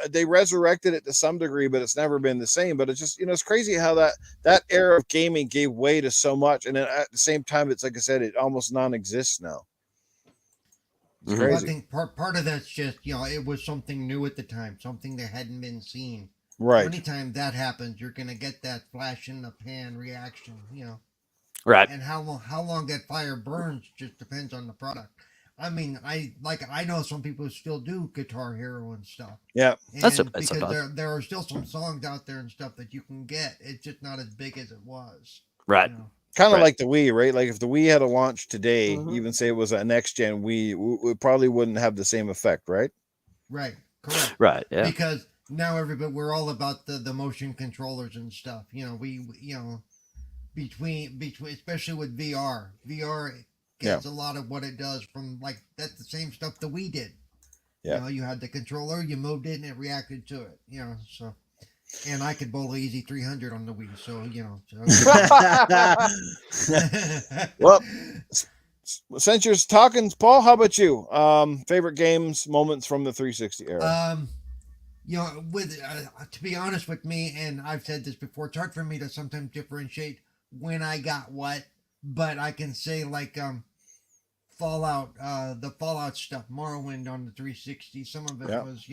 They resurrected it to some degree, but it's never been the same. But it's just, it's crazy how that era of gaming gave way to so much, and then at the same time, it's like I said, it almost non-exists now. It's crazy. Well, I think part of that's just, it was something new at the time, something that hadn't been seen. Right. Anytime that happens, you're gonna get that flash in the pan reaction, Right. And how long that fire burns just depends on the product. I mean, I know some people still do Guitar Hero and stuff. Yeah, because there are still some songs out there and stuff that you can get. It's just not as big as it was. Right. Kind of like the Wii, right? Like if the Wii had a launch today, even say it was a next gen Wii, we probably wouldn't have the same effect, right? Right. Correct. Right. Yeah. Because now we're all about the motion controllers and stuff. We between especially with VR. VR gets a lot of what it does from that's the same stuff the Wii did. Yeah. You had the controller, you moved it, and it reacted to it. So. And I could bowl easy 300 on the Wii, so Well, since you're talking, Paul, how about you? Favorite games, moments from the 360 era? With to be honest with me, and I've said this before, it's hard for me to sometimes differentiate when I got what, but I can say Fallout, the Fallout stuff, Morrowind on the 360. Some of it was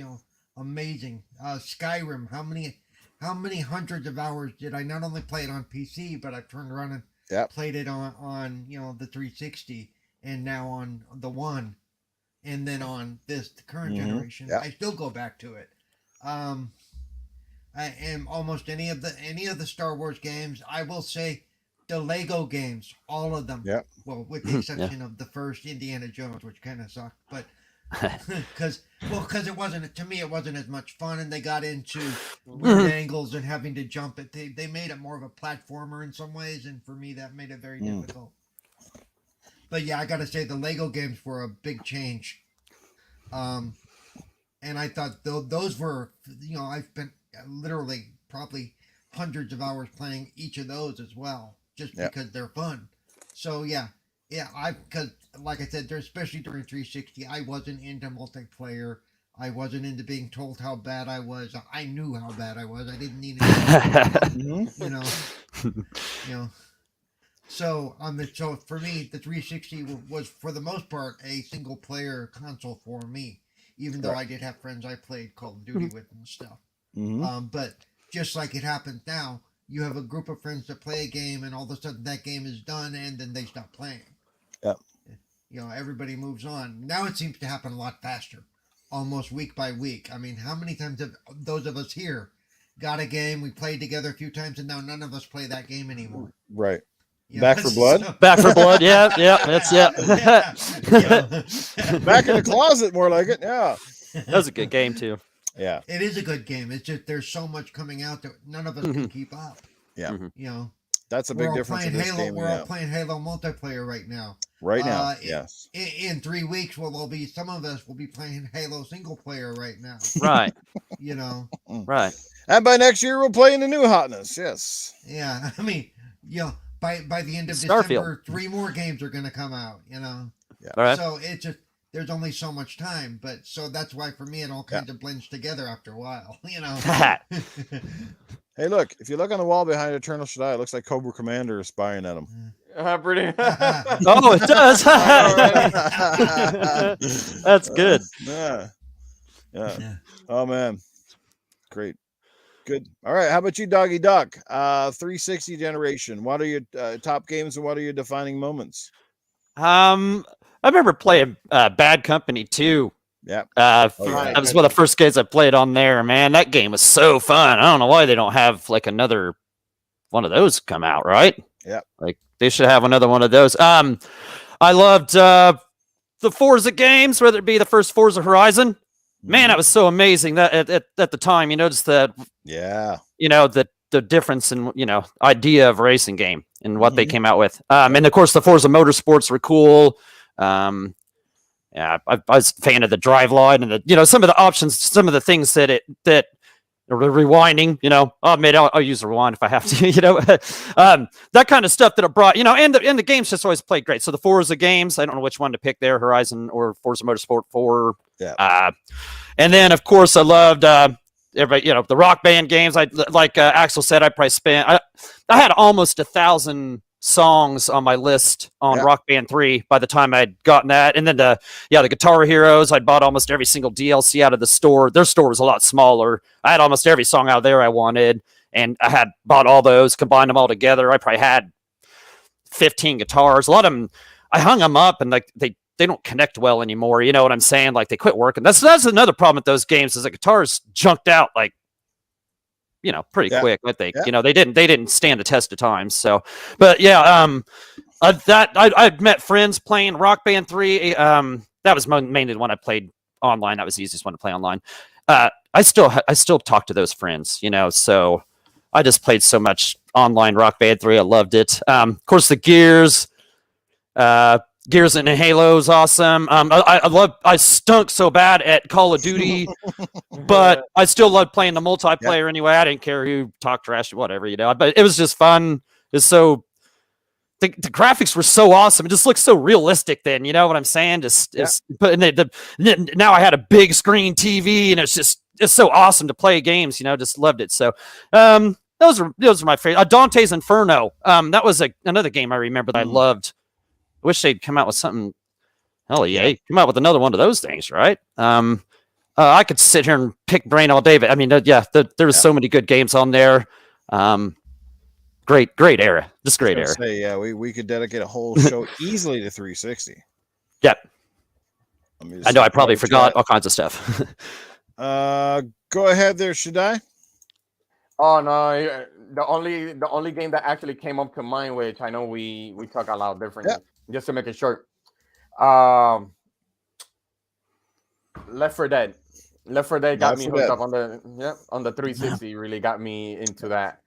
amazing. Skyrim, how many hundreds of hours did I not only play it on PC, but I've turned around and played it on the 360, and now on the One, and then on the current generation. I still go back to it. I am almost any of the Star Wars games. I will say the Lego games, all of them. Yeah. Well, with the exception of the first Indiana Jones, which kind of sucked, but because it wasn't, to me, it wasn't as much fun, and they got into weird angles and having to jump it. They made it more of a platformer in some ways, and for me, that made it very difficult. But yeah, I gotta say the Lego games were a big change. And I thought those were, I spent literally probably hundreds of hours playing each of those as well, just because they're fun. So because like I said, especially during 360, I wasn't into multiplayer. I wasn't into being told how bad I was. I knew how bad I was. I didn't need it. So so for me, the 360 was for the most part a single player console for me. Even though I did have friends I played Call of Duty with and stuff. But just like it happens now, you have a group of friends that play a game, and all of a sudden that game is done, and then they stop playing. Yeah. everybody moves on. Now it seems to happen a lot faster, almost week by week. I mean, how many times have those of us here got a game, we played together a few times, and now none of us play that game anymore? Right. Back for Blood? Back for Blood, yeah, that's Yeah. Back in the closet, more like it. Yeah. That was a good game too. Yeah. It is a good game. It's just there's so much coming out that none of us can keep up. Yeah. That's a We're big all difference in playing this Halo. game. We're all playing Halo multiplayer right now. Right now, yes. In 3 weeks, some of us will be playing Halo single player right now. Right. Right. And by next year, we'll play in the new hotness. Yes. Yeah. I mean, by the end of Starfield. December, 3 more games are going to come out. Yeah. All right. So it's just there's only so much time, but so that's why for me it all kind of blends together after a while. Hey, look! If you look on the wall behind Eternal Shaddai, it looks like Cobra Commander is spying at him. Pretty. Oh, it does. That's good. Yeah. Oh man, great, good. All right, how about you, Doggy Duck? 360 generation. What are your top games and what are your defining moments? I remember playing Bad Company 2. Yeah. That was one of the first games I played on there. Man, that game was so fun. I don't know why they don't have like another one of those come out, right? Yeah. Like they should have another one of those. I loved the Forza games, whether it be the first Forza Horizon. Man, that was so amazing that at the time, just the the difference in idea of racing game and what they came out with. And of course the Forza Motorsports were cool. Yeah, I was a fan of the drive line and the some of the options, some of the things that rewinding. I'll use the rewind if I have to. That kind of stuff that it brought. And the games just always played great. So the Forza games, I don't know which one to pick there, Horizon or Forza Motorsport 4. Yeah. And then of course I loved everybody. The Rock Band games. I like Axel said. I probably spent. I had almost 1,000 songs on my list on Rock Band 3 by the time I'd gotten that. And then the Guitar Heroes, I'd bought almost every single DLC out of the store. Their store was a lot smaller. I had almost every song out there I wanted, and I had bought all those, combined them all together. I probably had 15 guitars. A lot of them, I hung them up and like they don't connect well anymore. You know what I'm saying? Like they quit working. That's another problem with those games is the guitars junked out like pretty quick. I think they didn't stand the test of time. So, but I'd met friends playing Rock Band 3. That was mainly the one I played online. That was the easiest one to play online. I still talk to those friends. So I just played so much online Rock Band 3. I loved it. Of course, the Gears and Halo's awesome. I stunk so bad at Call of Duty, but I still loved playing the multiplayer anyway. I didn't care who talked trash, whatever, but it was just fun. It's so the graphics were so awesome. It just looked so realistic then, you know what I'm saying? Now I had a big screen TV and it's so awesome to play games, just loved it. So, those are my favorite. Dante's Inferno. That was another game I remember that I loved. I wish they'd come out with something. Hell yeah, come out with another one of those things, right? I could sit here and pick brain all day, but I mean, there was so many good games on there. Great era, just great era. We could dedicate a whole show easily to 360. Yeah, I know. I probably forgot all kinds of stuff. Go ahead, there, Shaddai. Oh no, the only game that actually came up to mind, which I know we talk a lot differently. Just to make it short, Left 4 Dead. Left 4 Dead got me hooked up on the 360. Really got me into that.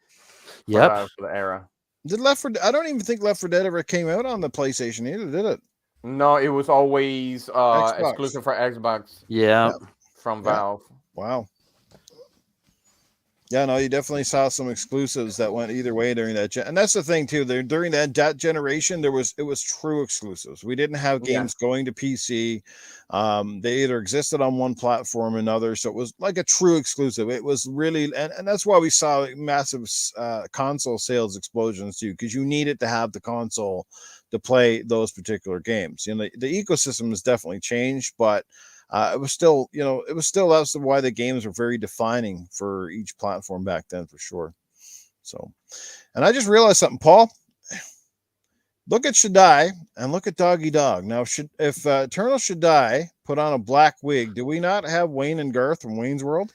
For the era. Did Left 4 Dead? I don't even think Left 4 Dead ever came out on the PlayStation either, did it? No, it was always exclusive for Xbox. Yeah, from Valve. Wow. Yeah, no, you definitely saw some exclusives that went either way during that and that's the thing too. During that generation, it was true exclusives. We didn't have games going to PC. They either existed on one platform or another, so it was like a true exclusive. It was really, and that's why we saw massive console sales explosions too, because you needed to have the console to play those particular games. The ecosystem has definitely changed, but it was still that's why the games were very defining for each platform back then, for sure. So, and I just realized something, Paul. Look at Shaddai and look at Doggy Dog. Now, if Eternal Shaddai put on a black wig, do we not have Wayne and Garth from Wayne's World?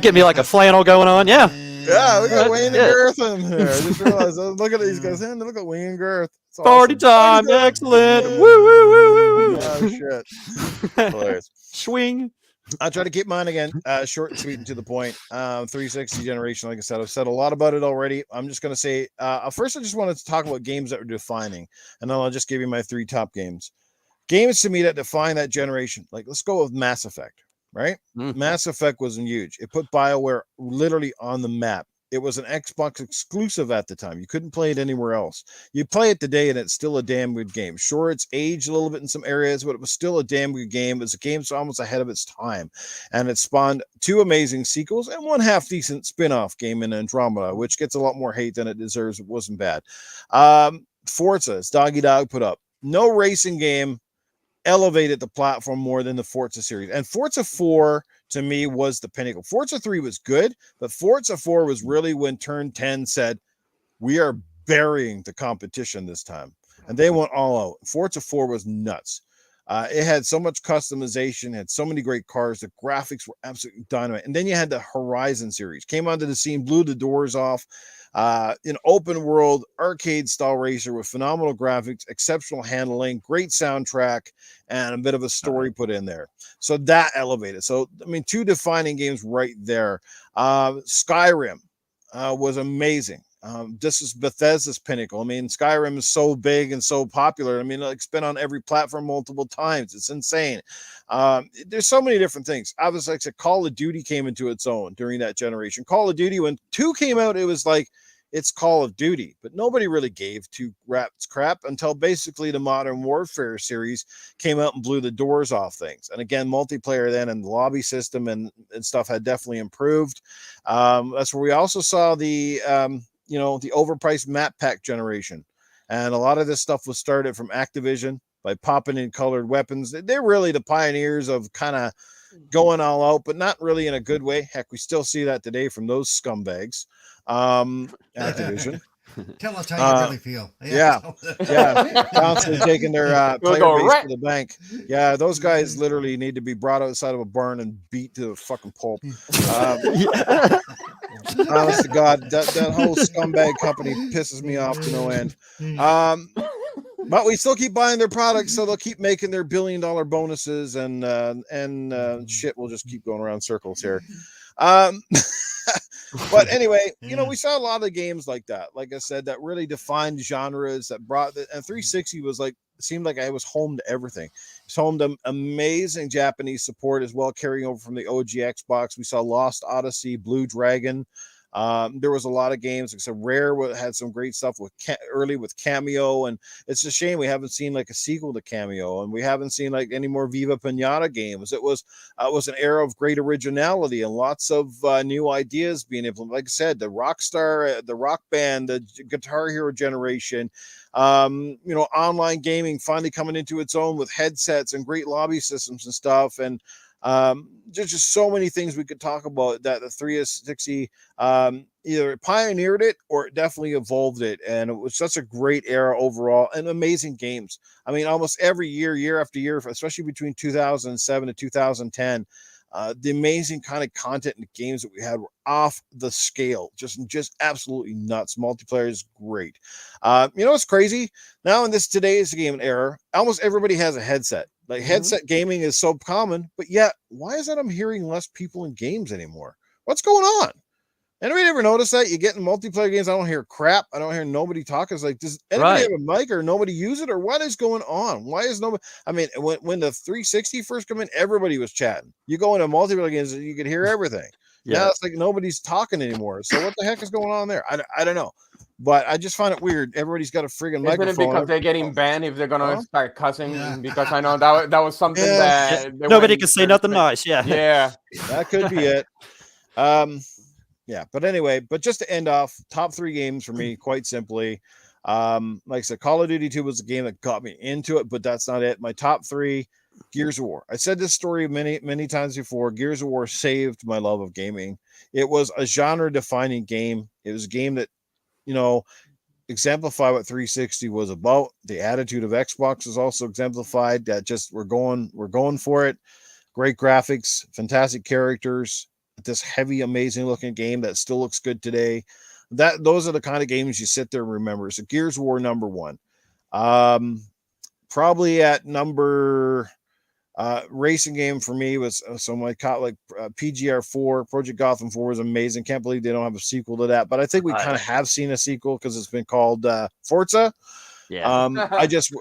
Get me like a flannel going on. Yeah. Yeah, we got Right, Wayne and yeah. Garth in there. I just realized, look at these guys. And look at Wayne and Garth. It's Party awesome. time. Party time. Excellent. Woo, woo, woo, woo, woo. Oh, shit. Hilarious. Swing. I'll try to keep mine again short and sweet and to the point. 360 generation, like I said, I've said a lot about it already. I'm just going to say, first, I just wanted to talk about games that were defining, and then I'll just give you my 3 top games. Games to me that define that generation. Like, let's go with Mass Effect, right? Mass Effect was huge. It put BioWare literally on the map. It was an Xbox exclusive at the time. You couldn't play it anywhere else. You play it today, and it's still a damn good game. Sure, it's aged a little bit in some areas, but it was still a damn good game. It was a game that's almost ahead of its time, and it spawned 2 amazing sequels and 1 half-decent spin-off game in Andromeda, which gets a lot more hate than it deserves. It wasn't bad. Forza, as Doggy Dog put up, no racing game elevated the platform more than the Forza series. And Forza 4 to me was the pinnacle. Forza 3 was good, but Forza 4 was really when Turn 10 said, we are burying the competition this time. And they went all out. Forza 4 was nuts. It had so much customization, had so many great cars. The graphics were absolutely dynamite. And then you had the Horizon series. Came onto the scene, blew the doors off. An open world arcade style racer with phenomenal graphics, exceptional handling, great soundtrack, and a bit of a story put in there. So that elevated. So, I mean, 2 defining games right there. Skyrim was amazing. This is Bethesda's pinnacle. I mean, Skyrim is so big and so popular. I mean, it's been on every platform multiple times. It's insane. There's so many different things. Obviously, like I said, Call of Duty came into its own during that generation. Call of Duty, when 2 came out, it was like, it's Call of Duty, but nobody really gave 2 rats crap until basically the Modern Warfare series came out and blew the doors off things. And again, multiplayer then and the lobby system and stuff had definitely improved. That's where we also saw the the overpriced map pack generation. And a lot of this stuff was started from Activision by popping in colored weapons. They're really the pioneers of kind of going all out, but not really in a good way. Heck, we still see that today from those scumbags. Activision. Tell us how you really feel. Yeah. Constantly taking their player base to the bank. Yeah, those guys literally need to be brought outside of a barn and beat to the fucking pulp. Honest to God, that whole scumbag company pisses me off to no end. But we still keep buying their products, so they'll keep making their $1 billion bonuses, and shit will just keep going around circles here. But anyway, we saw a lot of games like that. Like I said, that really defined genres that brought the, and 360 was like, seemed like I was home to everything. It's home to amazing Japanese support as well, carrying over from the OG Xbox. We saw Lost Odyssey, Blue Dragon. There was a lot of games. Like I said, Rare had some great stuff early with Cameo, and it's a shame we haven't seen like a sequel to Cameo, and we haven't seen like any more Viva Pinata games. It was an era of great originality and lots of new ideas being implemented. Like I said, the Rockstar, the Rock Band, the Guitar Hero generation, online gaming finally coming into its own with headsets and great lobby systems and stuff, and there's just so many things we could talk about that the 360 either pioneered it or it definitely evolved it, and it was such a great era overall and amazing games. I mean, almost every year after year, especially between 2007 to 2010, the amazing kind of content and games that we had were off the scale, just absolutely nuts. Multiplayer is great. What's crazy now in this today's game era, almost everybody has a headset. Like headset gaming is so common, but yet why is that I'm hearing less people in games anymore? What's going on? Anybody ever notice that? You get in multiplayer games, I don't hear crap. I don't hear nobody talk. It's like, does anybody have a mic or nobody use it, or what is going on? Why is nobody? I mean, when the 360 first came in, everybody was chatting. You go into multiplayer games, you could hear everything. Now it's like nobody's talking anymore. So what the heck is going on there? I don't know. But I just find it weird. Everybody's got a friggin' microphone. Isn't it because they're getting banned if they're gonna start cussing? Yeah. Because I know that was something that nobody can say nothing nice. Yeah, that could be it. But anyway, just to end off, top 3 games for me, quite simply. Like I said, Call of Duty 2 was a game that got me into it, but that's not it. My top 3, Gears of War. I said this story many times before. Gears of War saved my love of gaming. It was a genre-defining game. It was a game that exemplify what 360 was about. The attitude of Xbox is also exemplified. That just we're going for it. Great graphics, fantastic characters. This heavy, amazing looking game that still looks good today. Those are the kind of games you sit there and remember. So Gears of War number 1. Probably at number racing game for me was PGR 4. Project Gotham 4 was amazing. Can't believe they don't have a sequel to that, but I think we kind of have seen a sequel because it's been called Forza. Yeah. I just,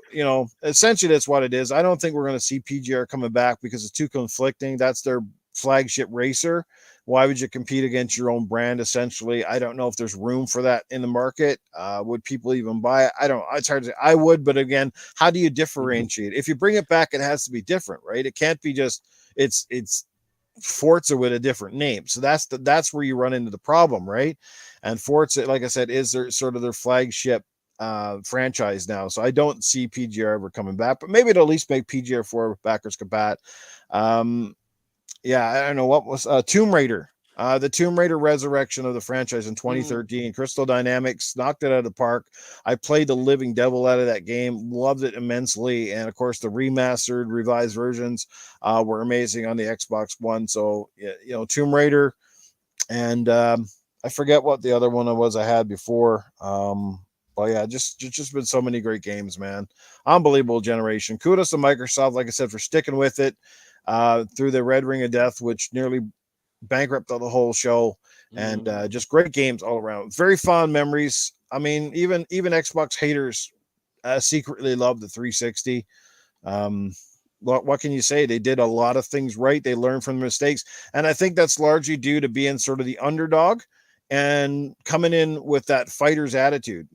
essentially that's what it is. I don't think we're going to see PGR coming back because it's too conflicting. That's their flagship racer. Why would you compete against your own brand? Essentially, I don't know if there's room for that in the market. Would people even buy it? I don't know. It's hard to say. I would, but again, how do you differentiate? If you bring it back, it has to be different, right? It can't be just it's Forza with a different name. So that's where you run into the problem, right? And Forza, like I said, is their flagship franchise now. So I don't see PGR ever coming back, but maybe it'll at least make PGR 4 backers combat. I don't know what was Tomb Raider. The Tomb Raider resurrection of the franchise in 2013. Crystal Dynamics knocked it out of the park. I played the living devil out of that game, loved it immensely, and of course the remastered, revised versions were amazing on the Xbox One. So Tomb Raider, and I forget what the other one was I had before. But yeah, just been so many great games, man. Unbelievable generation. Kudos to Microsoft, like I said, for sticking with it through the Red Ring of Death, which nearly bankrupted the whole show, and just great games all around. Very fond memories. I mean, even Xbox haters secretly love the 360. What can you say? They did a lot of things right. They learned from the mistakes, and I think that's largely due to being sort of the underdog and coming in with that fighter's attitude.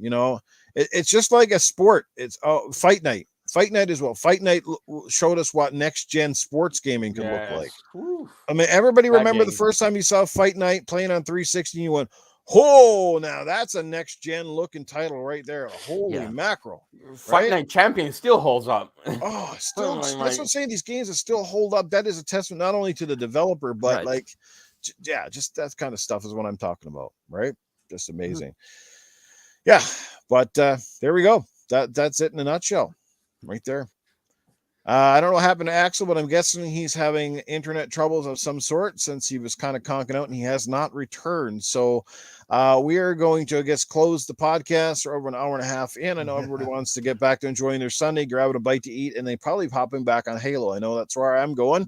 It's just like a sport. It's fight night. Fight night as well. Fight night showed us what next gen sports gaming can look like. Whew. I mean, everybody That remember game. the first time you saw Fight Night playing on 360 and you went, oh, now that's a next gen looking title right there. Holy mackerel. Fight Night Champion still holds up. Oh, still, that's what I'm saying. These games that still hold up. That is a testament not only to the developer, but just that kind of stuff is what I'm talking about, right? Just amazing. Yeah, but there we go. That's it in a nutshell. Right there. I don't know what happened to Axel, but I'm guessing he's having internet troubles of some sort since he was kind of conking out and he has not returned. So we are going to, I guess, close the podcast. We're over an hour and a half in. I know everybody wants to get back to enjoying their Sunday, grabbing a bite to eat, and they probably hopping back on Halo. I know that's where I'm going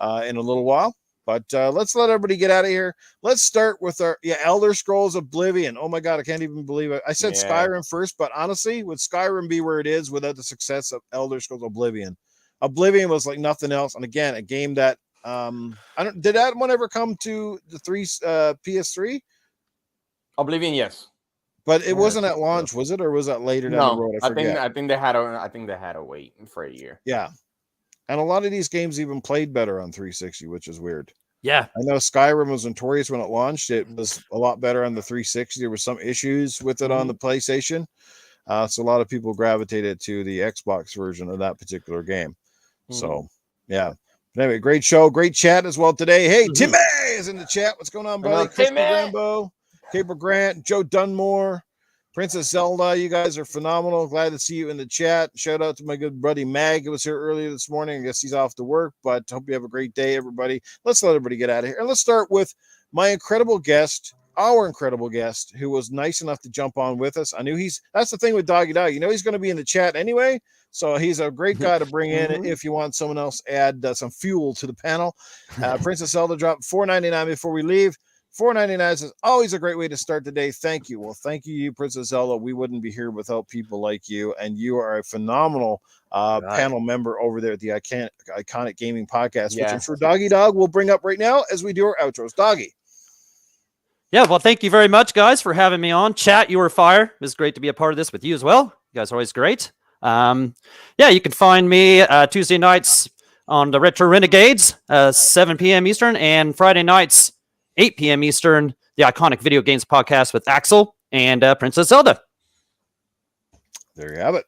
in a little while. But let's let everybody get out of here. Let's start with our Elder Scrolls Oblivion. Oh my God, I can't even believe it. I said Skyrim first, but honestly, would Skyrim be where it is without the success of Elder Scrolls Oblivion? Oblivion was like nothing else. And again, a game that did that one ever come to the PS3? Oblivion, yes. But it wasn't at launch, was it, or was that later down the road? I forget. I think they had to wait for a year. Yeah. And a lot of these games even played better on 360, which is weird. Yeah. I know Skyrim was notorious when it launched. It was a lot better on the 360. There were some issues with it on the PlayStation. So a lot of people gravitated to the Xbox version of that particular game. So, yeah. But anyway, great show. Great chat as well today. Hey, Timmy is in the chat. What's going on, buddy? Crispy Rambo, Caper Grant, Joe Dunmore, Princess Zelda, you guys are phenomenal. Glad to see you in the chat. Shout out to my good buddy Mag, who was here earlier this morning. I guess he's off to work, but hope you have a great day, everybody. Let's let everybody get out of here. And let's start with my incredible guest, our incredible guest, who was nice enough to jump on with us. I knew that's the thing with Doggy Dog. He's going to be in the chat anyway. So he's a great guy to bring in if you want someone else to add some fuel to the panel. Princess Zelda dropped $4.99 before we leave. $4.99 is always a great way to start the day. Thank you. Well, thank you, Princess Zelda. We wouldn't be here without people like you, and you are a phenomenal panel member over there at the Iconic Gaming Podcast, which I'm sure Doggy Dog will bring up right now as we do our outros. Doggy. Yeah, well, thank you very much, guys, for having me on. Chat, you were fire. It was great to be a part of this with you as well. You guys are always great. You can find me Tuesday nights on the Retro Renegades, 7 p.m. Eastern, and Friday nights, 8 p.m. Eastern, the Iconic Video Games Podcast with Axel and Princess Zelda. There you have it.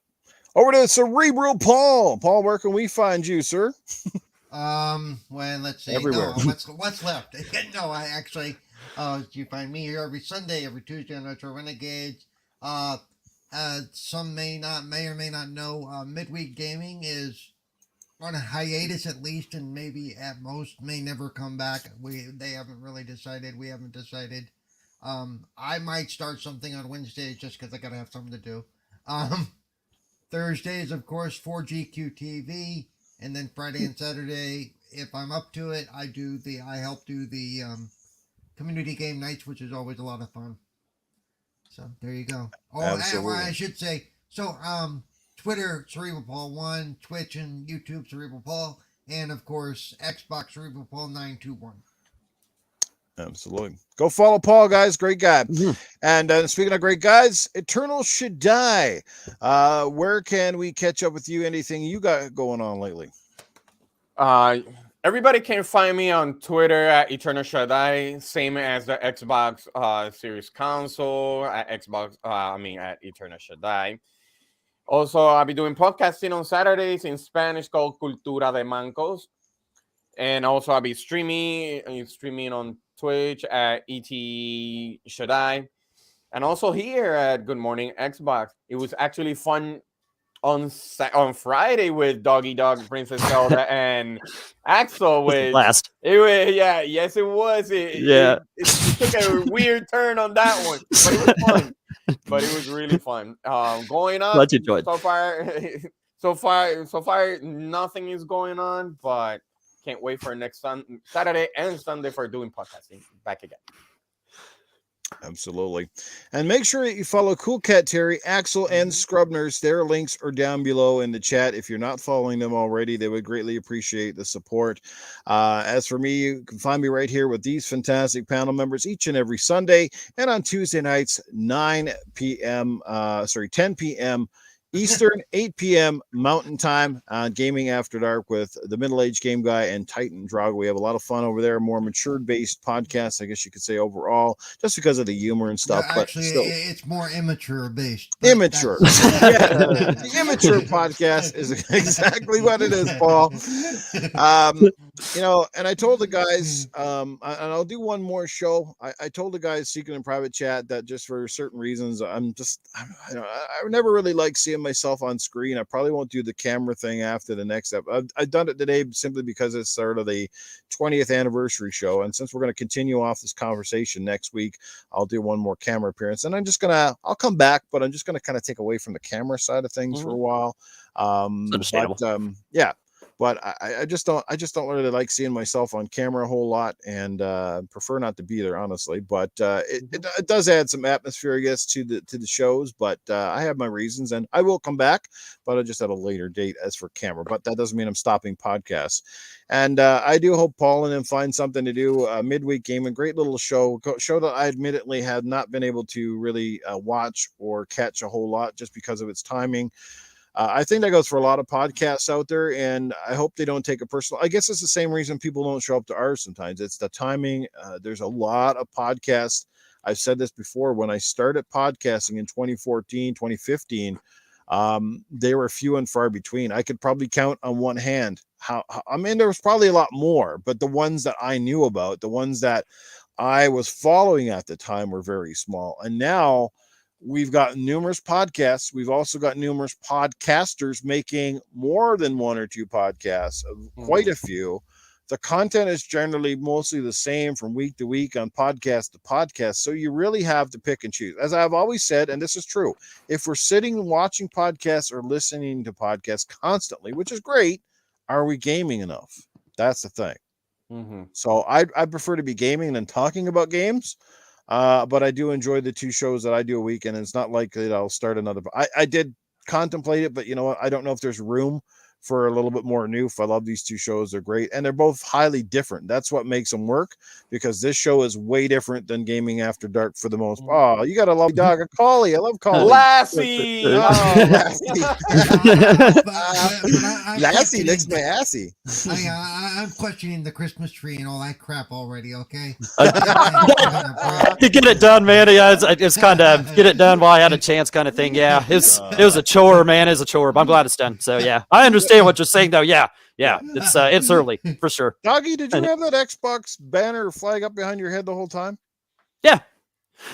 Over to Cerebral Paul. Paul, where can we find you, sir? Well, let's see. Everywhere. No, what's left? No, I actually, you find me here every Sunday, every Tuesday on Retro Renegades. Some may or may not know, midweek gaming is on a hiatus at least, and maybe at most may never come back. They haven't really decided. We haven't decided. I might start something on Wednesdays just because I gotta have something to do. Thursdays, of course, 4GQTV, and then Friday and Saturday, if I'm up to it, I help do the community game nights, which is always a lot of fun. So there you go. Oh, I should say, so Twitter, Cerebral Paul 1, Twitch and YouTube, Cerebral Paul, and of course, Xbox, Cerebral Paul 921. Absolutely. Go follow Paul, guys. Great guy. And speaking of great guys, Eternal Shaddai. Where can we catch up with you? Anything you got going on lately? Everybody can find me on Twitter at Eternal Shaddai, same as the Xbox Series console at at Eternal Shaddai. Also, I'll be doing podcasting on Saturdays in Spanish called Cultura de Mancos. And also I'll be streaming on Twitch at ET Shaddai. And also here at Good Morning Xbox. It was actually fun on Friday with Doggy Dog, Princess Zelda, and Axel. Last. It was, yes, it was. It took a weird turn on that one, but it was fun. But it was really fun. Going on. Glad you enjoyed. So far, nothing is going on, but can't wait for next Saturday and Sunday for doing podcasting back again. Absolutely. And make sure that you follow Coolcat Terri, Axel, and Scrubners. Their links are down below in the chat. If you're not following them already, they would greatly appreciate the support. As for me, you can find me right here with these fantastic panel members each and every Sunday, and on Tuesday nights, 10 p.m. Eastern, 8 p.m. Mountain Time on Gaming After Dark with the Middle-Aged Game Guy and Titan Drago. We have a lot of fun over there, more mature-based podcast, I guess you could say, overall, just because of the humor and stuff. No, actually, but it's more immature-based. Immature. The immature podcast is exactly what it is, Paul. And I told the guys, and I'll do one more show. I told the guys, secret and private chat, that just for certain reasons, I never really like seeing myself on screen. I probably won't do the camera thing after the next episode. I've done it today simply because it's sort of the 20th anniversary show, and since we're going to continue off this conversation next week, I'll do one more camera appearance, and I'll come back, but I'm just gonna kind of take away from the camera side of things for a while. But I just don't really like seeing myself on camera a whole lot, and prefer not to be there, honestly. But it does add some atmosphere, I guess, to the shows. But I have my reasons, and I will come back, but I just at a later date as for camera. But that doesn't mean I'm stopping podcasts. And I do hope Paul and them find something to do. Midweek Gaming, great little show that I admittedly have not been able to really watch or catch a whole lot just because of its timing. I think that goes for a lot of podcasts out there, and I hope they don't take it personal. I guess it's the same reason people don't show up to ours sometimes. It's the timing. There's a lot of podcasts. I've said this before. When I started podcasting in 2014, 2015, they were few and far between. I could probably count on one hand. There was probably a lot more, but the ones that I knew about, the ones that I was following at the time, were very small. And now we've got numerous podcasts. We've also got numerous podcasters making more than one or two podcasts, quite a few. The content is generally mostly the same from week to week on podcast to podcast. So you really have to pick and choose. As I've always said, and this is true, if we're sitting and watching podcasts or listening to podcasts constantly, which is great, are we gaming enough? That's the thing. So I prefer to be gaming than talking about games. But I do enjoy the two shows that I do a week, and it's not likely that I'll start another. I did contemplate it, but you know what? I don't know if there's room for a little bit more Newf. I love these two shows. They're great, and they're both highly different. That's what makes them work, because this show is way different than Gaming After Dark for the most. Oh, you got a lovely dog, a collie. I love collie. Lassie. Lassie licks my assy. I'm questioning the Christmas tree and all that crap already. Okay. To get it done, man. Yeah, it's kind of get it done while I had a chance, kind of thing. Yeah, it was a chore, man. It's a chore, but I'm glad it's done. So yeah, I understand what you're saying, though. Yeah, it's early for sure. Doggy, did you have that Xbox banner or flag up behind your head the whole time? Yeah.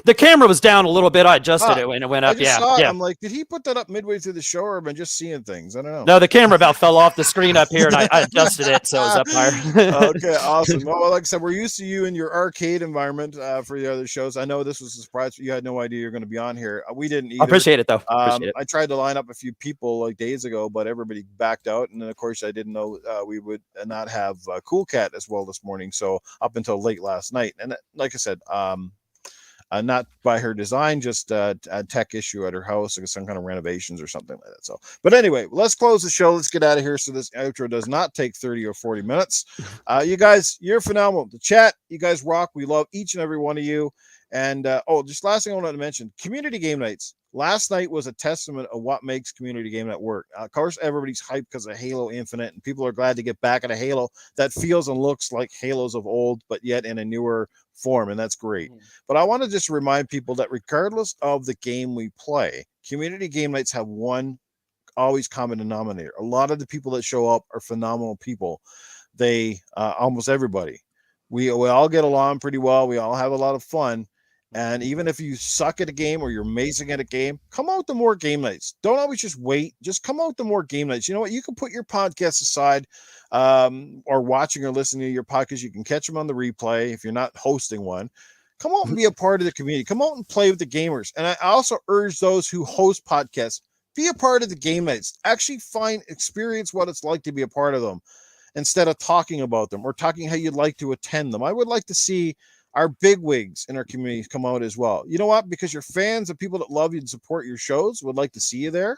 The camera was down a little bit. I adjusted it when it went I up. just Yeah, saw it. yeah. I'm like, did he put that up midway through the show, or am I just seeing things? I don't know. No, the camera about fell off the screen up here, and I adjusted it so it was up higher. Okay, awesome. Well, like I said, we're used to you in your arcade environment for the other shows. I know this was a surprise. You had no idea you're going to be on here. We didn't either. I appreciate it, though. Appreciate it. I tried to line up a few people like days ago, but everybody backed out. And then, of course, I didn't know we would not have Coolcat as well this morning. So up until late last night. And like I said, not by her design, just a tech issue at her house, like some kind of renovations or something like that. So, but anyway, let's close the show. Let's get out of here so this outro does not take 30 or 40 minutes. You guys, you're phenomenal. The chat, you guys rock. We love each and every one of you. And just last thing I wanted to mention, community game nights. Last night was a testament of what makes community game night work. Of course, everybody's hyped because of Halo Infinite, and people are glad to get back at a Halo that feels and looks like Halos of old, but yet in a newer form, and that's great. But I want to just remind people that regardless of the game we play, community game nights have one always common denominator. A lot of the people that show up are phenomenal people. They almost everybody. We all get along pretty well. We all have a lot of fun. And even if you suck at a game or you're amazing at a game, come out to more game nights. Don't always just wait. Just come out to more game nights. You know what? You can put your podcast aside or watching or listening to your podcast. You can catch them on the replay if you're not hosting one. Come out and be a part of the community. Come out and play with the gamers. And I also urge those who host podcasts, be a part of the game nights. Actually experience what it's like to be a part of them instead of talking about them or talking how you'd like to attend them. I would like to see our bigwigs in our community come out as well. You know what? Because your fans and people that love you and support your shows would like to see you there.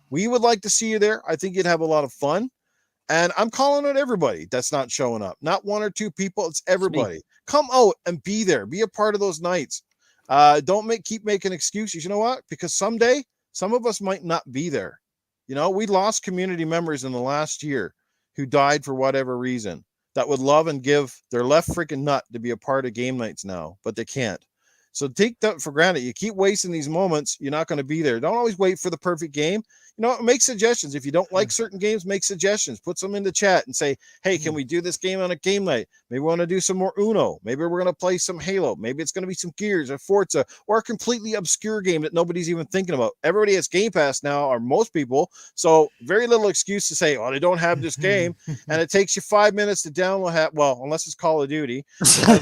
We would like to see you there. I think you'd have a lot of fun. And I'm calling out everybody that's not showing up. Not one or two people. It's everybody. Come out and be there. Be a part of those nights. Don't keep making excuses. You know what? Because someday, some of us might not be there. You know, we lost community members in the last year who died for whatever reason, that would love and give their left freaking nut to be a part of game nights now, but they can't. So take that for granted. You keep wasting these moments, you're not going to be there. Don't always wait for the perfect game. You know, make suggestions. If you don't like certain games, make suggestions. Put some in the chat and say, hey, can we do this game on a game night? Maybe we want to do some more Uno. Maybe we're going to play some Halo. Maybe it's going to be some Gears or Forza or a completely obscure game that nobody's even thinking about. Everybody has Game Pass now, or most people. So very little excuse to say, oh, they don't have this game. And it takes you 5 minutes to download. Well, unless it's Call of Duty. You might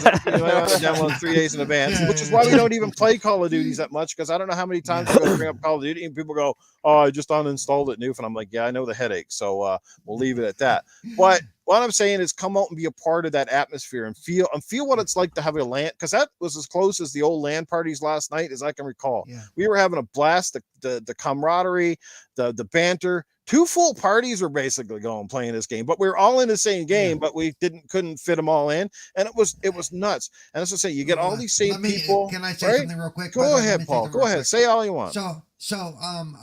have to download 3 days in advance, which is why we don't even play Call of Duties that much, because I don't know how many times we're going to bring up Call of Duty and people go, oh, I just uninstalled it, Newf. And I'm like, yeah, I know the headache. So we'll leave it at that. But what I'm saying is come out and be a part of that atmosphere and feel what it's like to have a LAN, because that was as close as the old LAN parties last night as I can recall. Yeah. We were having a blast, the camaraderie, the banter. 2 full parties were basically going playing this game, but we were all in the same game, but we couldn't fit them all in, and it was nuts. And as I say, you get all these same people. Can I say something real quick? Go ahead, Paul. Go ahead. Say all you want. So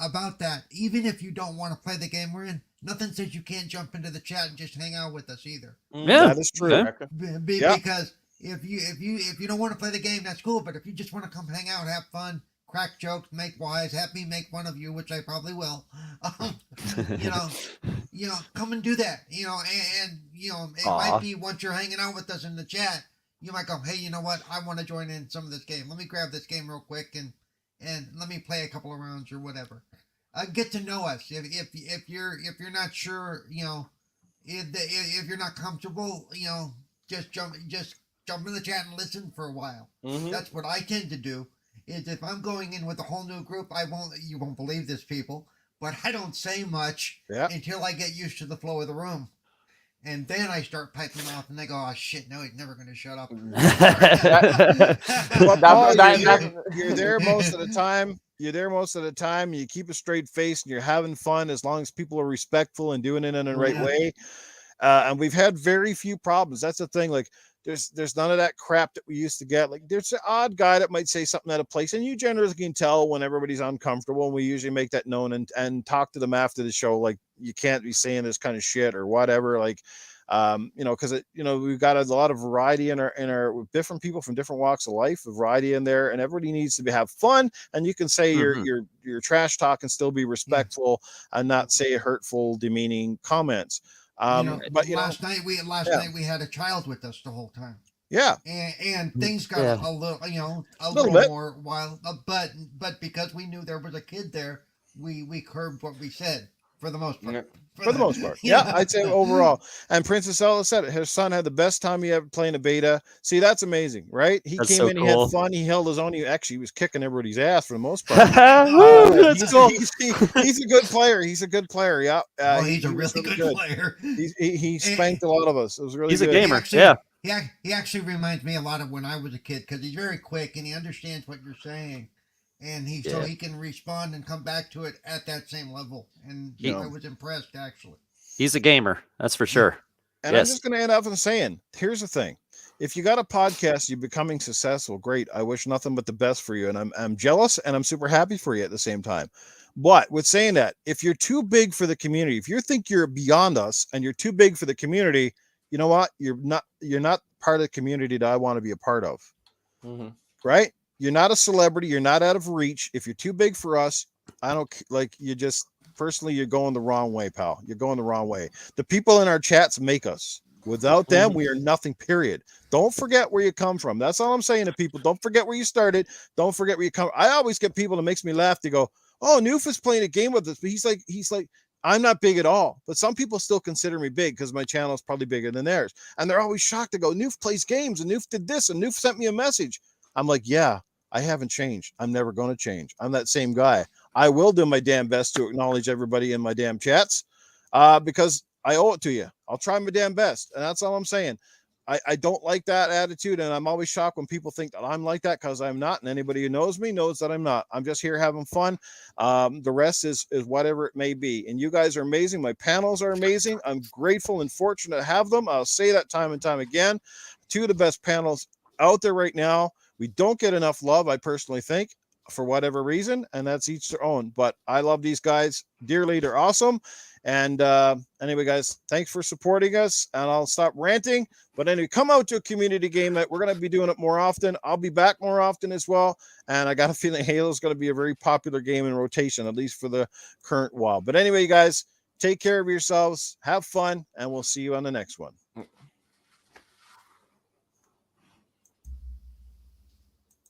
about that, even if you don't want to play the game we're in, nothing says you can't jump into the chat and just hang out with us either. Yeah, that is true. Because if you don't want to play the game, that's cool. But if you just want to come hang out, have fun, crack jokes, make wise, have me make fun of you, which I probably will. Come and do that. And it might be once you're hanging out with us in the chat, you might go, hey, you know what? I want to join in some of this game. Let me grab this game real quick and let me play a couple of rounds or whatever. Get to know us. If you're not sure, if you're not comfortable, just jump in the chat and listen for a while. Mm-hmm. That's what I tend to do. Is if I'm going in with a whole new group, you won't believe this, people, but I don't say much until I get used to the flow of the room. And then I start piping off, and they go, oh, shit, no, he's never going to shut up. You're there most of the time. You're there most of the time. You keep a straight face, and you're having fun as long as people are respectful and doing it in the right way. And we've had very few problems. That's the thing. Like, there's none of that crap that we used to get. Like, there's an odd guy that might say something out of place, and you generally can tell when everybody's uncomfortable, and we usually make that known and talk to them after the show. Like, you can't be saying this kind of shit or whatever. Like, because we've got a lot of variety in our different people from different walks of life, variety in there, and everybody needs to have fun. And you can say your trash talk and still be respectful and not say hurtful, demeaning comments. Last night we had a child with us the whole time. Yeah. And things got Yeah. a little, a Little little bit. more wild. But because we knew there was a kid there, we curbed what we said for the most part. Yeah. For the most part. Yeah, I'd say overall. And Princess Ella said it. Her son had the best time he ever playing a beta. See, that's amazing, right? He That's came so in, he cool. had fun, he held his own. He actually was kicking everybody's ass for the most part. Woo, that's he's, cool. he's a good player. He's a good player. Yeah. He's a he was really good player. He spanked a lot of us. It was really He's a good. gamer. Actually, Yeah. he actually reminds me a lot of when I was a kid because he's very quick and he understands what you're saying, and so Yeah. he can respond and come back to it at that same level. And Yeah. I was impressed actually. He's a gamer. That's for sure. And Yes. I'm just going to end up with saying, here's the thing. If you got a podcast, you're becoming successful. Great. I wish nothing but the best for you. And I'm jealous and I'm super happy for you at the same time. But with saying that, if you're too big for the community, if you think you're beyond us and you're too big for the community, you know what? You're not part of the community that I want to be a part of. Mhm. Right? You're not a celebrity. You're not out of reach. If you're too big for us, I don't like you just personally, you're going the wrong way, pal. You're going the wrong way. The people in our chats make us. Without them, we are nothing, period. Don't forget where you come from. That's all I'm saying to people. Don't forget where you started. Don't forget where you come. I always get people that makes me laugh. They go, oh, Newf is playing a game with us. But he's like, I'm not big at all. But some people still consider me big because my channel is probably bigger than theirs. And they're always shocked to go, Newf plays games and Newf did this and Newf sent me a message. I'm like, yeah, I haven't changed. I'm never going to change. I'm that same guy. I will do my damn best to acknowledge everybody in my damn chats because I owe it to you. I'll try my damn best. And that's all I'm saying. I don't like that attitude. And I'm always shocked when people think that I'm like that because I'm not. And anybody who knows me knows that I'm not. I'm just here having fun. The rest is whatever it may be. And you guys are amazing. My panels are amazing. I'm grateful and fortunate to have them. I'll say that time and time again. Two of the best panels out there right now. We don't get enough love, I personally think, for whatever reason, and that's each their own. But I love these guys dearly. They're awesome. And anyway, guys, thanks for supporting us. And I'll stop ranting. But anyway, come out to a community game that we're going to be doing it more often. I'll be back more often as well. And I got a feeling Halo is going to be a very popular game in rotation, at least for the current while. But anyway, you guys, take care of yourselves. Have fun. And we'll see you on the next one.